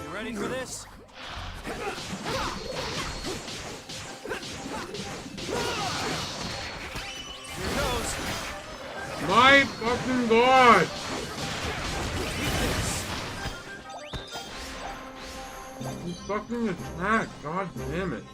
[SPEAKER 11] You ready for this? Here goes.
[SPEAKER 1] My fucking god! You fucking attack, god damn it.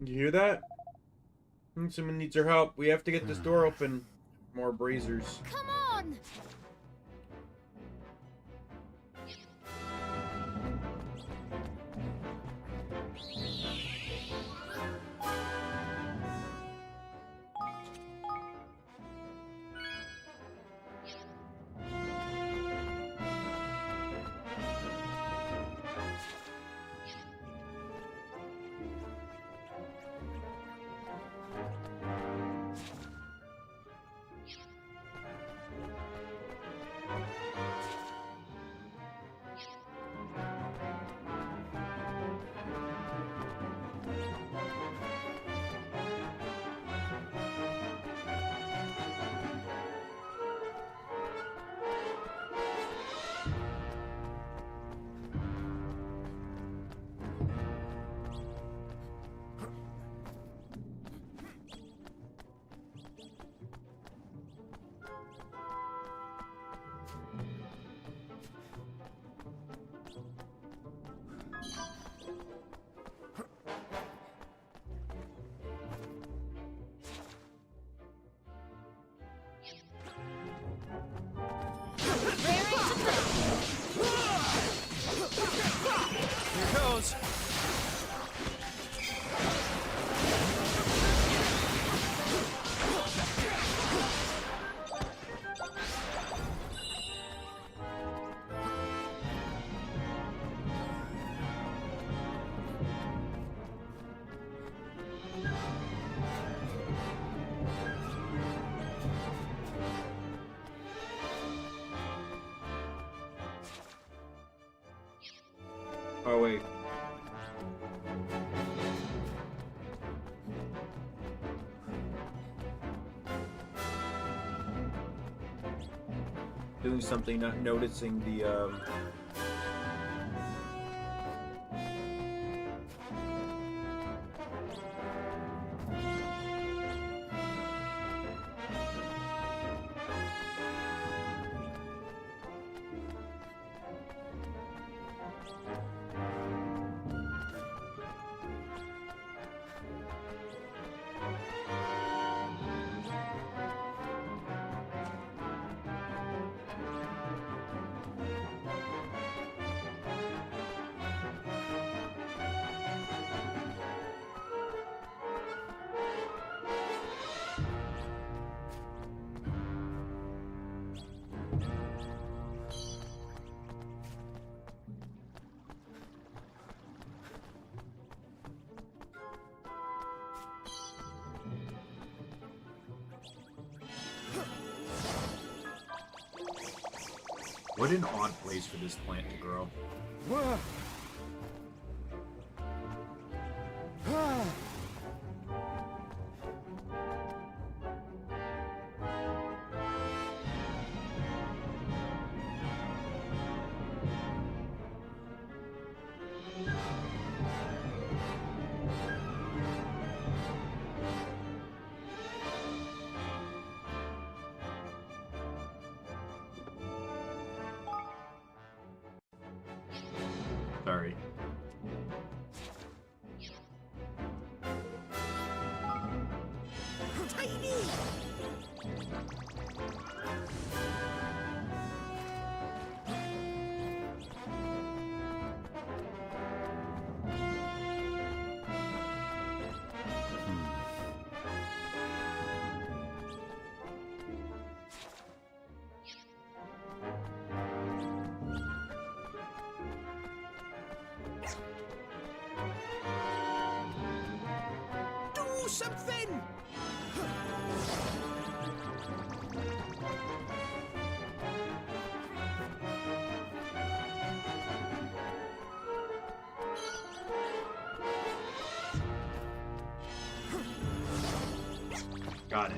[SPEAKER 1] You hear that? Someone needs our help. We have to get this door open. More braziers.
[SPEAKER 4] Come on!
[SPEAKER 11] Here goes.
[SPEAKER 1] Oh, wait. Doing something, not noticing the, What an odd place for this plant to grow. Sorry.
[SPEAKER 7] something!
[SPEAKER 1] Got it.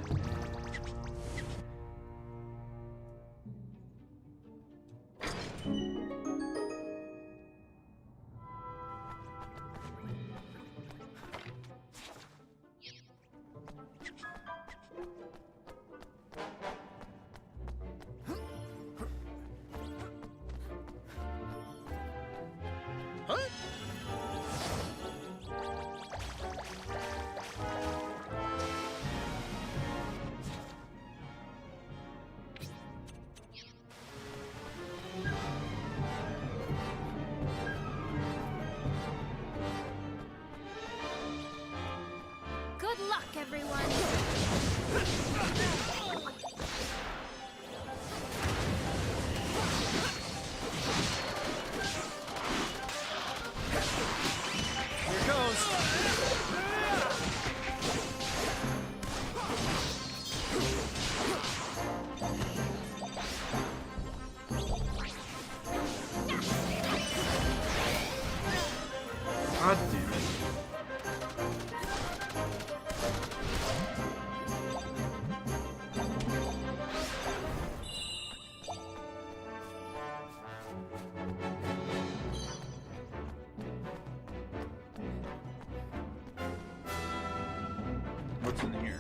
[SPEAKER 4] Good luck, everyone.
[SPEAKER 11] Here goes.
[SPEAKER 1] God damn it. What's in here?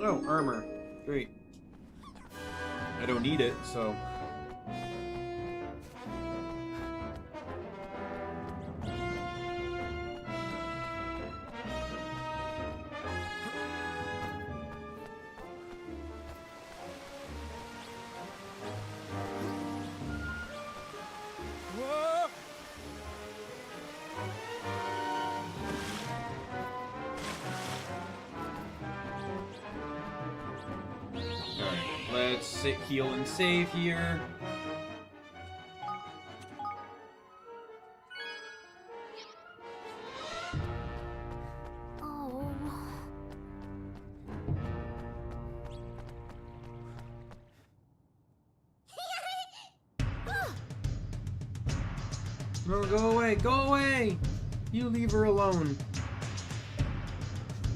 [SPEAKER 1] Oh, armor. Great. I don't need it, so.
[SPEAKER 11] Whoa!
[SPEAKER 1] Alright, let's sit, heal, and save here.
[SPEAKER 4] Oh.
[SPEAKER 1] No, go away, go away! You leave her alone.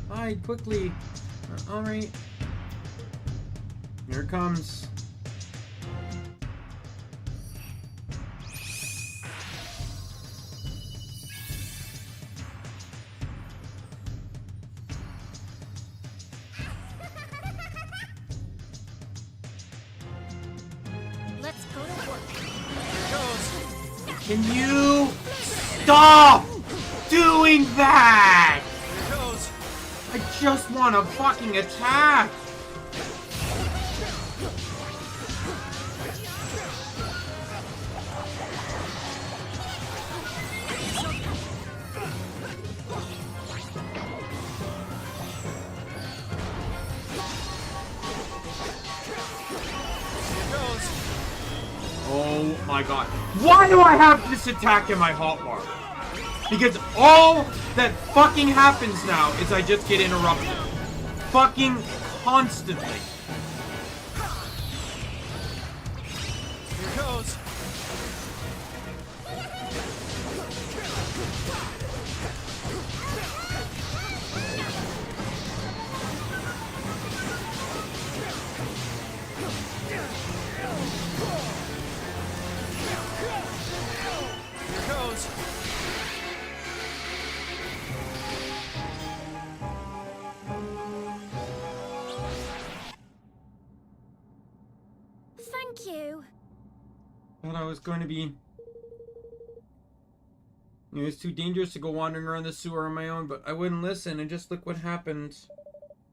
[SPEAKER 1] Hide quickly. Alright. Here it comes.
[SPEAKER 4] Let's go to work.
[SPEAKER 11] Here goes.
[SPEAKER 1] Can you stop doing that?
[SPEAKER 11] Here goes.
[SPEAKER 1] I just want to fucking attack.
[SPEAKER 11] Here goes.
[SPEAKER 1] Oh my god. Why do I have this attack in my hotbar? Because all that fucking happens now is I just get interrupted. Fucking constantly.
[SPEAKER 11] Here goes. Here goes.
[SPEAKER 4] Thank you.
[SPEAKER 1] Thought I was going to be... It was too dangerous to go wandering around the sewer on my own, but I wouldn't listen, and just look what happened.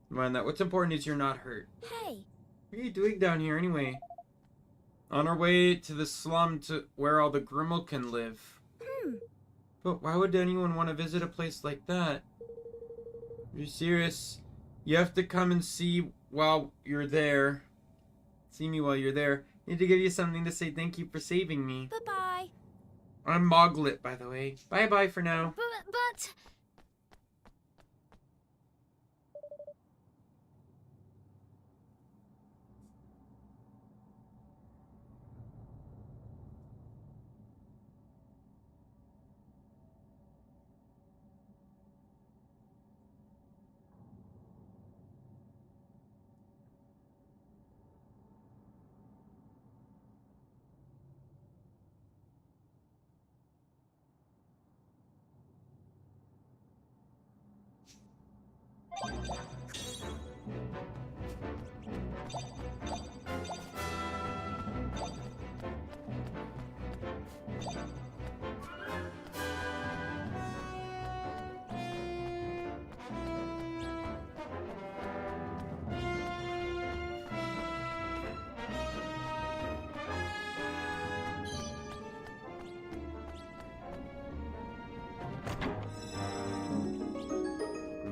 [SPEAKER 1] Mind that. What's important is you're not hurt.
[SPEAKER 4] Hey.
[SPEAKER 1] What are you doing down here anyway? On our way to the slum to where all the Grimmel can live. But why would anyone want to visit a place like that? You're serious? You have to come and see while you're there. See me while you're there. I need to give you something to say thank you for saving me.
[SPEAKER 4] Bye-bye.
[SPEAKER 1] I'm Moglet, by the way. Bye-bye for now.
[SPEAKER 4] But...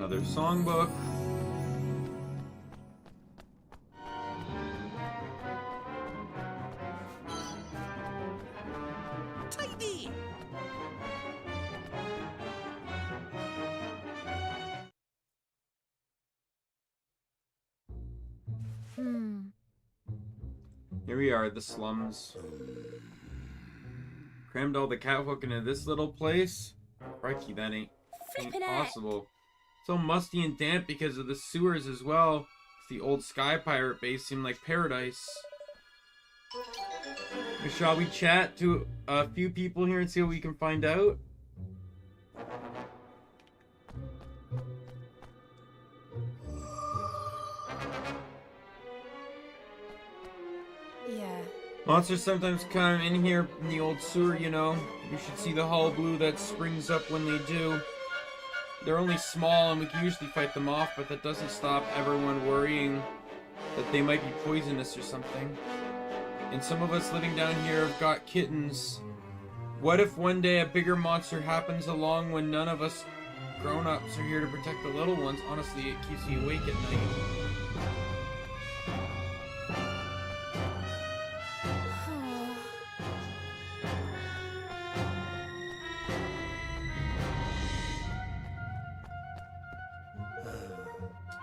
[SPEAKER 1] Another songbook.
[SPEAKER 6] Tidy!
[SPEAKER 1] Here we are, the slums. Crammed all the catfolk into this little place? Crikey, that ain't possible. So musty and damp because of the sewers as well. The old Sky Pirate base seemed like paradise. Shall we chat to a few people here and see what we can find out?
[SPEAKER 10] Yeah.
[SPEAKER 1] Monsters sometimes come in here in the old sewer, you know. You should see the hull blue that springs up when they do. They're only small and we can usually fight them off, but that doesn't stop everyone worrying that they might be poisonous or something. And some of us living down here have got kittens. What if one day a bigger monster happens along when none of us grown-ups are here to protect the little ones? Honestly, it keeps me awake at night.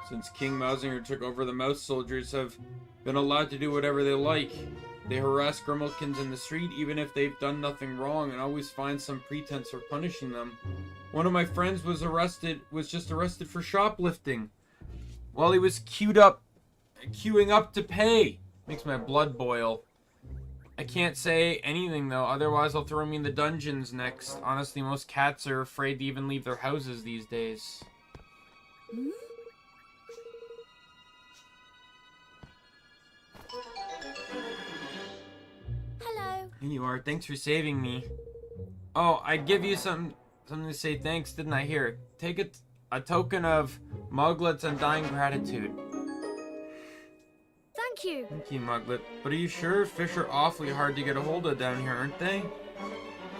[SPEAKER 1] Since King Mausinger took over, the mouse soldiers have been allowed to do whatever they like. They harass Grimalkins in the street even if they've done nothing wrong and always find some pretense for punishing them. One of my friends was just arrested for shoplifting while he was queuing up to pay. Makes my blood boil. I can't say anything though, otherwise they'll throw me in the dungeons next. Honestly, most cats are afraid to even leave their houses these days.
[SPEAKER 4] Hello.
[SPEAKER 1] Here you are. Thanks for saving me. Oh, I'd give you something to say thanks, didn't I? Here, take a token of Muglet's undying gratitude.
[SPEAKER 4] Thank you.
[SPEAKER 1] Thank you, Muglet. But are you sure? Fish are awfully hard to get a hold of down here, aren't they?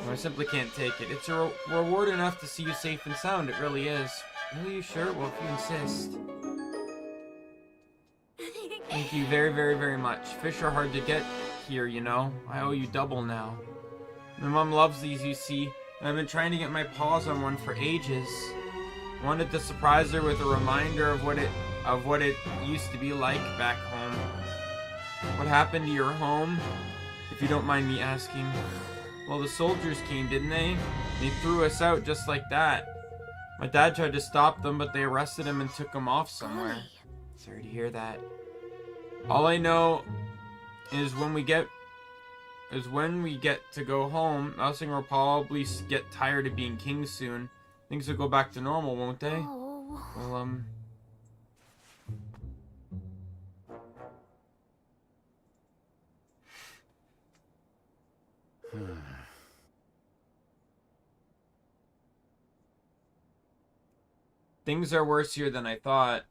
[SPEAKER 1] No, I simply can't take it. It's a reward enough to see you safe and sound. It really is. Really, you sure? Well, if you insist. Thank you very, very, very much. Fish are hard to get here, you know. I owe you double now. My mom loves these, you see, and I've been trying to get my paws on one for ages. I wanted to surprise her with a reminder of what it used to be like back home. What happened to your home, if you don't mind me asking? Well, the soldiers came, didn't they? They threw us out just like that. My dad tried to stop them, but they arrested him and took him off somewhere. Sorry to hear that. All I know is when we get to go home, Mausinger will probably get tired of being king soon. Things will go back to normal, won't they?
[SPEAKER 4] Oh.
[SPEAKER 1] Well, things are worse here than I thought.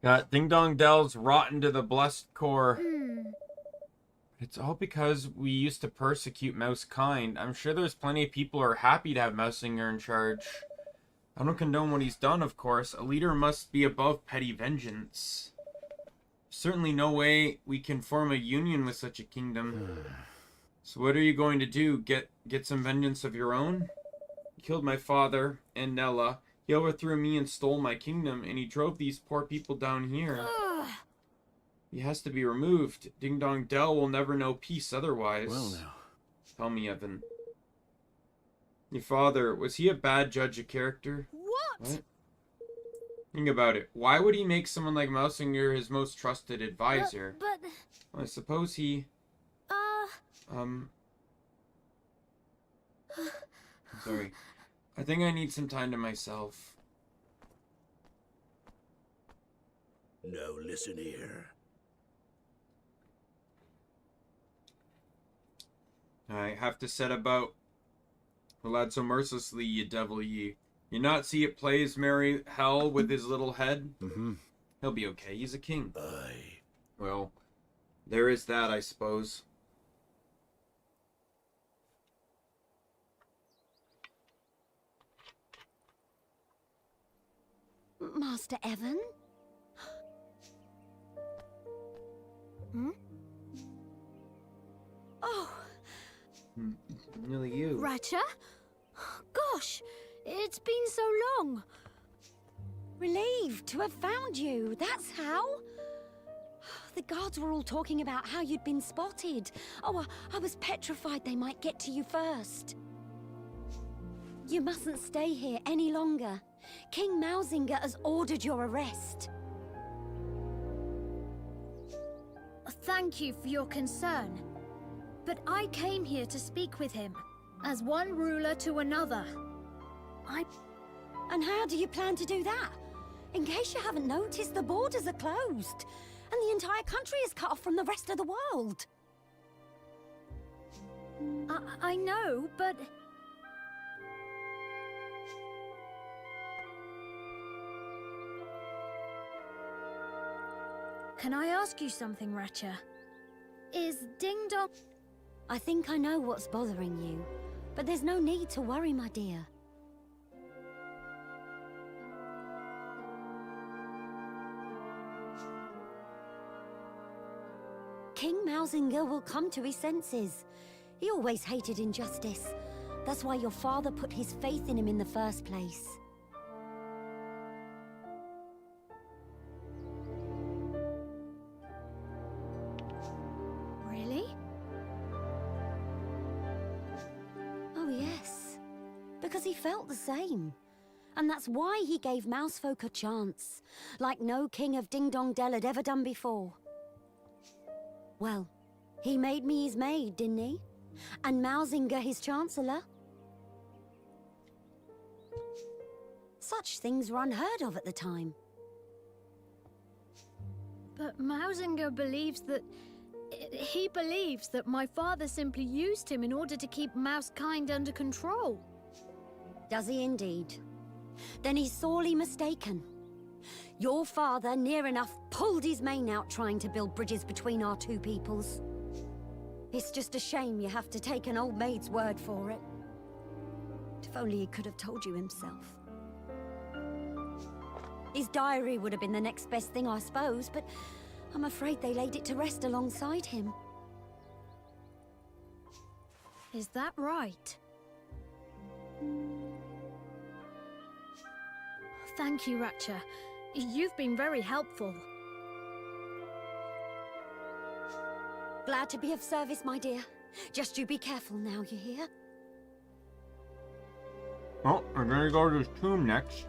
[SPEAKER 1] Got Ding Dong Dells rotten to the blessed core. It's all because we used to persecute mouse kind. I'm sure there's plenty of people who are happy to have Mausinger in charge. I don't condone what he's done, of course. A leader must be above petty vengeance. Certainly no way we can form a union with such a kingdom. So what are you going to do? Get some vengeance of your own? He killed my father and Nella. He overthrew me and stole my kingdom, and he drove these poor people down here. He has to be removed. Ding Dong Dell will never know peace otherwise.
[SPEAKER 5] Well now.
[SPEAKER 1] Tell me, Evan. Your father, was he a bad judge of character?
[SPEAKER 4] What?
[SPEAKER 1] Think about it. Why would he make someone like Mausinger his most trusted advisor?
[SPEAKER 4] But
[SPEAKER 1] Well, I suppose he... I'm sorry. I think I need some time to myself.
[SPEAKER 3] No, listen here.
[SPEAKER 1] I have to set about who led so mercilessly, ye devil ye. You not see it plays merry hell with his little head?
[SPEAKER 5] Mm-hmm.
[SPEAKER 1] He'll be okay. He's a king.
[SPEAKER 3] Aye.
[SPEAKER 1] Well, there is that, I suppose.
[SPEAKER 12] Master Evan? Hmm? Oh.
[SPEAKER 1] Nearly you.
[SPEAKER 4] Ratcha? Gosh, it's been so long.
[SPEAKER 12] Relieved to have found you, that's how. The guards were all talking about how you'd been spotted. Oh, I was petrified they might get to you first. You mustn't stay here any longer. King Mausinger has ordered your arrest.
[SPEAKER 4] Thank you for your concern. But I came here to speak with him, as one ruler to another.
[SPEAKER 12] And how do you plan to do that? In case you haven't noticed, the borders are closed, and the entire country is cut off from the rest of the world.
[SPEAKER 4] I know, but... Can I ask you something, Ratcha? Is Ding Dong...
[SPEAKER 12] I think I know what's bothering you, but there's no need to worry, my dear. King Mausinger will come to his senses. He always hated injustice. That's why your father put his faith in him in the first place.
[SPEAKER 4] Really?
[SPEAKER 12] Oh yes, because he felt the same. And that's why he gave Mousefolk a chance, like no king of Ding Dong Dell had ever done before. Well, he made me his maid, didn't he? And Mausinger his chancellor. Such things were unheard of at the time.
[SPEAKER 4] But Mausinger believes that... He believes that my father simply used him in order to keep Mousekind under control.
[SPEAKER 12] Does he indeed? Then he's sorely mistaken. Your father, near enough, pulled his mane out trying to build bridges between our two peoples. It's just a shame you have to take an old maid's word for it. If only he could have told you himself. His diary would have been the next best thing, I suppose, but I'm afraid they laid it to rest alongside him.
[SPEAKER 4] Is that right? Thank you, Ratcha. You've been very helpful.
[SPEAKER 12] Glad to be of service, my dear. Just you be careful now, you hear?
[SPEAKER 1] Well, we're gonna go to his tomb next.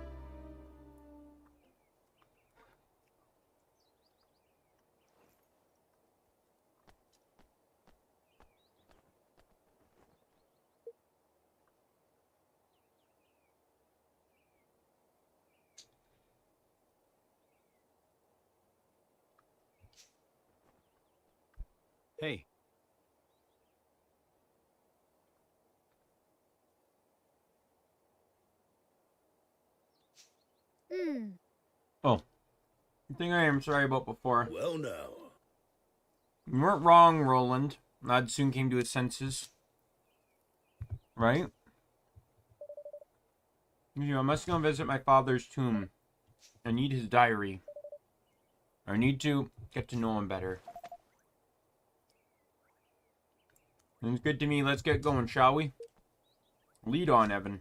[SPEAKER 5] Hey.
[SPEAKER 1] Oh. The thing I am sorry about before.
[SPEAKER 3] Well, now.
[SPEAKER 1] You weren't wrong, Roland. Lad soon came to his senses. Right? I must go and visit my father's tomb. I need his diary. I need to get to know him better. Seems good to me. Let's get going, shall we? Lead on, Evan.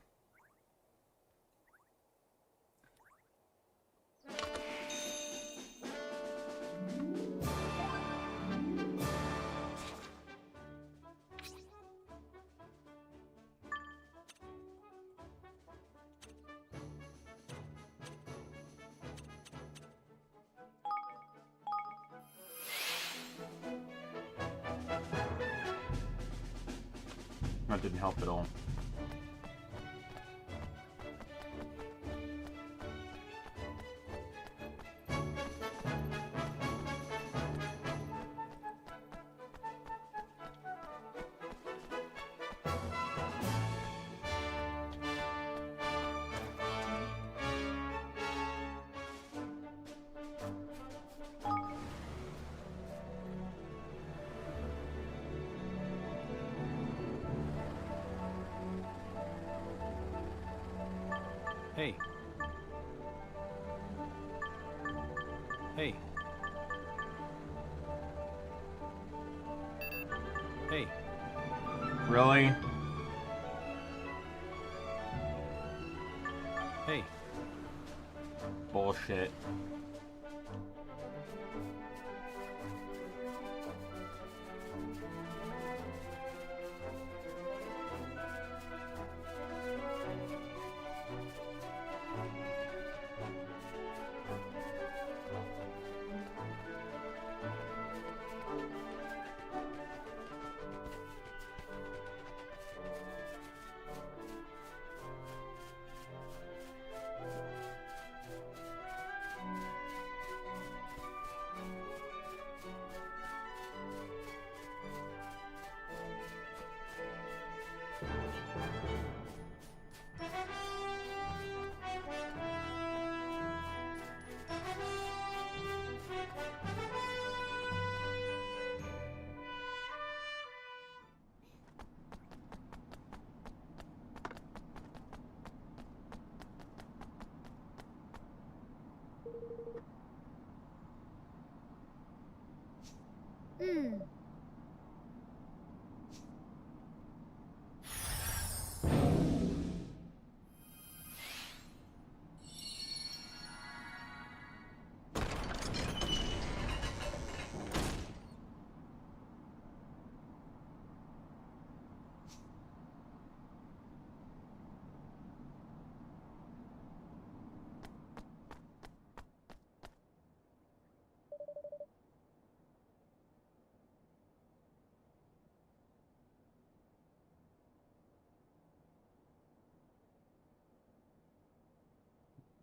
[SPEAKER 1] That didn't help at all.
[SPEAKER 5] Hey. Hey.
[SPEAKER 1] Really?
[SPEAKER 5] Hey.
[SPEAKER 1] Bullshit.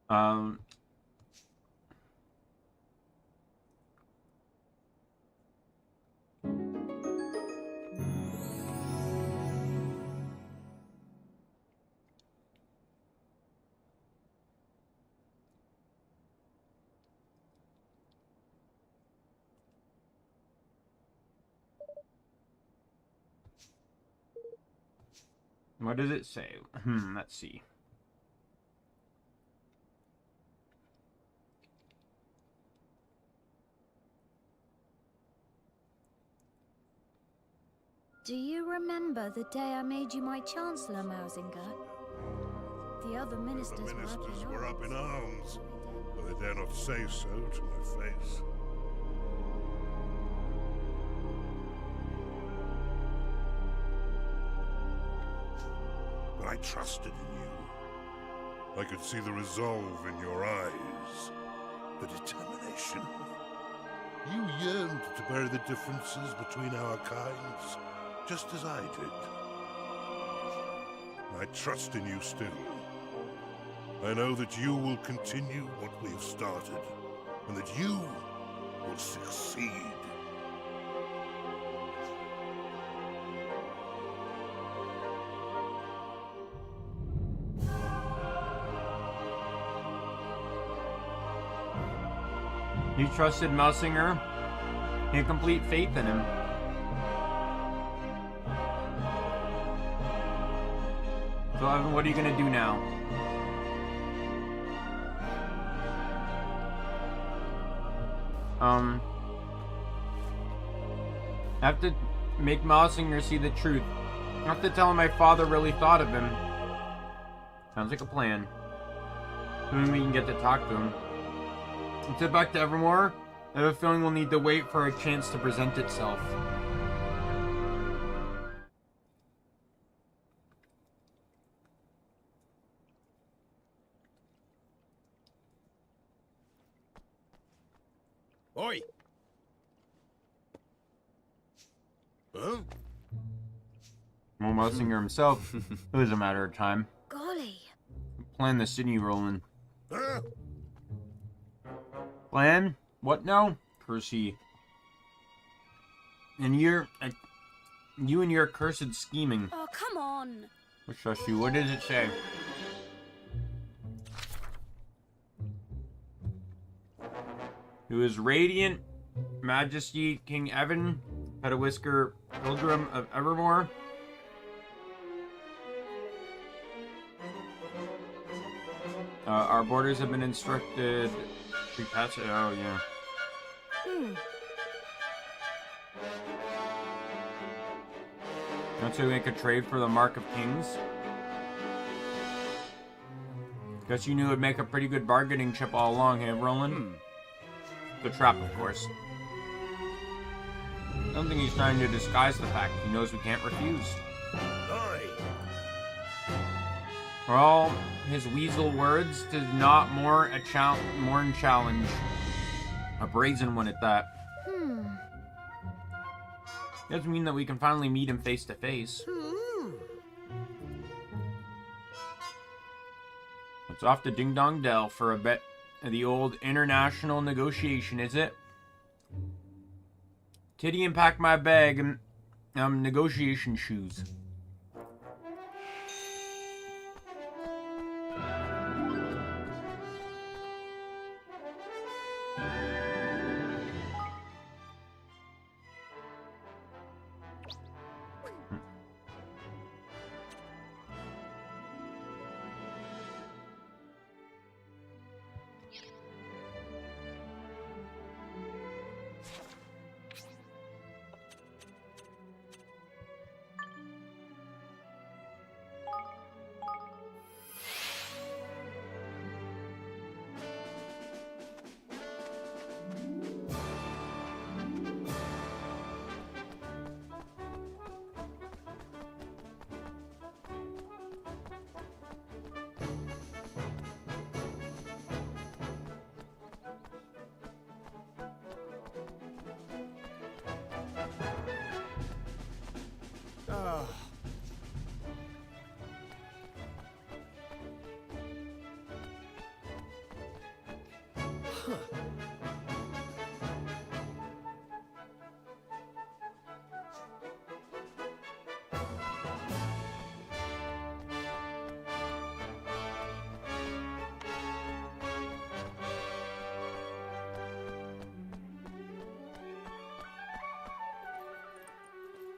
[SPEAKER 1] Um, what does it say? Let's see.
[SPEAKER 4] Do you remember the day I made you my Chancellor, Mausinger? The other ministers,
[SPEAKER 3] were up in arms, but they dare not say so to my face. But I trusted in you. I could see the resolve in your eyes, the determination. You yearned to bury the differences between our kinds, just as I did. I trust in you still. I know that you will continue what we have started, and that you will succeed.
[SPEAKER 1] You trusted Mausinger. You had complete faith in him. So, Evan, what are you gonna do now? I have to make Mausinger see the truth. I have to tell him my father really thought of him. Sounds like a plan. Soon we can get to talk to him. Let's head back to Evermore. I have a feeling we'll need to wait for a chance to present itself.
[SPEAKER 3] Oi! Huh?
[SPEAKER 1] Well, Mausinger himself, it was a matter of time.
[SPEAKER 4] Golly.
[SPEAKER 1] Plan the city rolling.
[SPEAKER 3] Huh?
[SPEAKER 1] Plan? What now? Percy. And you and your cursed scheming.
[SPEAKER 12] Oh, come on.
[SPEAKER 1] Shush you. What does it say? Who is radiant Majesty King Evan, Petawhisker Pilgrim of Evermore. Our borders have been instructed. Oh yeah. Don't you make a trade for the Mark of Kings? Guess you knew it'd make a pretty good bargaining chip all along, hey, Roland? The trap, of course. I don't think he's trying to disguise the fact. He knows we can't refuse. For all his weasel words, 'tis not more a challenge. A brazen one at that. Doesn't mean that we can finally meet him face to face. It's off to Ding Dong Dell for a bit of the old international negotiation, is it? Titty and pack my bag and negotiation shoes.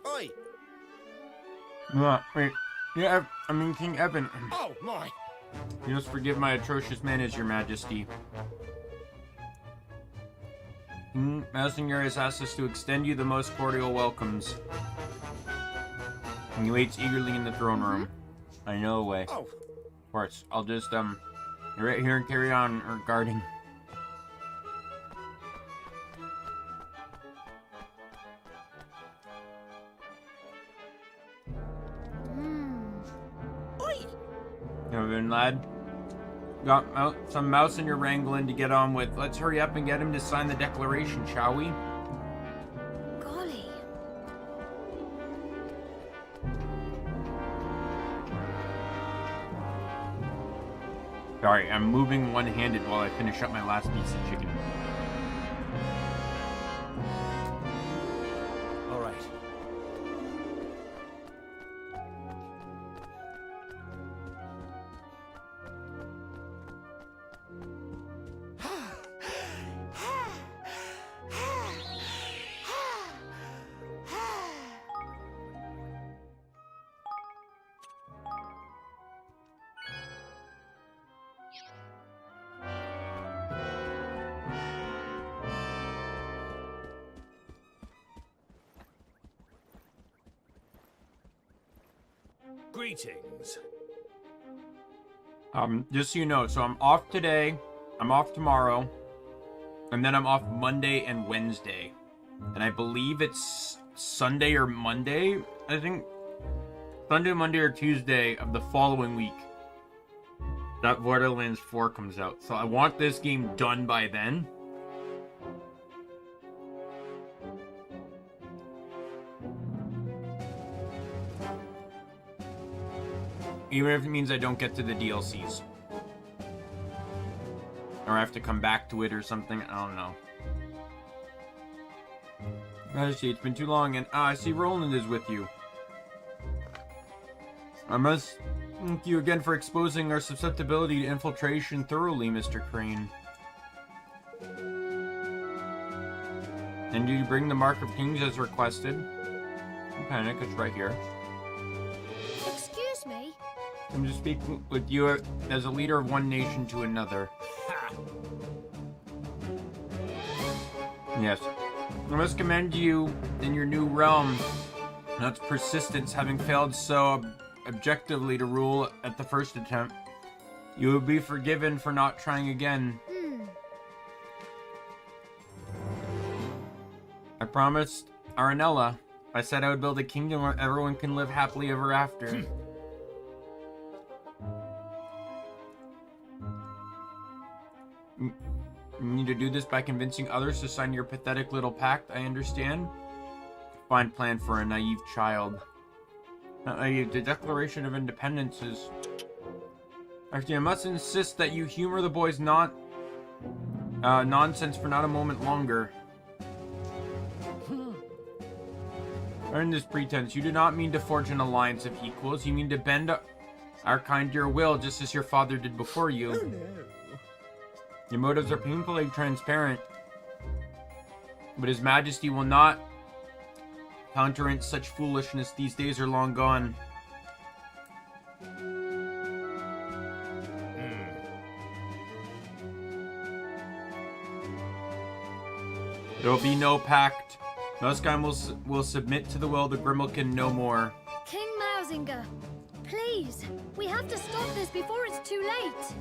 [SPEAKER 7] Oi!
[SPEAKER 1] Wait. Yeah, I mean King Evan.
[SPEAKER 7] Oh, my!
[SPEAKER 1] You must forgive my atrocious manners, Your Majesty. Mousinger has asked us to extend you the most cordial welcomes. And he waits eagerly in the throne room. I know a way.
[SPEAKER 7] Oh.
[SPEAKER 1] Of course, I'll just, you're right here and carry on guarding. Evan, lad. Got some mouse in your wrangling to get on with. Let's hurry up and get him to sign the declaration, shall we?
[SPEAKER 4] Golly.
[SPEAKER 1] Sorry, I'm moving one-handed while I finish up my last piece of chicken.
[SPEAKER 2] All right.
[SPEAKER 11] Greetings.
[SPEAKER 1] Just so you know, so I'm off today, I'm off tomorrow, and then I'm off Monday and Wednesday. And I believe it's Sunday or Monday, I think. Sunday, Monday, or Tuesday of the following week that Borderlands 4 comes out. So I want this game done by then. Even if it means I don't get to the DLCs. Or I have to come back to it or something. I don't know. Majesty, it's been too long, and I see Roland is with you. I must thank you again for exposing our susceptibility to infiltration thoroughly, Mr. Crane. And do you bring the Mark of Kings as requested? Don't panic, it's right here.
[SPEAKER 4] Excuse me?
[SPEAKER 1] I'm just speaking with you as a leader of one nation to another. Yes. I must commend you in your new realm. That's persistence, having failed so objectively to rule at the first attempt. You will be forgiven for not trying again. I promised Aranella. I said I would build a kingdom where everyone can live happily ever after. You need to do this by convincing others to sign your pathetic little pact, I understand. Fine plan for a naive child. The Declaration of Independence is... Actually, I must insist that you humor the boy's nonsense for not a moment longer. Earn this pretense. You do not mean to forge an alliance of equals. You mean to bend our kind to your will, just as your father did before you. Oh, no. Your motives are painfully transparent. But His Majesty will not countenance such foolishness. These days are long gone. There will be no pact. Muskheim will submit to the will of the Grimalkin no more.
[SPEAKER 4] King Mausinger, please, we have to stop this before it's too late.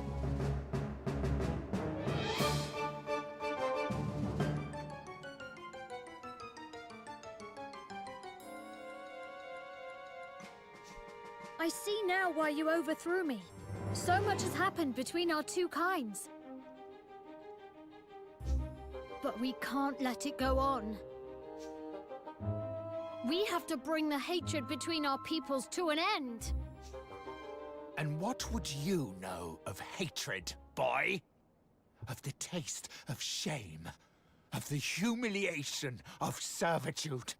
[SPEAKER 4] I see now why you overthrew me. So much has happened between our two kinds. But we can't let it go on. We have to bring the hatred between our peoples to an end.
[SPEAKER 7] And what would you know of hatred, boy? Of the taste of shame, of the humiliation of servitude.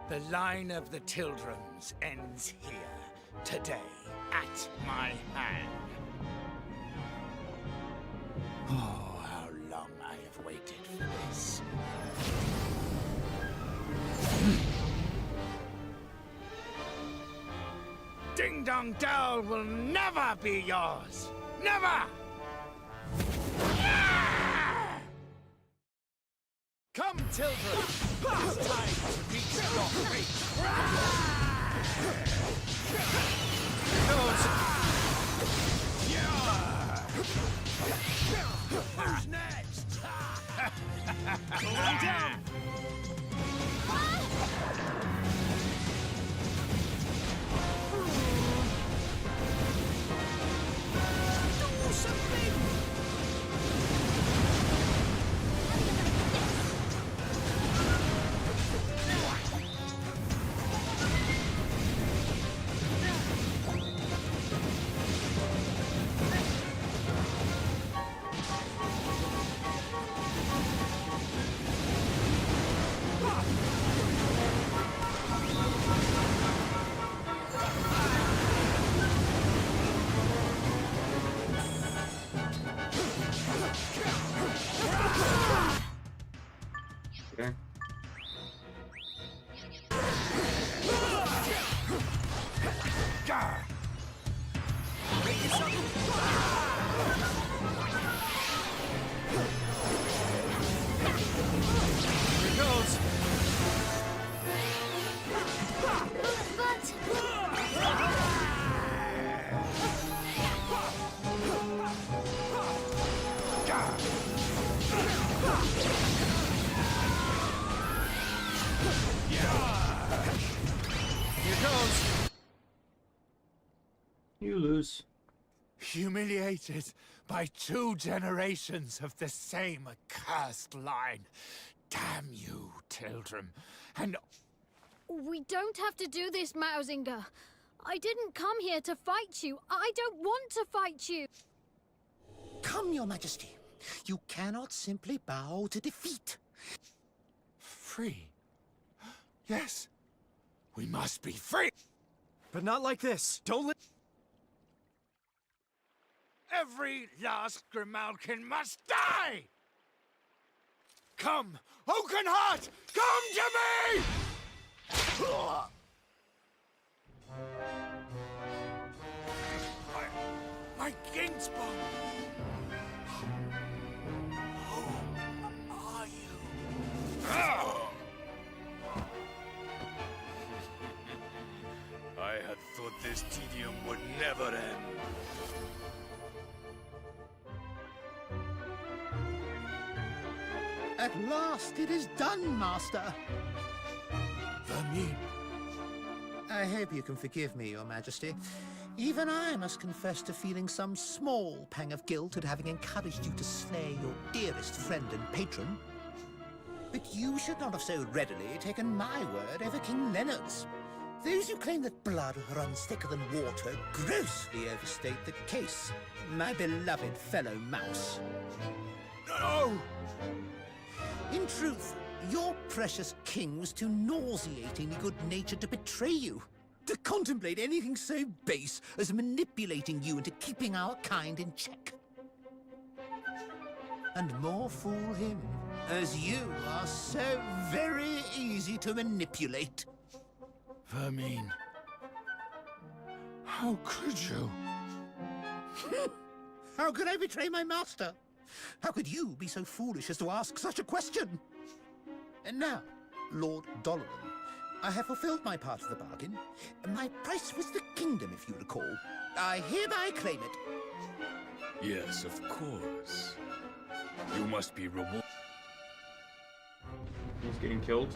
[SPEAKER 7] The line of the Tildrams ends here, today, at my hand. Oh, how long I have waited for this. Ding Dong Dell will never be yours! Never! Ah! Come, Tildram! It's time to reach your fate! Who's next? Going down! Do something!
[SPEAKER 1] Okay.
[SPEAKER 11] Here it goes. Here goes.
[SPEAKER 1] You lose.
[SPEAKER 7] Humiliated by 2 generations of the same accursed line. Damn you, Tildram. And
[SPEAKER 4] We don't have to do this, Mausinger. I didn't come here to fight you. I don't want to fight you.
[SPEAKER 6] Come, Your Majesty. You cannot simply bow to defeat.
[SPEAKER 7] free. Yes, we must be free.
[SPEAKER 11] But not like this. Don't let...
[SPEAKER 7] Every last Grimalkin must die! Come, Oakenheart! Come to me! My Kingspawn!
[SPEAKER 3] This tedium would never end.
[SPEAKER 6] At last it is done, Master.
[SPEAKER 3] Daimien.
[SPEAKER 6] I hope you can forgive me, Your Majesty. Even I must confess to feeling some small pang of guilt at having encouraged you to slay your dearest friend and patron. But you should not have so readily taken my word over King Leonard's. Those who claim that blood runs thicker than water grossly overstate the case, my beloved fellow mouse.
[SPEAKER 3] No!
[SPEAKER 6] In truth, your precious king was too nauseatingly good-natured to betray you. To contemplate anything so base as manipulating you into keeping our kind in check. And more fool him, as you are so very easy to manipulate.
[SPEAKER 3] Daimien. How could you?
[SPEAKER 6] How could I betray my master? How could you be so foolish as to ask such a question? And now, Lord Doloran, I have fulfilled my part of the bargain. My price was the kingdom, if you recall. I hereby claim it.
[SPEAKER 3] Yes, of course. You must be rewarded.
[SPEAKER 1] He's getting killed.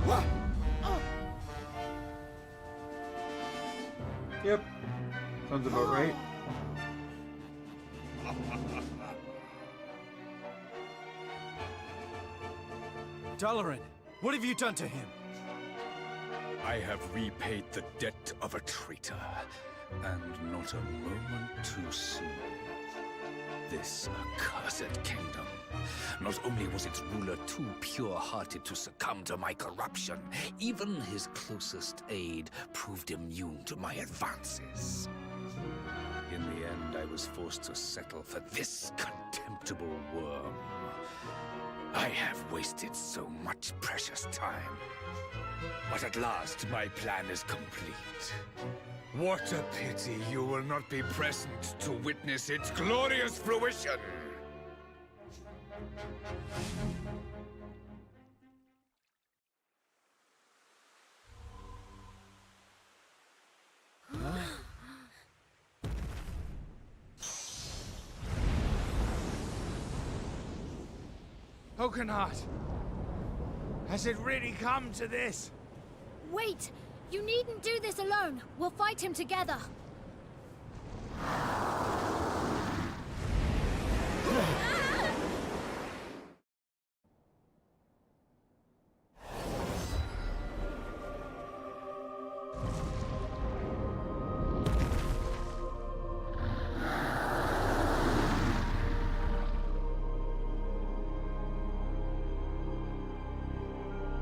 [SPEAKER 6] What? Oh.
[SPEAKER 1] Yep. Sounds about right.
[SPEAKER 11] Doloran, what have you done to him?
[SPEAKER 8] I have repaid the debt of a traitor, and not a moment too soon. This accursed kingdom, not only was its ruler too pure-hearted to succumb to my corruption, even his closest aide proved immune to my advances. In the end, I was forced to settle for this contemptible worm. I have wasted so much precious time. But at last, my plan is complete. What a pity you will not be present to witness its glorious fruition!
[SPEAKER 7] Coconut! Has it really come to this?
[SPEAKER 4] Wait! You needn't do this alone. We'll fight him together.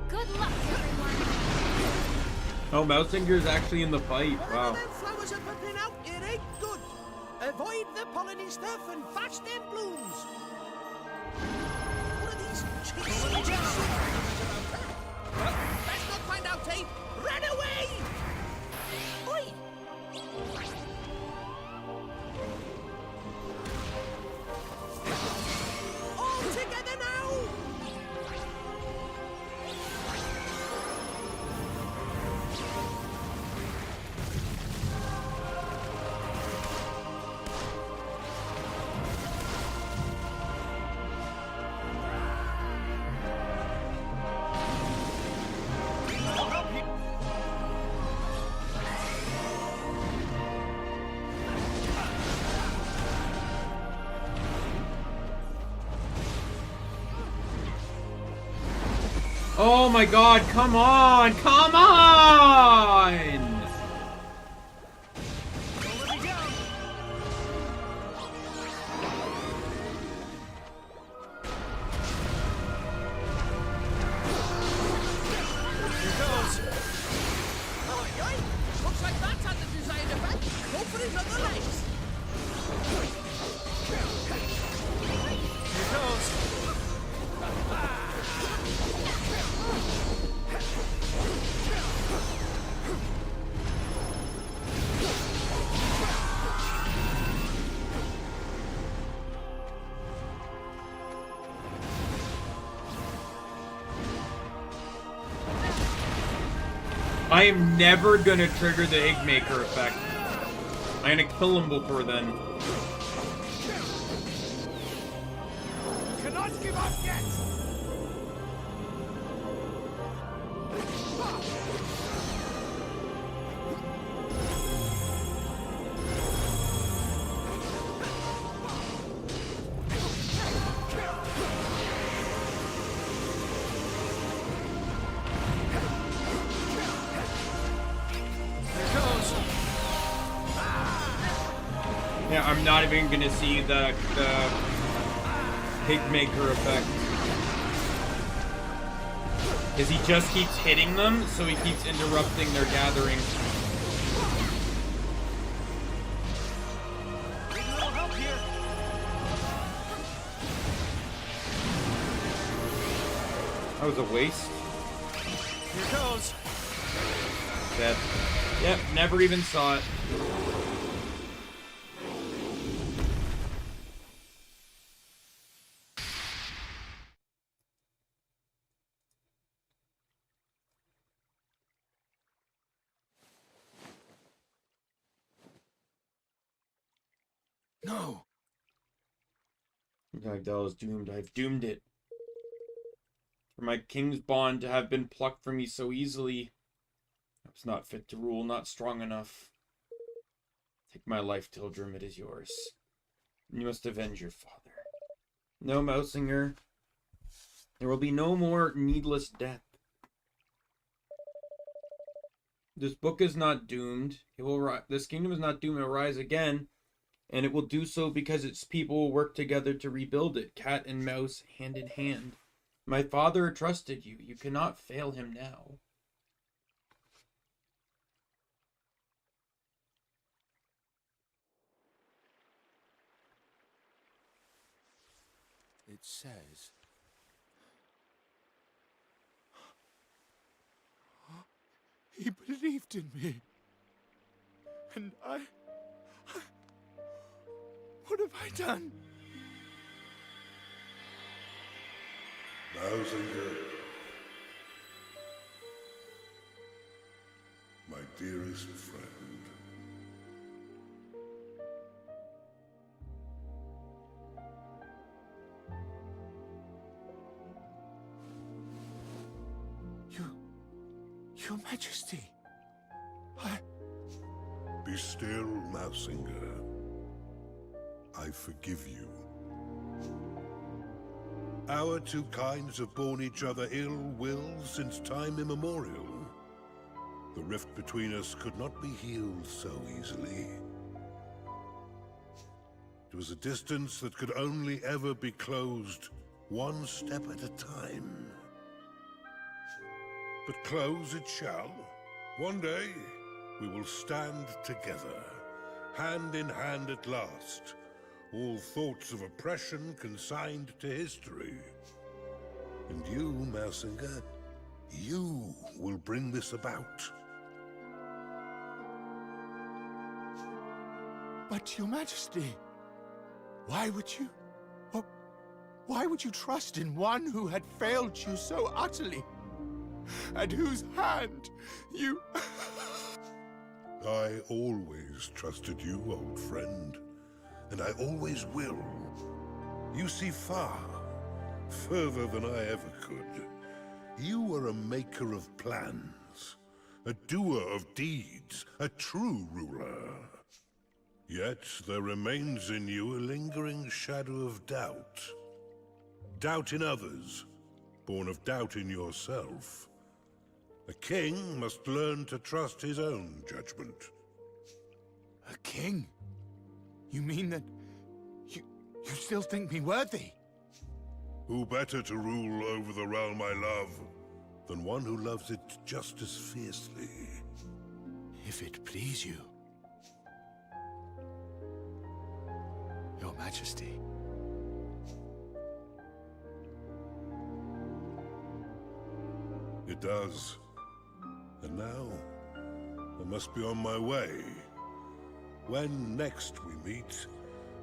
[SPEAKER 4] Good luck, everyone.
[SPEAKER 1] Oh, Mousinger's actually in the fight. Wow.
[SPEAKER 6] Them flowers are popping out, it ain't good. Avoid the polleny stuff and bash them blooms. What are these cheeks? Let's not find out, eh? Run away! Oi! All together now!
[SPEAKER 1] Oh my god, come on! Come on!
[SPEAKER 6] Looks like that's had the desired effect. Go for his other legs.
[SPEAKER 11] Here goes.
[SPEAKER 1] I am never gonna trigger the egg maker effect. I'm gonna kill him before then.
[SPEAKER 7] Cannot give up yet!
[SPEAKER 1] Yeah, I'm not even gonna see the pig maker effect. Because he just keeps hitting them, so he keeps interrupting their gathering. That was a waste.
[SPEAKER 7] Here goes.
[SPEAKER 1] Dead. Yep, never even saw it.
[SPEAKER 7] No.
[SPEAKER 1] Dagdal is doomed. I've doomed it. For my king's bond to have been plucked from me so easily. I was not fit to rule, not strong enough. Take my life, Tildrum, it is yours. You must avenge your father. No, Mousinger. There will be no more needless death. This book is not doomed. It will. This kingdom is not doomed to rise again. And it will do so because its people will work together to rebuild it, cat and mouse, hand in hand. My father trusted you. You cannot fail him now.
[SPEAKER 7] It says... He believed in me. And I... What have I done?
[SPEAKER 3] Mousinger, my dearest friend.
[SPEAKER 7] Your Majesty,
[SPEAKER 3] Be still, Mousinger. I forgive you. Our two kinds have borne each other ill will since time immemorial. The rift between us could not be healed so easily. It was a distance that could only ever be closed one step at a time. But close it shall. One day, we will stand together, hand in hand at last, all thoughts of oppression consigned to history. And you, Mousinger, you will bring this about.
[SPEAKER 7] But Your Majesty, why would you... why would you trust in one who had failed you so utterly? And whose hand you...
[SPEAKER 3] I always trusted you, old friend. And I always will. You see far, further than I ever could. You are a maker of plans, a doer of deeds, a true ruler. Yet there remains in you a lingering shadow of doubt. Doubt in others, born of doubt in yourself. A king must learn to trust his own judgment.
[SPEAKER 7] A king? You mean that you still think me worthy?
[SPEAKER 3] Who better to rule over the realm I love than one who loves it just as fiercely?
[SPEAKER 7] If it please you, Your Majesty.
[SPEAKER 3] It does. And now, I must be on my way. When next we meet,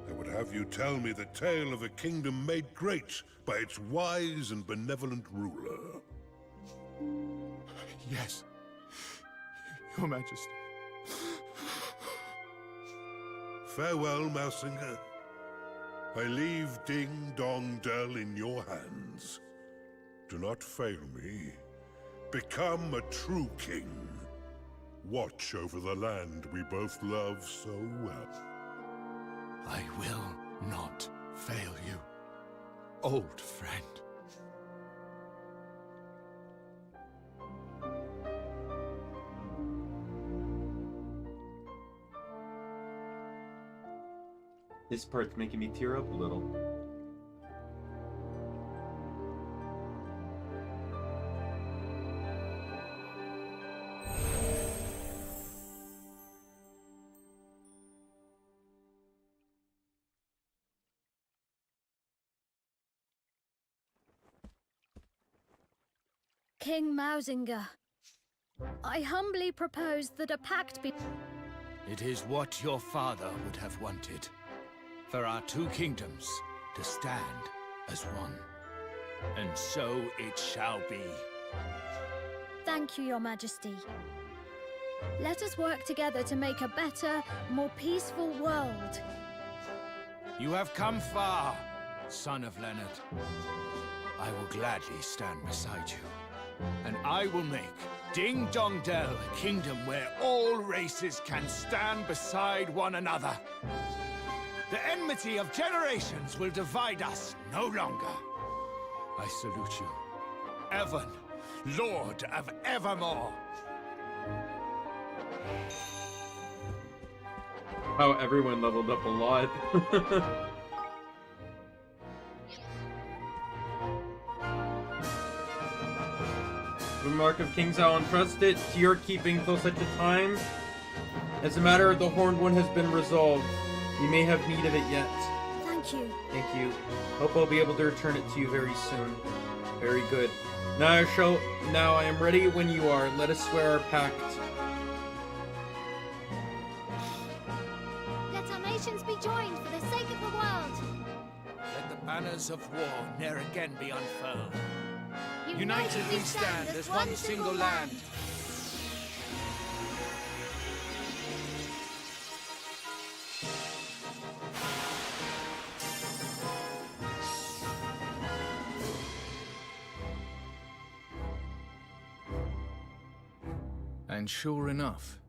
[SPEAKER 3] I would have you tell me the tale of a kingdom made great by its wise and benevolent ruler.
[SPEAKER 7] Yes.
[SPEAKER 2] Your Majesty.
[SPEAKER 3] Farewell, Mousinger. I leave Ding Dong Dell in your hands. Do not fail me. Become a true king. Watch over the land we both love so well.
[SPEAKER 2] I will not fail you, old friend.
[SPEAKER 1] This part's making me tear up a little.
[SPEAKER 4] King Mousinger, I humbly propose that a pact be...
[SPEAKER 7] It is what your father would have wanted. For our two kingdoms to stand as one. And so it shall be.
[SPEAKER 4] Thank you, Your Majesty. Let us work together to make a better, more peaceful world.
[SPEAKER 7] You have come far, son of Leonard. I will gladly stand beside you. And I will make Ding Dong Dell a kingdom where all races can stand beside one another. The enmity of generations will divide us no longer. I salute you, Evan, Lord of Evermore.
[SPEAKER 1] How everyone leveled up a lot. The Mark of Kings, I'll entrust it to your keeping till such a time as the matter of the Horned One has been resolved. You may have need of it yet.
[SPEAKER 4] Thank you.
[SPEAKER 1] Thank you. Hope I'll be able to return it to you very soon. Very good. Now I am ready when you are. Let us swear our pact.
[SPEAKER 4] Let our nations be joined for the sake of the world.
[SPEAKER 7] Let the banners of war ne'er again be unfurled. United we stand as one single land.
[SPEAKER 8] And sure enough,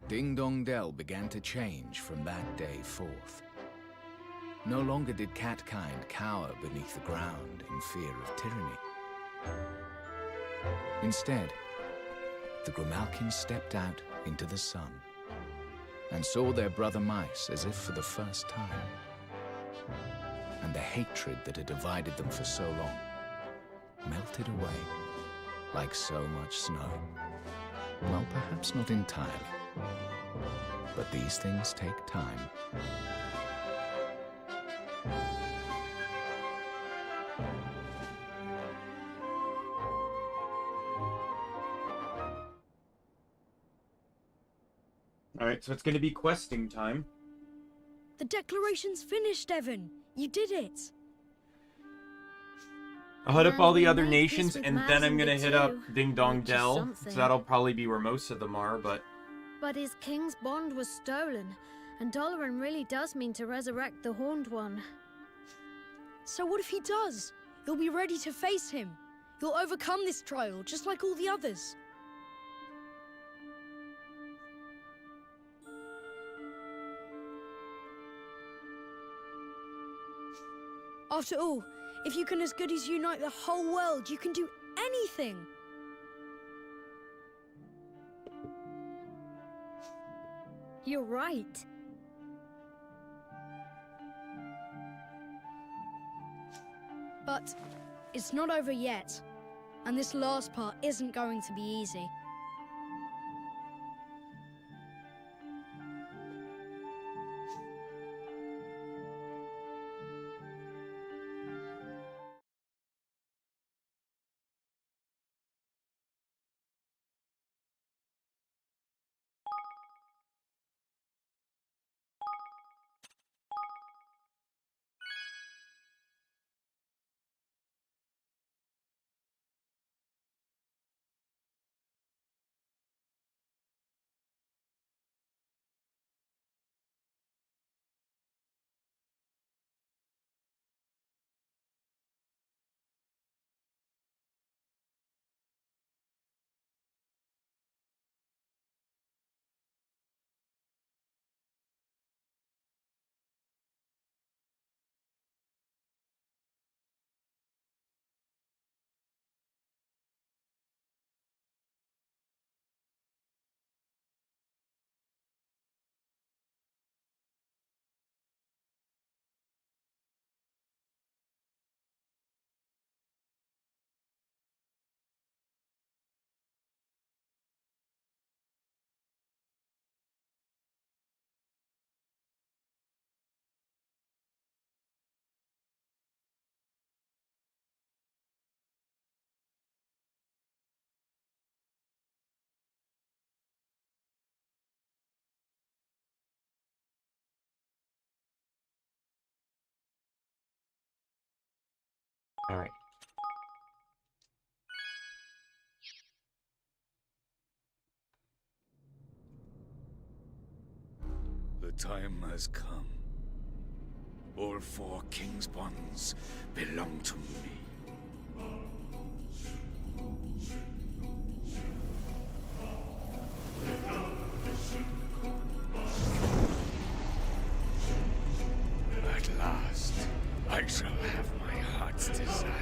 [SPEAKER 8] Ding Dong Dell began to change from that day forth. No longer did catkind cower beneath the ground in fear of tyranny. Instead, the Grimalkins stepped out into the sun and saw their brother mice as if for the first time. And the hatred that had divided them for so long melted away like so much snow. Well, perhaps not entirely, but these things take time.
[SPEAKER 1] Alright, so it's gonna be questing time.
[SPEAKER 9] The declaration's finished, Evan. You did it.
[SPEAKER 1] I'll hit up all the other
[SPEAKER 4] And we made
[SPEAKER 1] nations,
[SPEAKER 4] peace with
[SPEAKER 1] and then I'm gonna
[SPEAKER 4] Mousinger
[SPEAKER 1] hit up
[SPEAKER 4] too,
[SPEAKER 1] Ding Dong
[SPEAKER 4] which is
[SPEAKER 1] Dell.
[SPEAKER 4] something.
[SPEAKER 1] So that'll probably be where most of them are, but...
[SPEAKER 4] But his king's bond was stolen, and Doloran really does mean to resurrect the Horned One.
[SPEAKER 9] So what if he does? You'll be ready to face him. You'll overcome this trial, just like all the others. After all, if you can as good as unite the whole world, you can do anything.
[SPEAKER 4] You're right.
[SPEAKER 9] But it's not over yet. And this last part isn't going to be easy.
[SPEAKER 1] All right.
[SPEAKER 13] The time has come. All 4 King's bonds belong to me. At last, I shall have my heart's desire.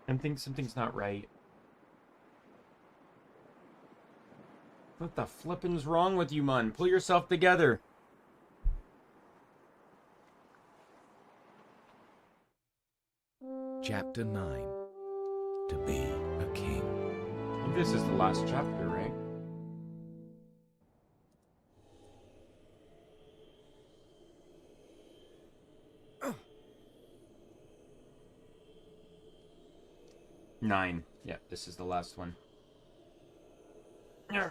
[SPEAKER 1] I think something's not right. What the flippin's wrong with you, man? Pull yourself together.
[SPEAKER 8] Chapter 9. To be a king.
[SPEAKER 1] I think this is the last chapter, right? Nine. Yeah, this is the last one.
[SPEAKER 4] Roland!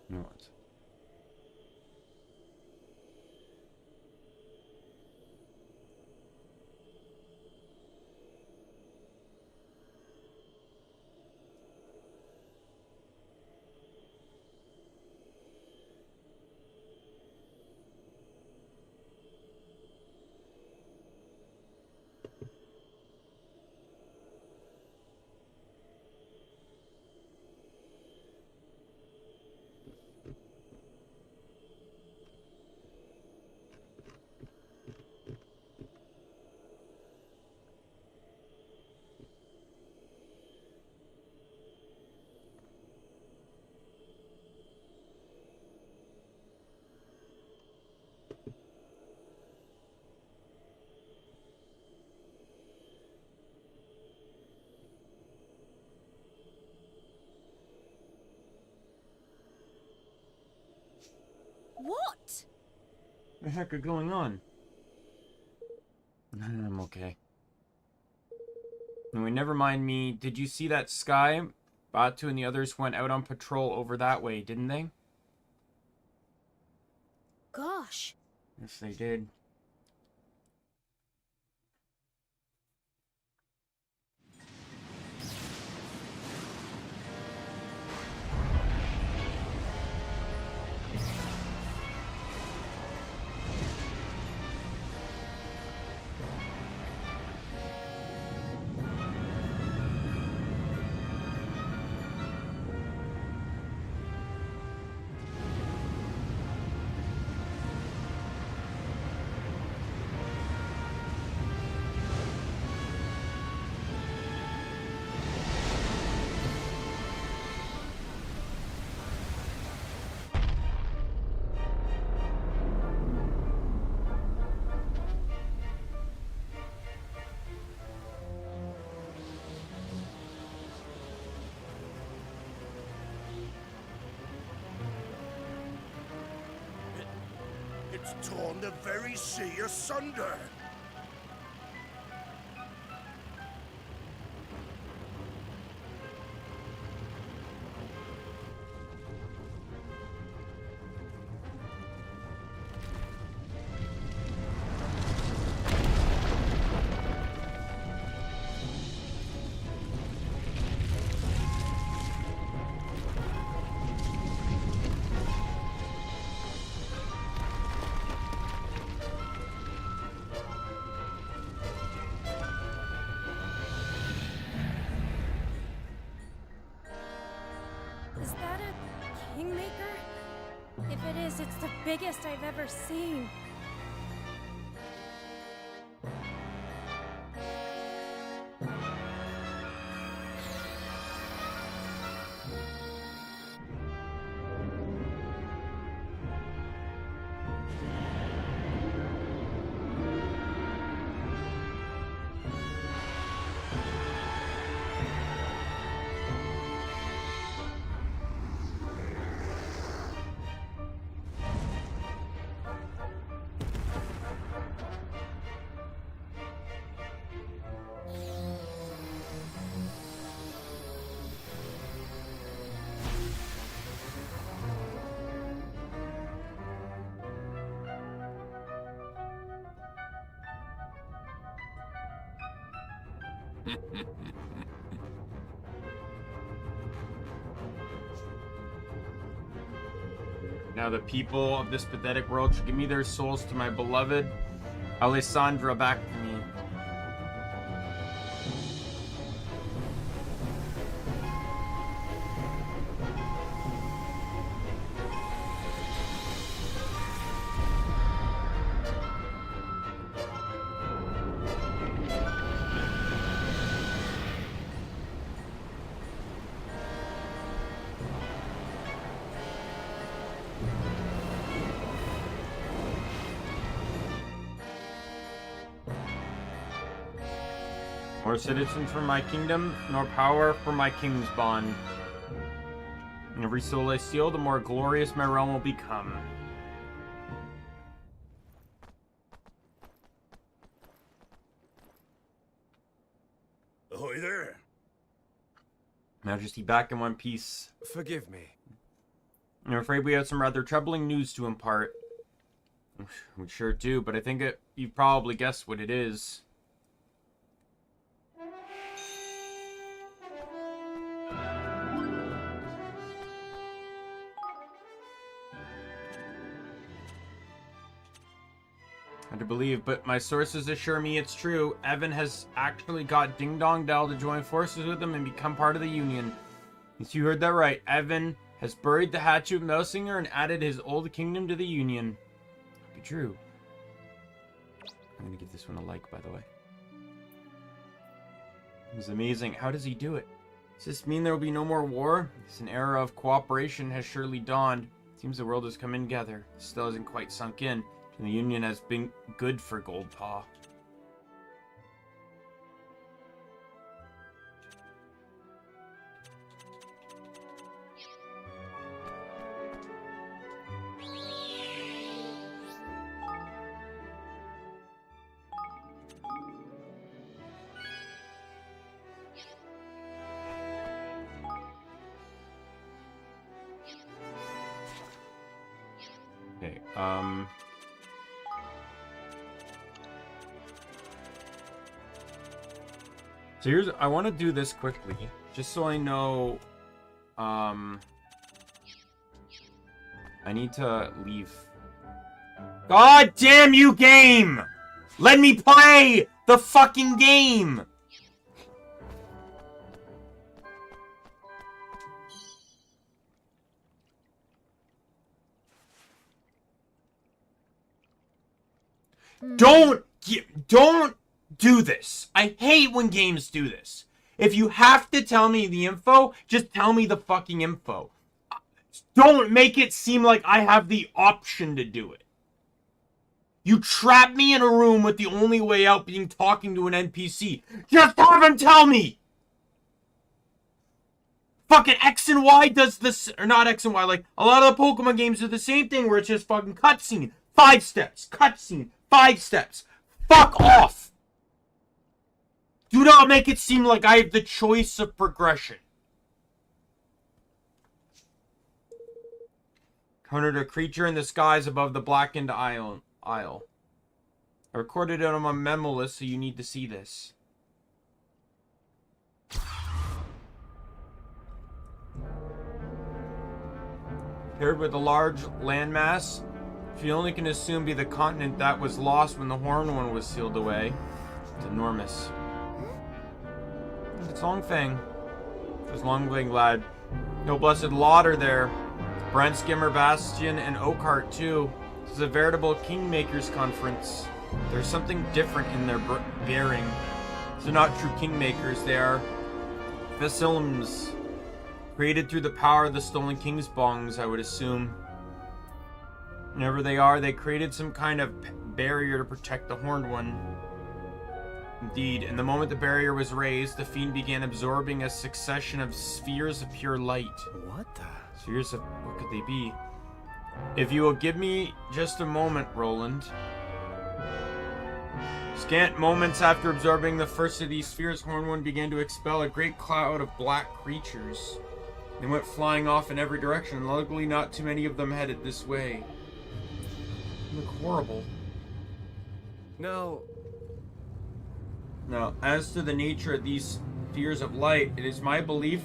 [SPEAKER 1] What?
[SPEAKER 10] What?
[SPEAKER 1] The heck are going on? I'm okay. Anyway, never mind me. Did you see that sky? Batu and the others went out on patrol over that way, didn't they?
[SPEAKER 4] Gosh.
[SPEAKER 1] Yes, they did.
[SPEAKER 3] It's torn the very sea asunder.
[SPEAKER 10] Is that a kingmaker? If it is, it's the biggest I've ever seen.
[SPEAKER 1] Now the people of this pathetic world should give me their souls to my beloved Alessandra back to me. More citizens for my kingdom, nor power for my king's bond. And every soul I steal, the more glorious my realm will become.
[SPEAKER 3] Ahoy there.
[SPEAKER 1] Majesty back in one piece.
[SPEAKER 11] Forgive me.
[SPEAKER 1] I'm afraid we have some rather troubling news to impart. We sure do, but I think you've probably guessed what it is. Hard to believe, but my sources assure me it's true. Evan has actually got Ding Dong Dell to join forces with him and become part of the Union. Yes, you heard that right. Evan has buried the hatchet of Melsinger and added his old kingdom to the Union. Be true. I'm gonna give this one a like, by the way. It was amazing. How does he do it? Does this mean there will be no more war? It's an era of cooperation has surely dawned. It seems the world has come in together. It still hasn't quite sunk in. And the Union has been good for Goldpaw. Okay, so here's, I want to do this quickly, just so I know, I need to leave. God damn you, game! Let me play the fucking game! Don't do this. I hate when games do this. If you have to tell me the info, just tell me the fucking info. Don't make it seem like I have the option to do it. You trap me in a room with the only way out being talking to an NPC. Just have him tell me! Fucking X and Y does this, or not X and Y, like, a lot of the Pokemon games do the same thing where it's just fucking cutscene, 5 steps, cutscene, 5 steps. Fuck off! Do not make it seem like I have the choice of progression. Encountered a creature in the skies above the blackened isle. I recorded it on my memo list, so you need to see this. Paired with a large landmass, you only can assume be the continent that was lost when the Horned One was sealed away. It's enormous. It's Longfang. There's Longfang, lad. No blessed lot are there. Brent, Skimmer, Bastion, and Oakhart, too. This is a veritable Kingmakers conference. There's something different in their bearing. These are not true Kingmakers. They are Facilums. Created through the power of the stolen King's Bongs, I would assume. Whenever they are, they created some kind of barrier to protect the Horned One. Indeed, and the moment the barrier was raised, the fiend began absorbing a succession of spheres of pure light.
[SPEAKER 11] What the?
[SPEAKER 1] Spheres of... what could they be? If you will give me just a moment, Roland. Scant moments after absorbing the first of these spheres, Horned One began to expel a great cloud of black creatures. They went flying off in every direction. Luckily, not too many of them headed this way. They look horrible.
[SPEAKER 11] Now,
[SPEAKER 1] Now, as to the nature of these spheres of light, it is my belief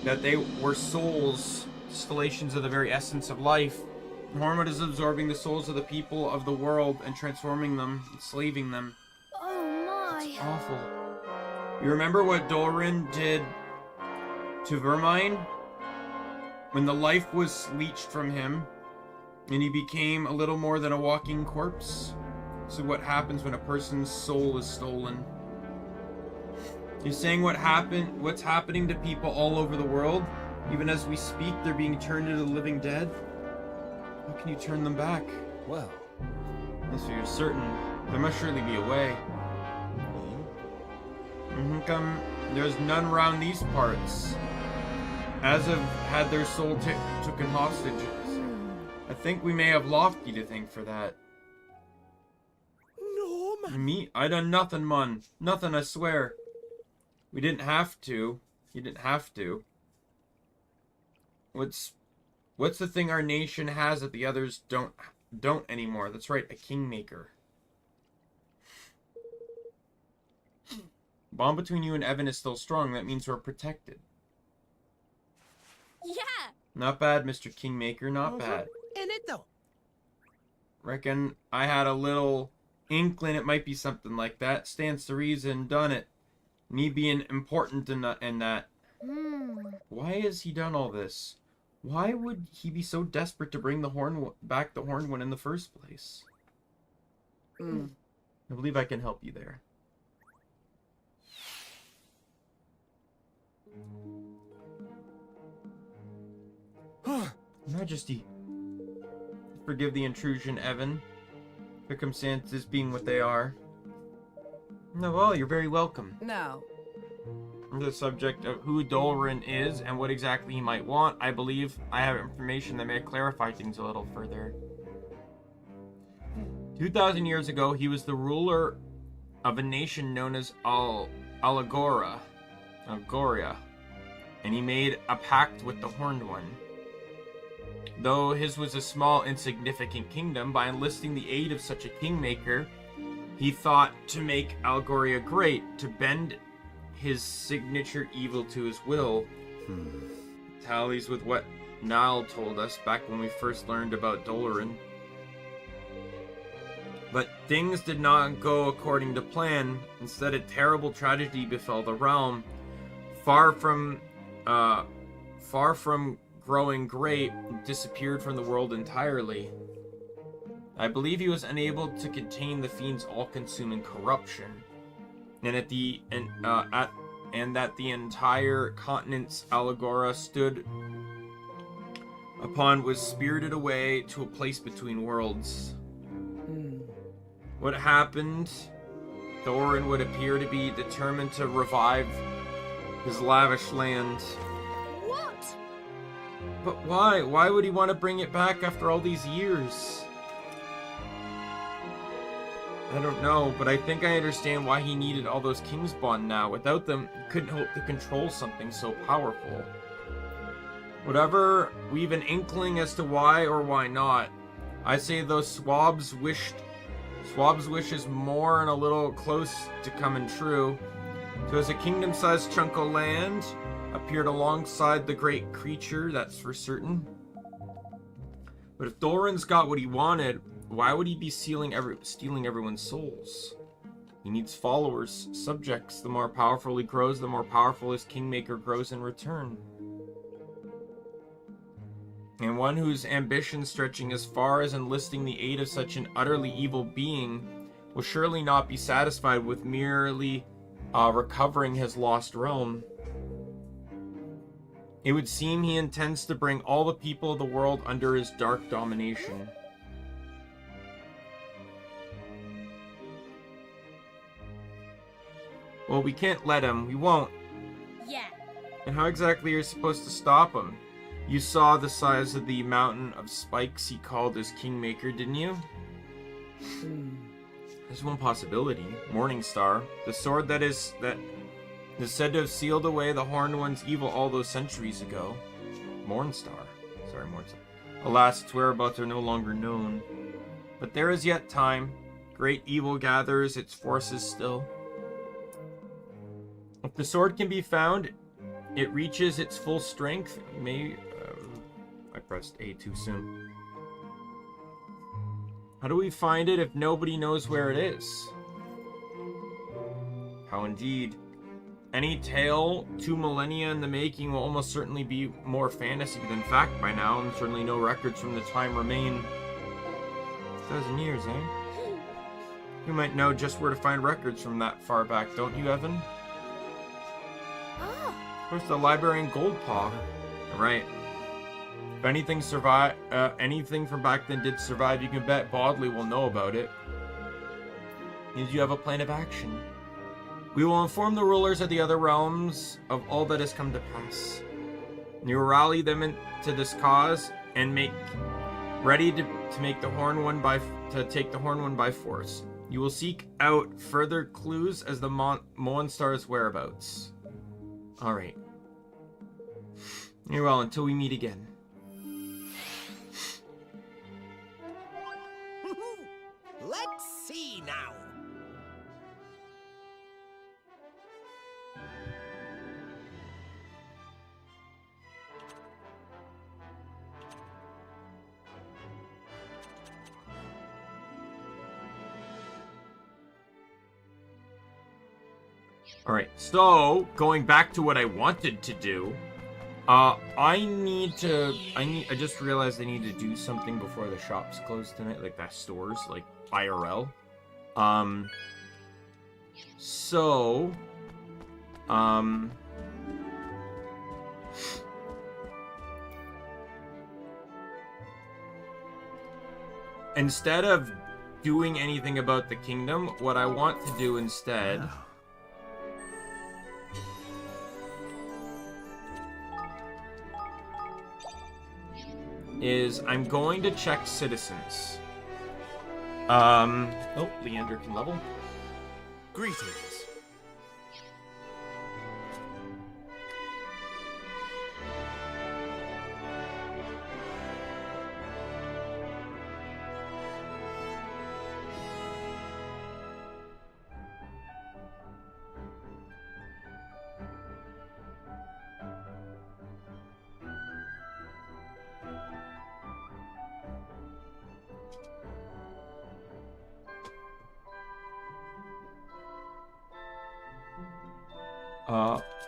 [SPEAKER 1] that they were souls, distillations of the very essence of life. Hornwood is absorbing the souls of the people of the world and transforming them, enslaving them.
[SPEAKER 4] Oh my.
[SPEAKER 1] It's awful. You remember what Dolorin did to Vermine? When the life was leached from him, and he became a little more than a walking corpse? So what happens when a person's soul is stolen? You're saying what's happening to people all over the world? Even as we speak, they're being turned into the living dead? How can you turn them back?
[SPEAKER 2] Well,
[SPEAKER 1] Yes, you're certain. There must surely be a way. Come, there's none round these parts. As have had their soul taken hostages. I think we may have Lofty to thank for that.
[SPEAKER 6] No, man.
[SPEAKER 1] Me? I done nothing, mun. Nothing, I swear. We didn't have to. You didn't have to. What's the thing our nation has that the others don't anymore? That's right, a kingmaker. Bond between you and Evan is still strong. That means we're protected.
[SPEAKER 10] Yeah!
[SPEAKER 1] Not bad, Mr. Kingmaker, not bad.
[SPEAKER 6] In it though.
[SPEAKER 1] Reckon I had a little inkling it might be something like that. Stands to reason, done it. Me being important in that. Why has he done all this? Why would he be so desperate to bring the back the horned one in the first place? I believe I can help you there. Majesty, forgive the intrusion, Evan. Circumstances being what they are. No, well, you're very welcome.
[SPEAKER 14] Now,
[SPEAKER 1] The subject of who Dolorin is and what exactly he might want, I believe I have information that may clarify things a little further. 2,000 years ago, he was the ruler of a nation known as Algoria, and he made a pact with the Horned One. Though his was a small, insignificant kingdom, by enlisting the aid of such a kingmaker, he thought to make Algoria great, to bend his signature evil to his will. Tallies with what Niall told us back when we first learned about Dolorin. But things did not go according to plan. Instead, a terrible tragedy befell the realm. Far from growing great, disappeared from the world entirely. I believe he was unable to contain the fiend's all-consuming corruption, and that the entire continent's Algoria stood upon was spirited away to a place between worlds. What happened? Thorin would appear to be determined to revive his lavish land.
[SPEAKER 4] What?
[SPEAKER 1] But why? Why would he want to bring it back after all these years? I don't know, but I think I understand why he needed all those Kingsbond now. Without them, he couldn't hope to control something so powerful. Whatever, we've an inkling as to why or why not. I say those Swab's wishes more and a little close to coming true. So as a kingdom-sized chunk of land appeared alongside the great creature, that's for certain. But if Dolorin's got what he wanted, why would he be stealing everyone's souls? He needs followers, subjects. The more powerful he grows, the more powerful his kingmaker grows in return. And one whose ambition stretching as far as enlisting the aid of such an utterly evil being will surely not be satisfied with merely recovering his lost realm. It would seem he intends to bring all the people of the world under his dark domination. Well, we can't let him. We won't.
[SPEAKER 10] Yeah.
[SPEAKER 1] And how exactly are you supposed to stop him? You saw the size of the mountain of spikes he called his kingmaker, didn't you? There's one possibility. Morningstar. The sword that is said to have sealed away the Horned One's evil all those centuries ago. Mornstar. Sorry, Mornstar. Alas, its whereabouts are no longer known. But there is yet time. Great evil gathers its forces still. If the sword can be found, it reaches its full strength. I pressed A too soon. How do we find it if nobody knows where it is? How indeed. Any tale 2 millennia in the making will almost certainly be more fantasy than fact by now, and certainly no records from the time remain. 1,000 years, eh? You might know just where to find records from that far back, don't you, Evan?
[SPEAKER 10] Oh.
[SPEAKER 1] Where's the library in Goldpaw? Right. If anything anything from back then did survive, you can bet Bodley will know about it. Did you have a plan of action? We will inform the rulers of the other realms of all that has come to pass. You will rally them into this cause and make ready to take the Horn One by force. You will seek out further clues as the Monstar's whereabouts. All right. Very well. Until we meet again.
[SPEAKER 7] Let's see now.
[SPEAKER 1] Alright, so, going back to what I wanted to do, I just realized I need to do something before the shops close tonight, like that stores, like IRL. Instead of doing anything about the kingdom, what I want to do instead is I'm going to check citizens. Oh, Leander can level.
[SPEAKER 2] Greetings.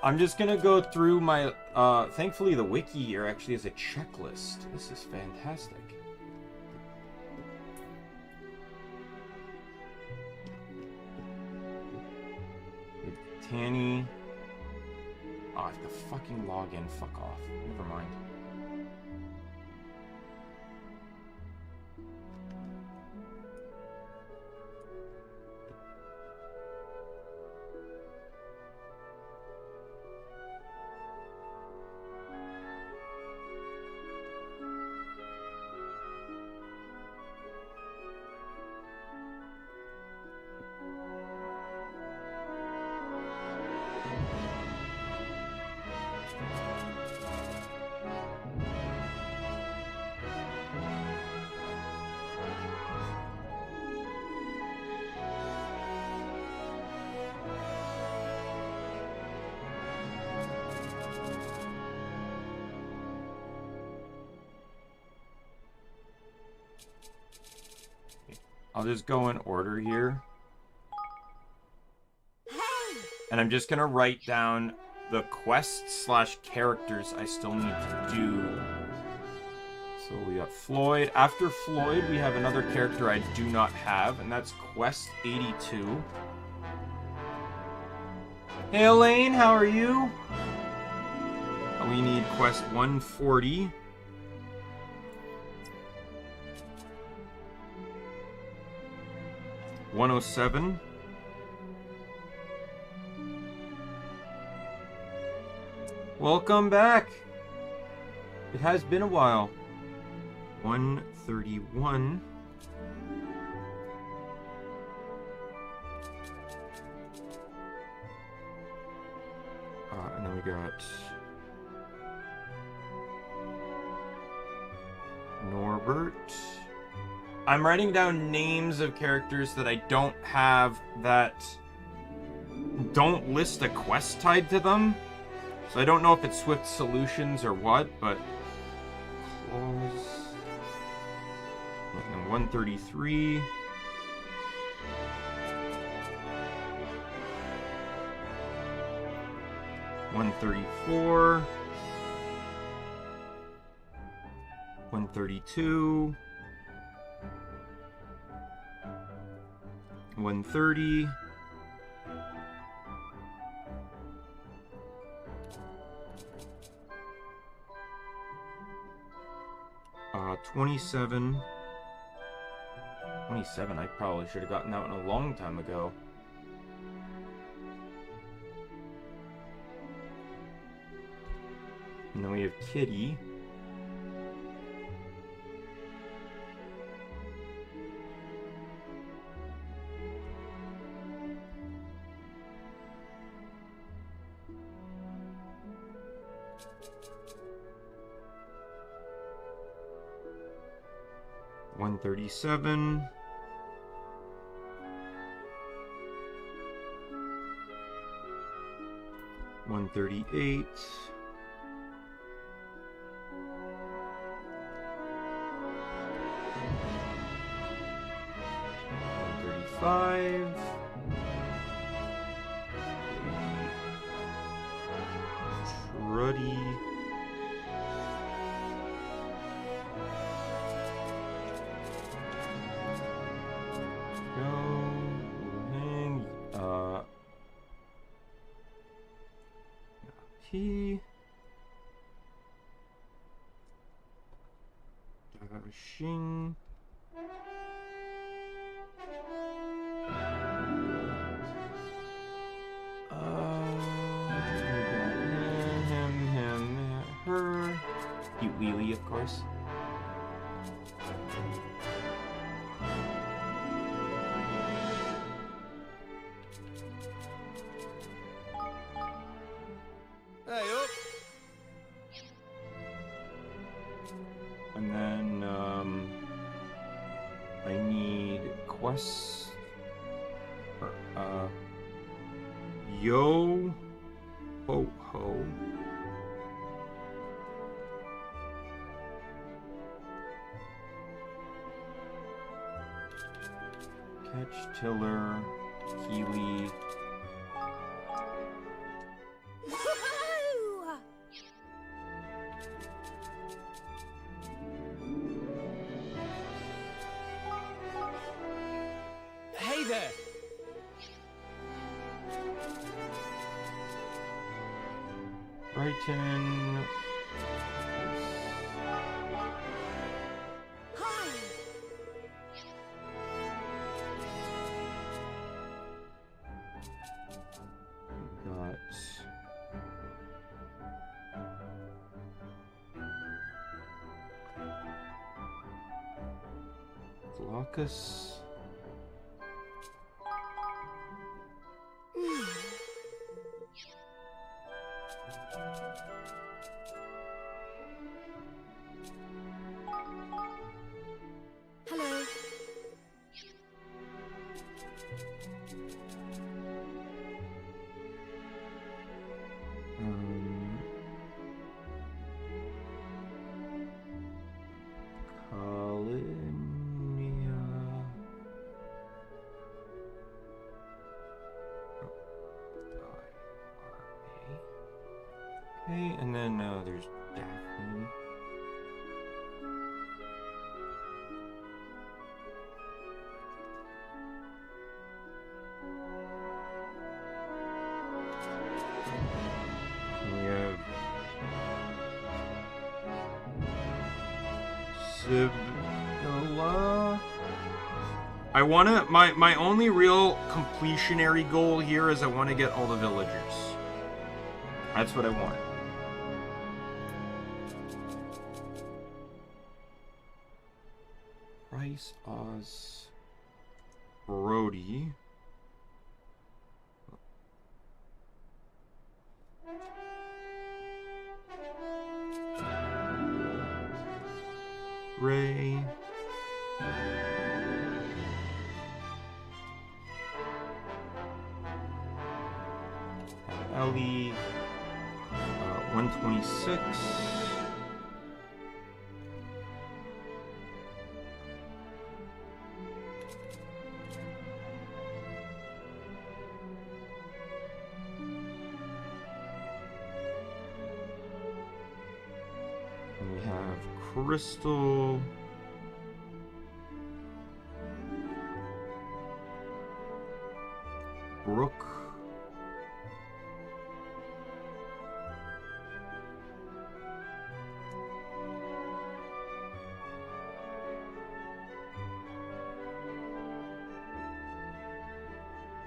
[SPEAKER 1] I'm just gonna go through my, thankfully the wiki here actually has a checklist. This is fantastic. Tanny. Oh, I have to fucking log in. Fuck off. Never mind. I'll just go in order here. And I'm just gonna write down the quests/characters I still need to do. So we got Floyd. After Floyd, we have another character I do not have, and that's Quest 82. Hey Elaine, how are you? We need Quest 140. $107. Welcome back. It has been a while. 131. And then we got Norbert. I'm writing down names of characters that I don't have that don't list a quest tied to them. So I don't know if it's Swift Solutions or what, but... Close... 133... 134... 132... 130... 27. 27, I probably should have gotten that one a long time ago. And then we have Kitty. $137. $138. $135. Truddy. He Dashing him, her. Cute Wheelie, of course. And then, I need quests. Yo Ho Ho. Catch Tiller, Keely.
[SPEAKER 11] Hey there!
[SPEAKER 1] Brighton. Got Glaucus.
[SPEAKER 9] Hello.
[SPEAKER 1] Colinia. Okay, and then there's Daphne. We have Sibylla. I wanna my only real completionary goal here is I want to get all the villagers. That's what I want. Price Oz Brody. Ray. Ellie, 126. We have Crystal. Brooke.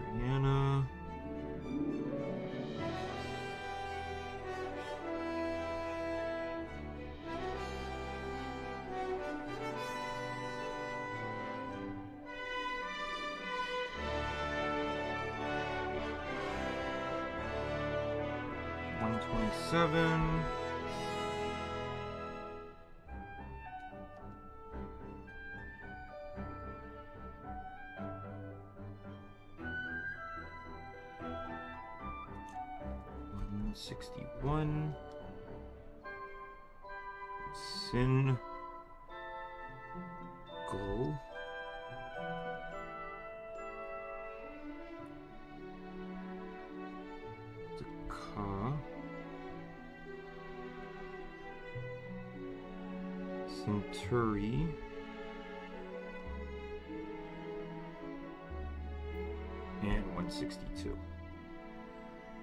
[SPEAKER 1] Brianna. Seven. $161. Sin. Goal. Centauri. And 162.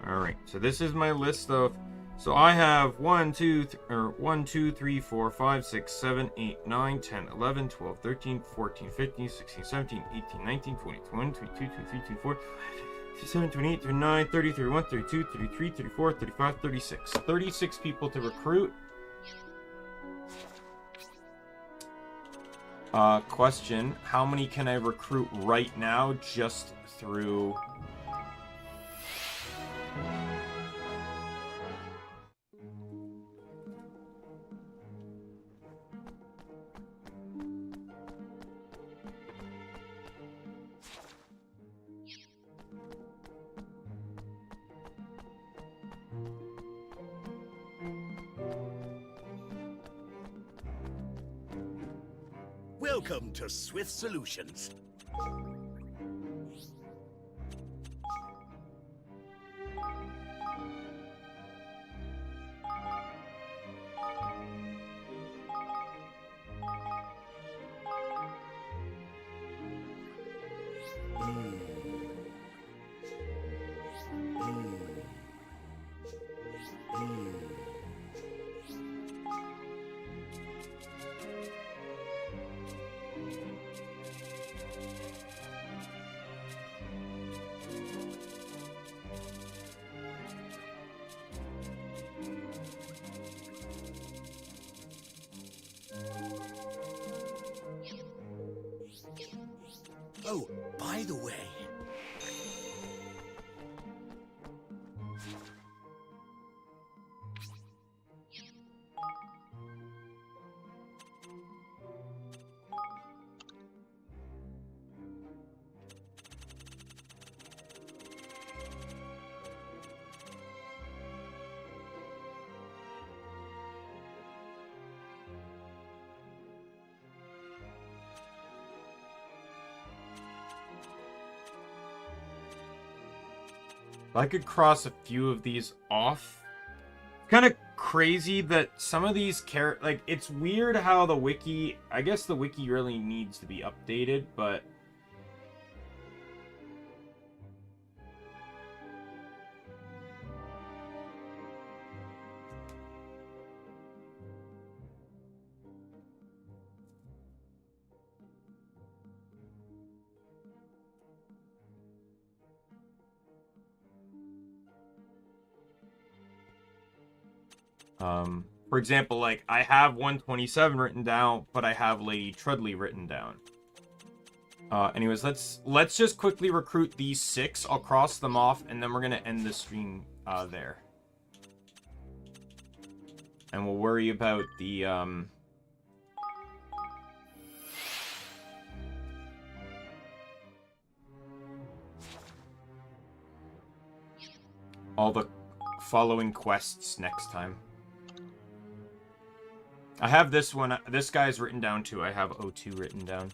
[SPEAKER 1] Alright, so this is my list of... So I have 1, 2, 3, 4, 5, 6, 7, 8, 9, 10, 11, 12, 13, 14, 15, 16, 17, 18, 19, 20, 21, 22, 23, 24, 27, 28, 29, 30, 31, 32, 33, 34, 35, 36. 36 people to recruit. Question, how many can I recruit right now just through...
[SPEAKER 14] Welcome to Swift Solutions. Oh, by the way...
[SPEAKER 1] I could cross a few of these off. Kind of crazy that some of these like, it's weird how the wiki, I guess the wiki really needs to be updated, but for example, like, I have 127 written down, but I have Lady Trudley written down. Anyways, let's just quickly recruit these 6. I'll cross them off, and then we're gonna end the stream there. And we'll worry about the all following quests next time. I have this one. This guy's written down too. I have O2 written down.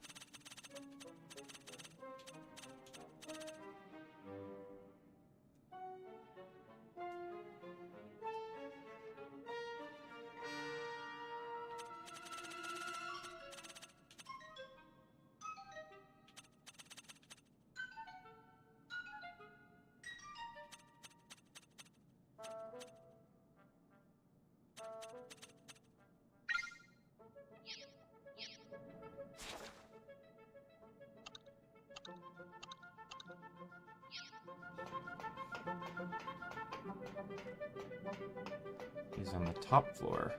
[SPEAKER 1] He's on the top floor.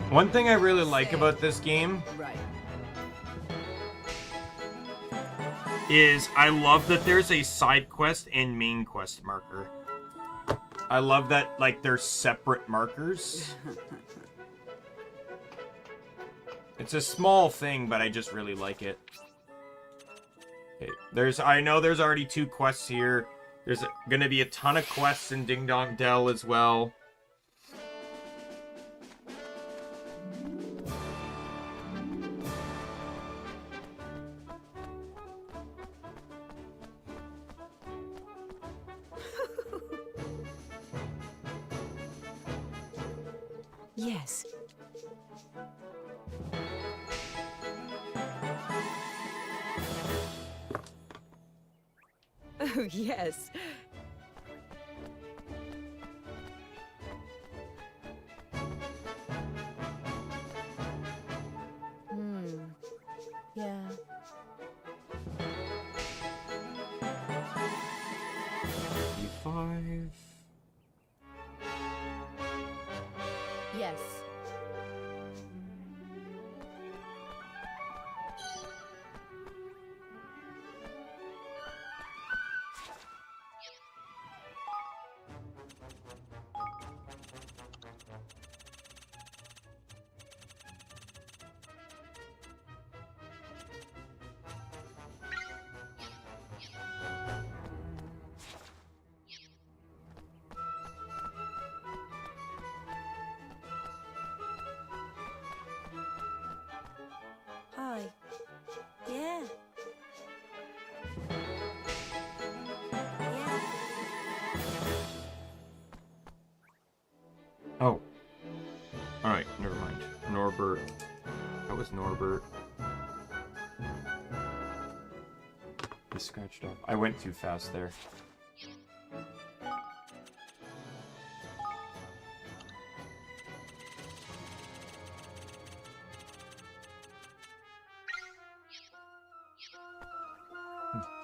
[SPEAKER 1] One thing I really like about this game is I love that there's a side quest and main quest marker. I love that, like, they're separate markers. It's a small thing, but I just really like it. Okay, I know there's already 2 quests here. There's gonna be a ton of quests in Ding Dong Dell as well.
[SPEAKER 15] Yes. Oh, yes. Yeah.
[SPEAKER 1] E5.
[SPEAKER 15] Yes. Hi. Yeah. Yeah.
[SPEAKER 1] Oh. Alright, never mind. Norbert. That was Norbert. He scratched off. I went too fast there.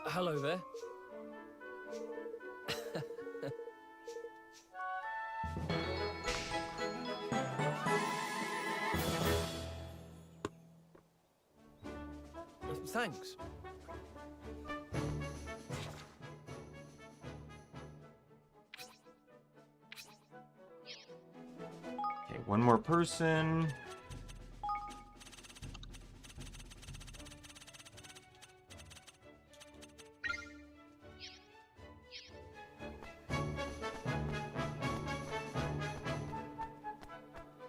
[SPEAKER 16] Hello there. Thanks.
[SPEAKER 1] Okay, one more person.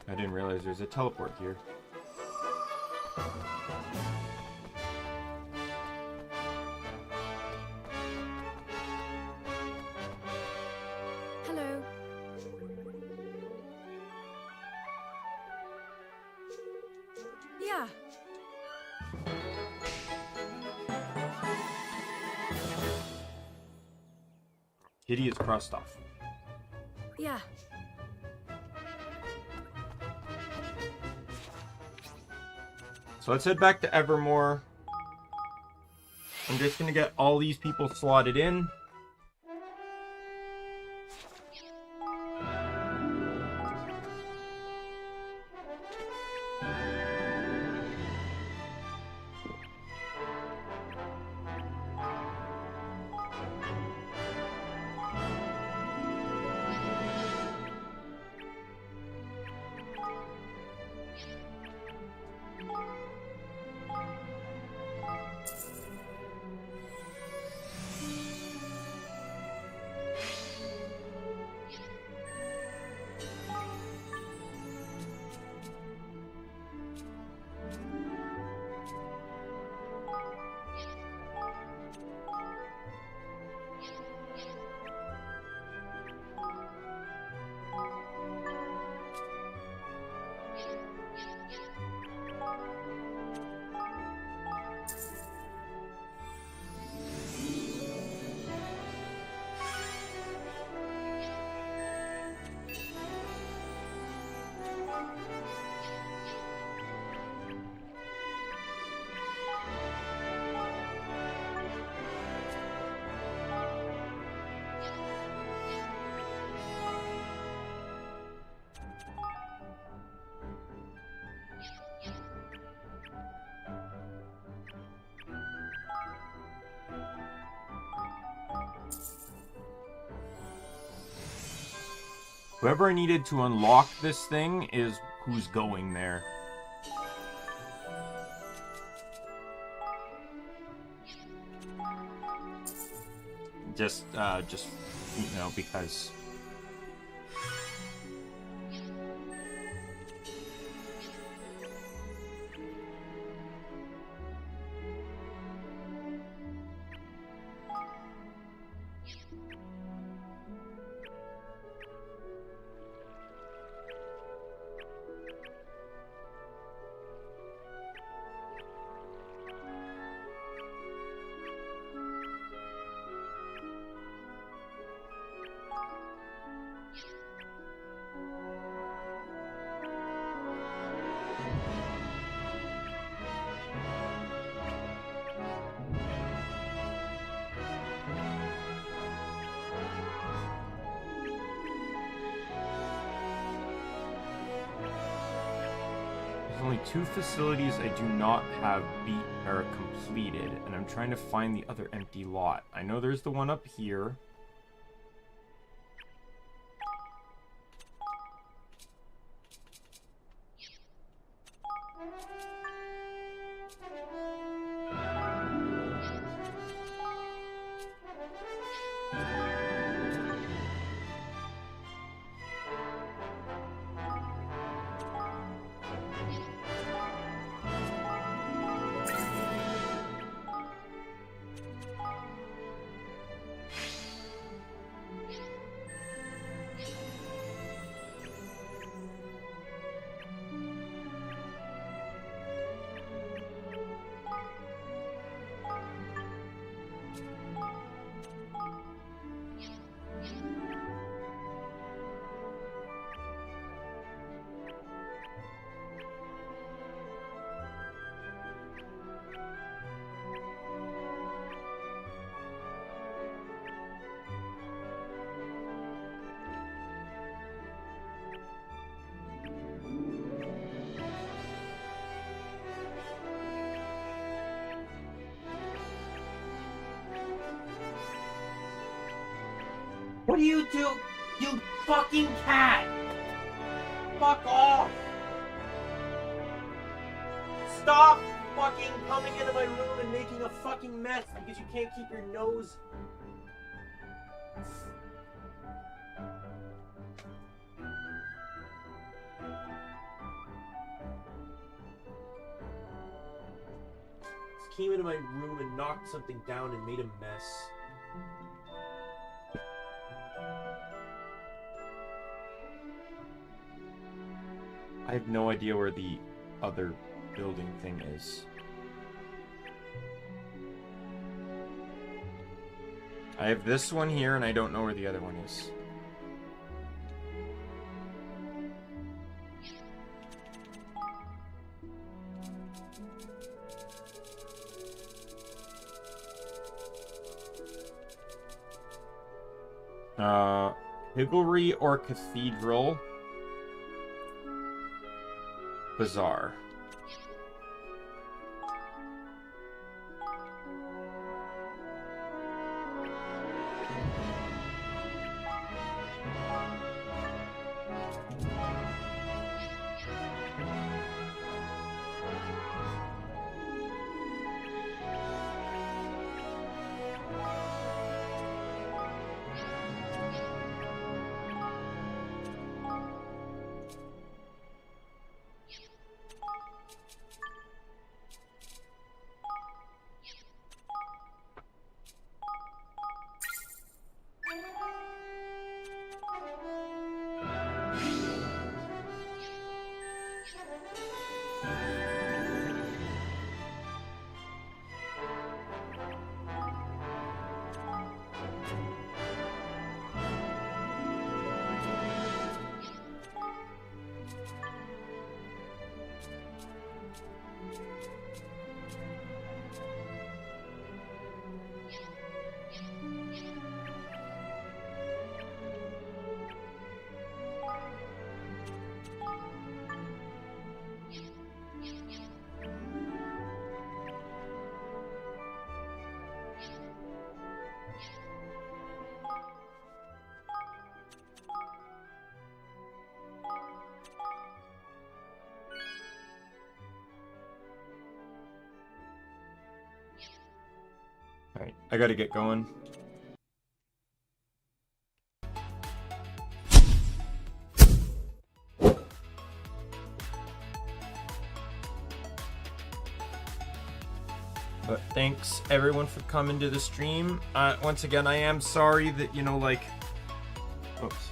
[SPEAKER 1] I didn't realize there's a teleport here.
[SPEAKER 10] Hello. Yeah.
[SPEAKER 1] Kitty is crossed off.
[SPEAKER 10] Yeah.
[SPEAKER 1] So let's head back to Evermore. I'm just gonna get all these people slotted in. Whoever needed to unlock this thing is who's going there. Just, you know, because... Only 2 facilities I do not have beat or completed, and I'm trying to find the other empty lot. I know there's the one up here.
[SPEAKER 17] What do? You fucking cat! Fuck off! Stop fucking coming into my room and making a fucking mess because you can't keep your nose... Just came into my room and knocked something down and made a mess.
[SPEAKER 1] I have no idea where the other building thing is. I have this one here, and I don't know where the other one is. Higgledy or Cathedral? Bazaar. Alright, I gotta get going. But thanks everyone for coming to the stream. Once again, I am sorry that, you know, like... Oops.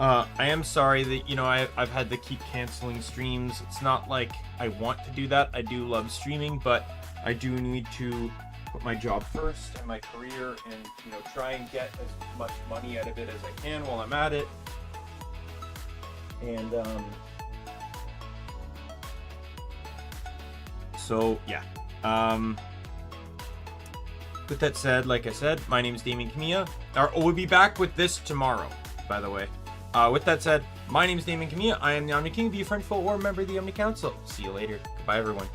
[SPEAKER 1] I am sorry that, you know, I've had to keep canceling streams. It's not like I want to do that. I do love streaming, but I do need to put my job first and my career and, you know, try and get as much money out of it as I can while I'm at it. And, so, yeah. With that said, like I said, my name is Daimien Kamiya. We'll be back with this tomorrow, by the way. With that said, my name is Daimien Kamiya. I am the Omni King. Be a friend, foe, or member of the Omni Council. See you later. Goodbye, everyone.